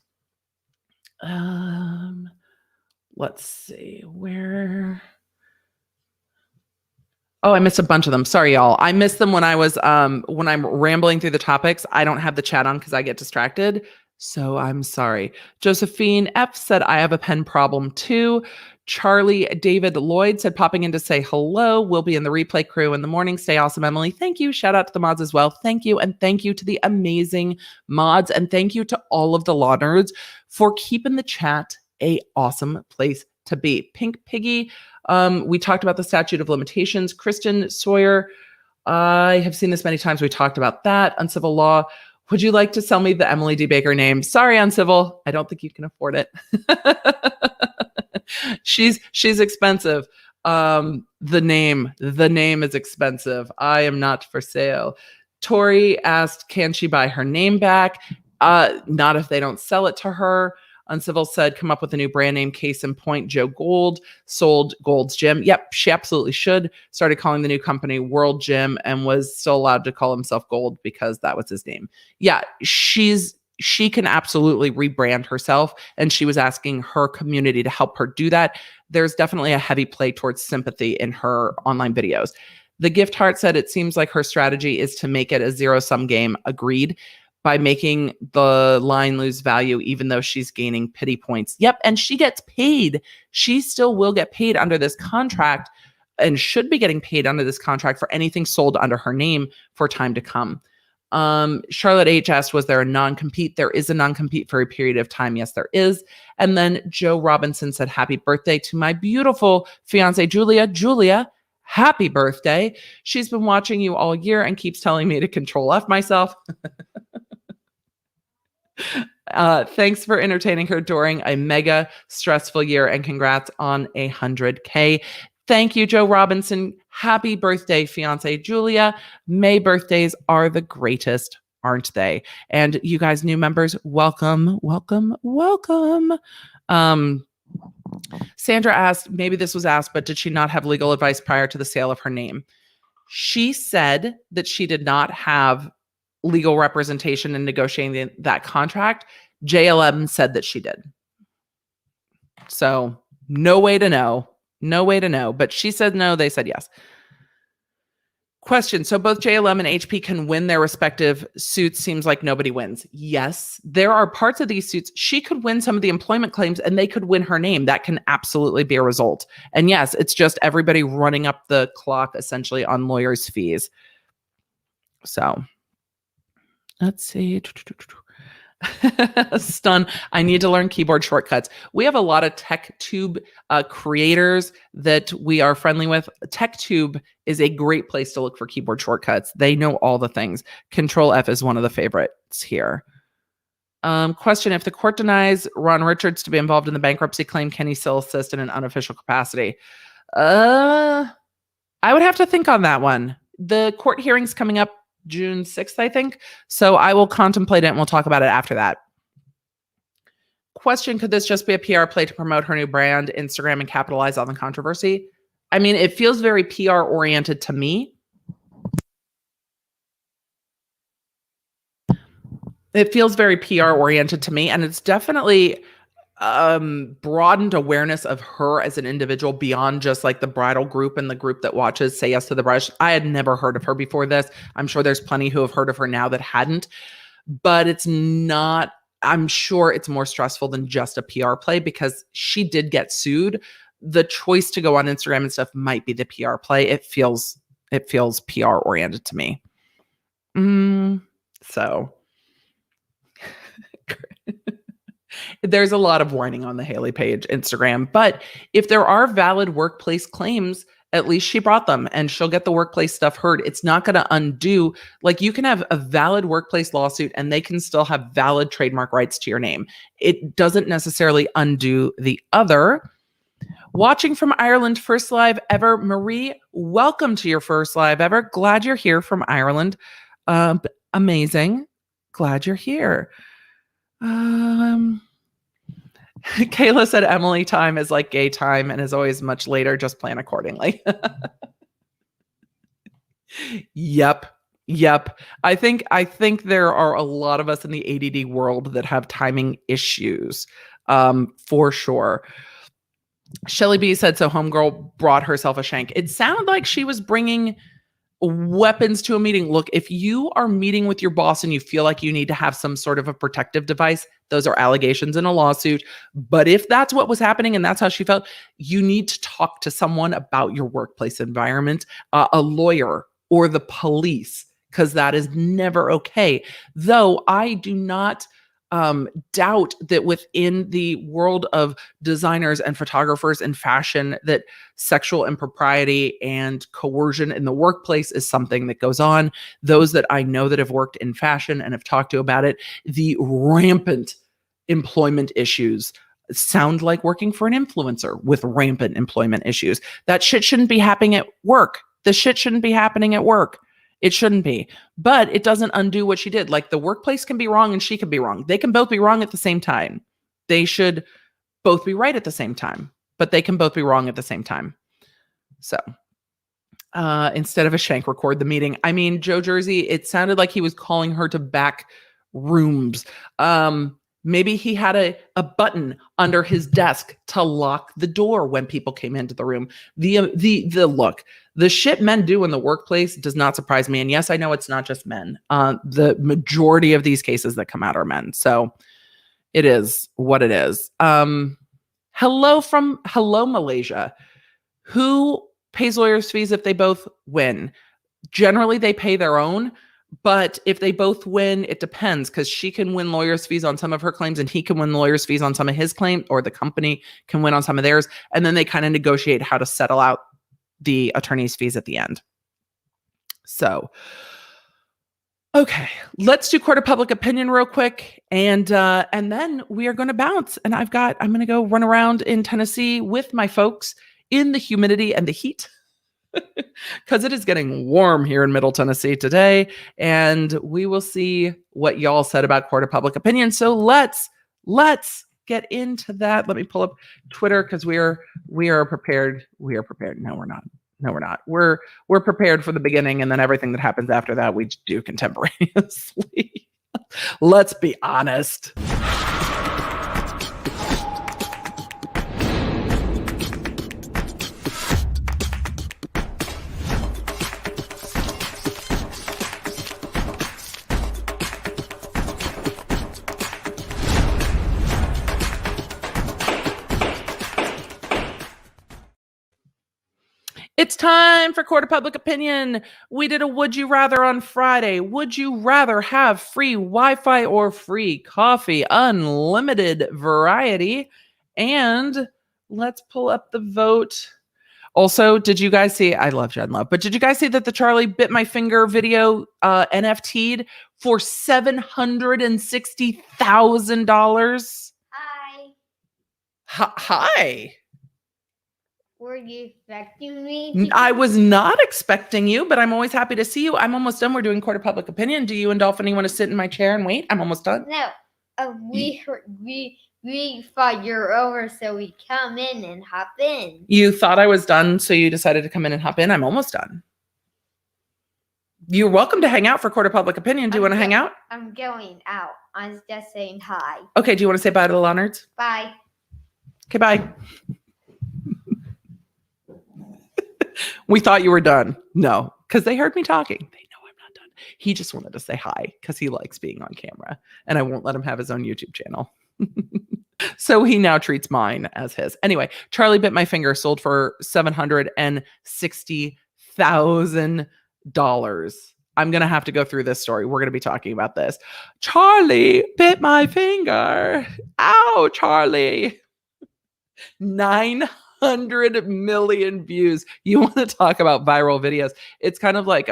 Let's see where. Oh, I missed a bunch of them. Sorry, y'all. I missed them when I was when I'm rambling through the topics. I don't have the chat on because I get distracted. So I'm sorry. Josephine F said, I have a pen problem too. Charlie David Lloyd said, popping in to say hello. We'll be in the replay crew in the morning. Stay awesome, Emily. Thank you. Shout out to the mods as well. Thank you. And thank you to the amazing mods. And thank you to all of the law nerds for keeping the chat a awesome place to be. Pink Piggy. We talked about the statute of limitations. Kristen Sawyer. I have seen this many times. We talked about that. Uncivil Law. Would you like to sell me the Emily D. Baker name? Sorry, Uncivil. I don't think you can afford it. She's expensive. The name is expensive. I am not for sale. Tori asked, can she buy her name back? Not if they don't sell it to her. Uncivil said, come up with a new brand name. Case in point, Joe Gold sold Gold's Gym. Yep, she absolutely should. Started calling the new company World Gym and was still allowed to call himself Gold because that was his name. Yeah, she can absolutely rebrand herself, and she was asking her community to help her do that. There's definitely a heavy play towards sympathy in her online videos. The Gift Heart said it seems like her strategy is to make it a zero-sum game. Agreed. By making the line lose value, even though she's gaining pity points. Yep, and she gets paid. She still will get paid under this contract and should be getting paid under this contract for anything sold under her name for time to come. Charlotte H asked, was there a non-compete? There is a non-compete for a period of time. Yes, there is. And then Joe Robinson said, happy birthday to my beautiful fiance, Julia. Julia, happy birthday. She's been watching you all year and keeps telling me to control F myself. Thanks for entertaining her during a mega stressful year, and congrats on 100K. Thank you, Joe Robinson. Happy birthday, fiance Julia. May birthdays are the greatest, aren't they? And you guys, new members, welcome, welcome, welcome. Sandra asked, maybe this was asked, but did she not have legal advice prior to the sale of her name? She said that she did not have legal representation in negotiating that contract. JLM said that she did. So no way to know. No way to know. But she said no, they said yes. Question. So both JLM and HP can win their respective suits. Seems like nobody wins. Yes, there are parts of these suits. She could win some of the employment claims and they could win her name. That can absolutely be a result. And yes, it's just everybody running up the clock essentially on lawyers' fees. So let's see. Stun. I need to learn keyboard shortcuts. We have a lot of TechTube creators that we are friendly with. TechTube is a great place to look for keyboard shortcuts. They know all the things. Control F is one of the favorites here. Question. If the court denies Ron Richards to be involved in the bankruptcy claim, can he still assist in an unofficial capacity? I would have to think on that one. The court hearing's coming up June 6th, I think. So I will contemplate it and we'll talk about it after that. Question, could this just be a PR play to promote her new brand, Instagram, and capitalize on the controversy? I mean, it feels very PR oriented to me. It feels very PR oriented to me, and it's definitely broadened awareness of her as an individual beyond just like the bridal group and the group that watches Say Yes to the Bride. I had never heard of her before this. I'm sure there's plenty who have heard of her now that hadn't, but it's not, I'm sure it's more stressful than just a PR play because she did get sued. The choice to go on Instagram and stuff might be the PR play. It feels PR oriented to me. So there's a lot of whining on the Hayley Paige Instagram, but if there are valid workplace claims, at least she brought them and she'll get the workplace stuff heard. It's not going to undo, like you can have a valid workplace lawsuit and they can still have valid trademark rights to your name. It doesn't necessarily undo the other. Watching from Ireland, first live ever. Marie, welcome to your first live ever. Glad you're here from Ireland. Amazing. Glad you're here. Kayla said Emily time is like gay time and is always much later. Just plan accordingly. Yep. I think there are a lot of us in the ADD world that have timing issues, for sure. Shelly B said, so homegirl brought herself a shank. It sounded like she was bringing weapons to a meeting. Look, if you are meeting with your boss and you feel like you need to have some sort of a protective device, those are allegations in a lawsuit. But if that's what was happening and that's how she felt, you need to talk to someone about your workplace environment, a lawyer or the police, because that is never okay. Though I do not doubt that within the world of designers and photographers and fashion, that sexual impropriety and coercion in the workplace is something that goes on. Those that I know that have worked in fashion and have talked to about it, the rampant employment issues sound like working for an influencer with rampant employment issues. That shit shouldn't be happening at work. The shit shouldn't be happening at work. It shouldn't be, but it doesn't undo what she did. Like the workplace can be wrong and she can be wrong. They can both be wrong at the same time. They should both be right at the same time, but they can both be wrong at the same time. So instead of a shank record the meeting, I mean, Joe Jersey, it sounded like he was calling her to back rooms. Maybe he had a button under his desk to lock the door when people came into the room. The shit men do in the workplace does not surprise me. And yes, I know it's not just men. The majority of these cases that come out are men. So it is what it is. Hello, Malaysia. Who pays lawyers' fees if they both win? Generally, they pay their own. But if they both win, it depends, because she can win lawyers' fees on some of her claims and he can win lawyers' fees on some of his claims, or the company can win on some of theirs. And then they kind of negotiate how to settle out the attorney's fees at the end. So, okay, let's do court of public opinion real quick. And then we are going to bounce. And I'm going to go run around in Tennessee with my folks in the humidity and the heat. Because it is getting warm here in Middle Tennessee today, and we will see what y'all said about court of public opinion. So let's get into that. Let me pull up Twitter, because we are prepared. We are prepared. No, we're not. No, we're not. We're prepared for the beginning, and then everything that happens after that we do contemporaneously. Let's be honest. It's time for court of public opinion. We did a would you rather on Friday. Would you rather have free Wi-Fi or free coffee? Unlimited variety. And let's pull up the vote. Also, did you guys see, I love Jen Love, but did you guys see that the Charlie Bit My Finger video NFT'd for $760,000? Hi. Were you expecting me? I was not expecting you, but I'm always happy to see you. I'm almost done. We're doing court of public opinion. Do you and Dolphiny want to sit in my chair and wait? I'm almost done. No. We thought you were over, so we come in and hop in. You thought I was done, so you decided to come in and hop in. I'm almost done. You're welcome to hang out for court of public opinion. Do you want to hang out? I'm going out. I was just saying hi. Okay. Do you want to say bye to the law nerds? Bye. Okay, bye. We thought you were done. No, because they heard me talking. They know I'm not done. He just wanted to say hi because he likes being on camera, and I won't let him have his own YouTube channel. So he now treats mine as his. Anyway, Charlie Bit My Finger sold for $760,000. I'm going to have to go through this story. We're going to be talking about this. Charlie bit my finger. Ow, Charlie. 900 million views. You want to talk about viral videos? It's kind of like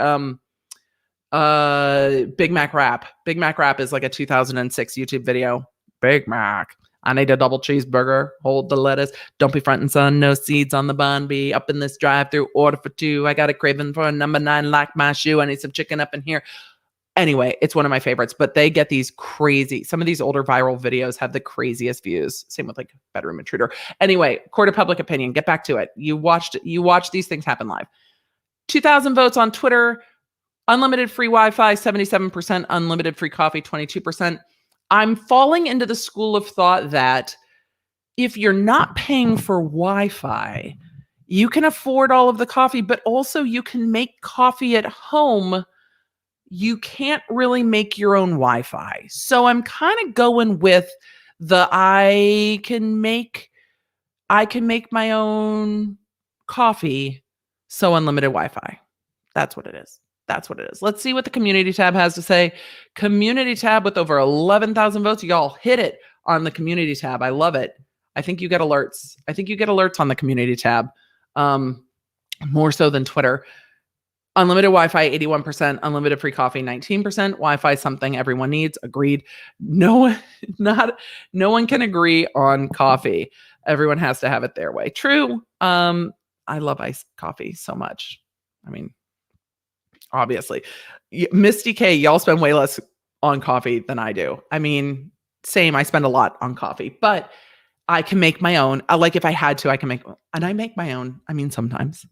Big Mac Rap. Big Mac Rap is like a 2006 YouTube video. Big Mac, I need a double cheeseburger. Hold the lettuce. Don't be frontin', son. No seeds on the bun. Be up in this drive-through. Order for two. I got a craving for a number 9 like my shoe. I need some chicken up in here. Anyway, it's one of my favorites, but they get these crazy, some of these older viral videos have the craziest views. Same with like Bedroom Intruder. Anyway, court of public opinion, get back to it. You watched these things happen live. 2,000 votes on Twitter, unlimited free Wi-Fi, 77%, unlimited free coffee, 22%. I'm falling into the school of thought that if you're not paying for Wi-Fi, you can afford all of the coffee, but also you can make coffee at home. You can't really make your own Wi-Fi. So I'm kind of going with the I can make my own coffee, so unlimited Wi-Fi. That's what it is. That's what it is. Let's see what the community tab has to say. Community tab with over 11,000 votes. Y'all hit it on the community tab. I love it. I think you get alerts. On the community tab, more so than Twitter. Unlimited Wi-Fi, 81%. Unlimited free coffee, 19%. Wi-Fi, something everyone needs. Agreed. No one can agree on coffee. Everyone has to have it their way. True. I love iced coffee so much. I mean, obviously. Misty K, y'all spend way less on coffee than I do. I mean, same. I spend a lot on coffee, but I can make my own. Like if I had to, I can make, and I make my own. I mean, sometimes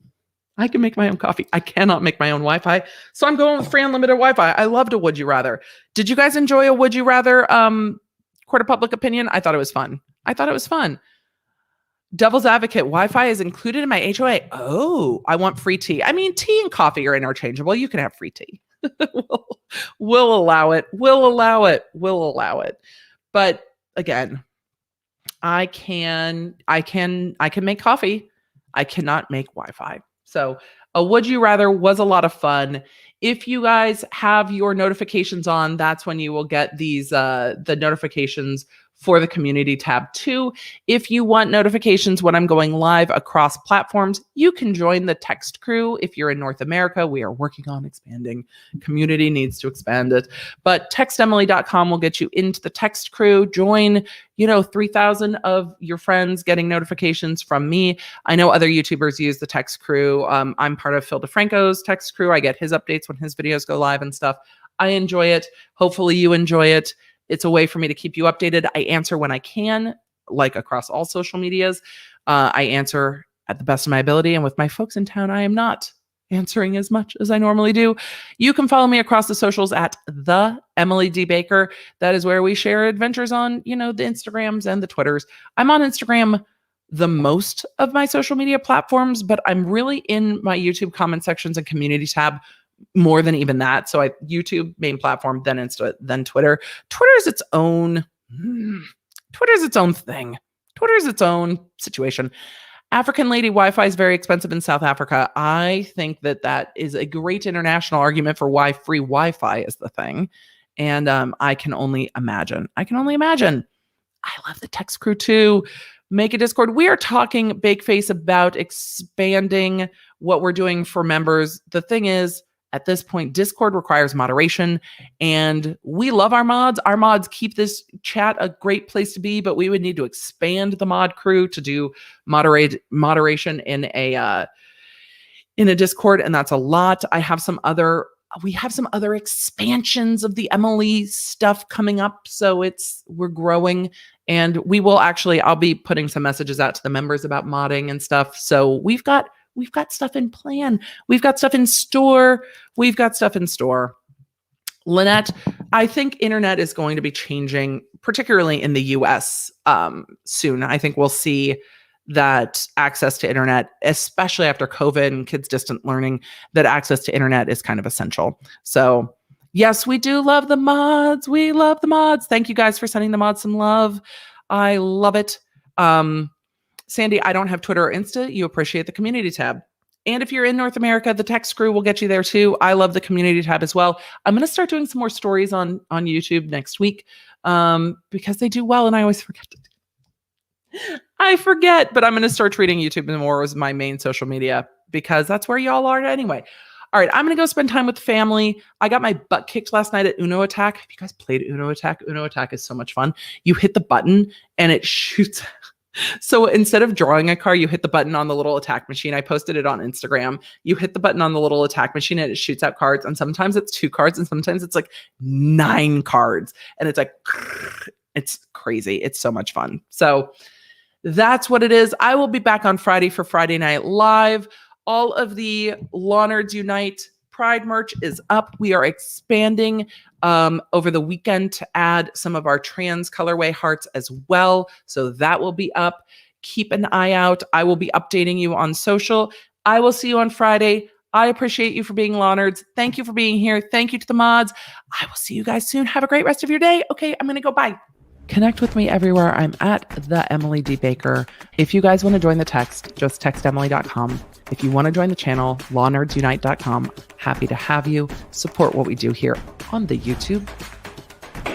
I can make my own coffee. I cannot make my own Wi-Fi. So I'm going with free unlimited Wi-Fi. I loved a Would You Rather. Did you guys enjoy a Would You Rather court of public opinion? I thought it was fun. Devil's advocate, Wi-Fi is included in my HOA. Oh, I want free tea. I mean, tea and coffee are interchangeable. You can have free tea. We'll allow it. But again, I can make coffee. I cannot make Wi-Fi. So a Would You Rather was a lot of fun. If you guys have your notifications on, that's when you will get these the notifications for the community tab too. If you want notifications when I'm going live across platforms, you can join the text crew. If you're in North America, we are working on expanding. Community needs to expand it. But textemily.com will get you into the text crew. Join, 3,000 of your friends getting notifications from me. I know other YouTubers use the text crew. I'm part of Phil DeFranco's text crew. I get his updates when his videos go live and stuff. I enjoy it. Hopefully you enjoy it. It's a way for me to keep you updated. I answer when I can, like across all social medias. I answer at the best of my ability. And with my folks in town, I am not answering as much as I normally do. You can follow me across the socials at the Emily D. Baker. That is where we share adventures on, the Instagrams and the Twitters. I'm on Instagram the most of my social media platforms, but I'm really in my YouTube comment sections and community tab more than even that. So YouTube main platform, then Insta, then Twitter. Twitter's its own thing. Twitter's its own situation. African lady Wi-Fi is very expensive in South Africa. I think that is a great international argument for why free Wi-Fi is the thing. And I can only imagine. I love the text crew too. Make a Discord. We are talking Bakeface about expanding what we're doing for members. The thing is, at this point, Discord requires moderation, and we love our mods. Our mods keep this chat a great place to be, but we would need to expand the mod crew to do moderation in a Discord, and that's a lot. We have some other expansions of the Emily stuff coming up, so we're growing, and I'll be putting some messages out to the members about modding and stuff. So we've got stuff in plan. We've got stuff in store. Lynette, I think internet is going to be changing, particularly in the US soon. I think we'll see that access to internet, especially after COVID and kids distant learning, that access to internet is kind of essential. So yes, we do love the mods. We love the mods. Thank you guys for sending the mods some love. I love it. Sandy, I don't have Twitter or Insta. You appreciate the community tab. And if you're in North America, the text crew will get you there too. I love the community tab as well. I'm going to start doing some more stories on YouTube next week because they do well and I always forget to do it. I forget, but I'm going to start treating YouTube more as my main social media because that's where y'all are anyway. All right, I'm going to go spend time with the family. I got my butt kicked last night at Uno Attack. Have you guys played Uno Attack? Uno Attack is so much fun. You hit the button and it shoots. So instead of drawing a card, you hit the button on the little attack machine. I posted it on Instagram. You hit the button on the little attack machine and it shoots out cards. And sometimes it's 2 cards and sometimes it's like 9 cards. And it's like, it's crazy. It's so much fun. So that's what it is. I will be back on Friday for Friday Night Live. All of the Law Nerds Unite Pride merch is up. We are expanding over the weekend to add some of our trans colorway hearts as well. So that will be up. Keep an eye out. I will be updating you on social. I will see you on Friday. I appreciate you for being Law Nerds. Thank you for being here. Thank you to the mods. I will see you guys soon. Have a great rest of your day. Okay, I'm going to go. Bye. Connect with me everywhere. I'm at the Emily D. Baker. If you guys want to join the text, just textemily.com. If you want to join the channel, lawnerdsunite.com. Happy to have you. Support what we do here on the YouTube.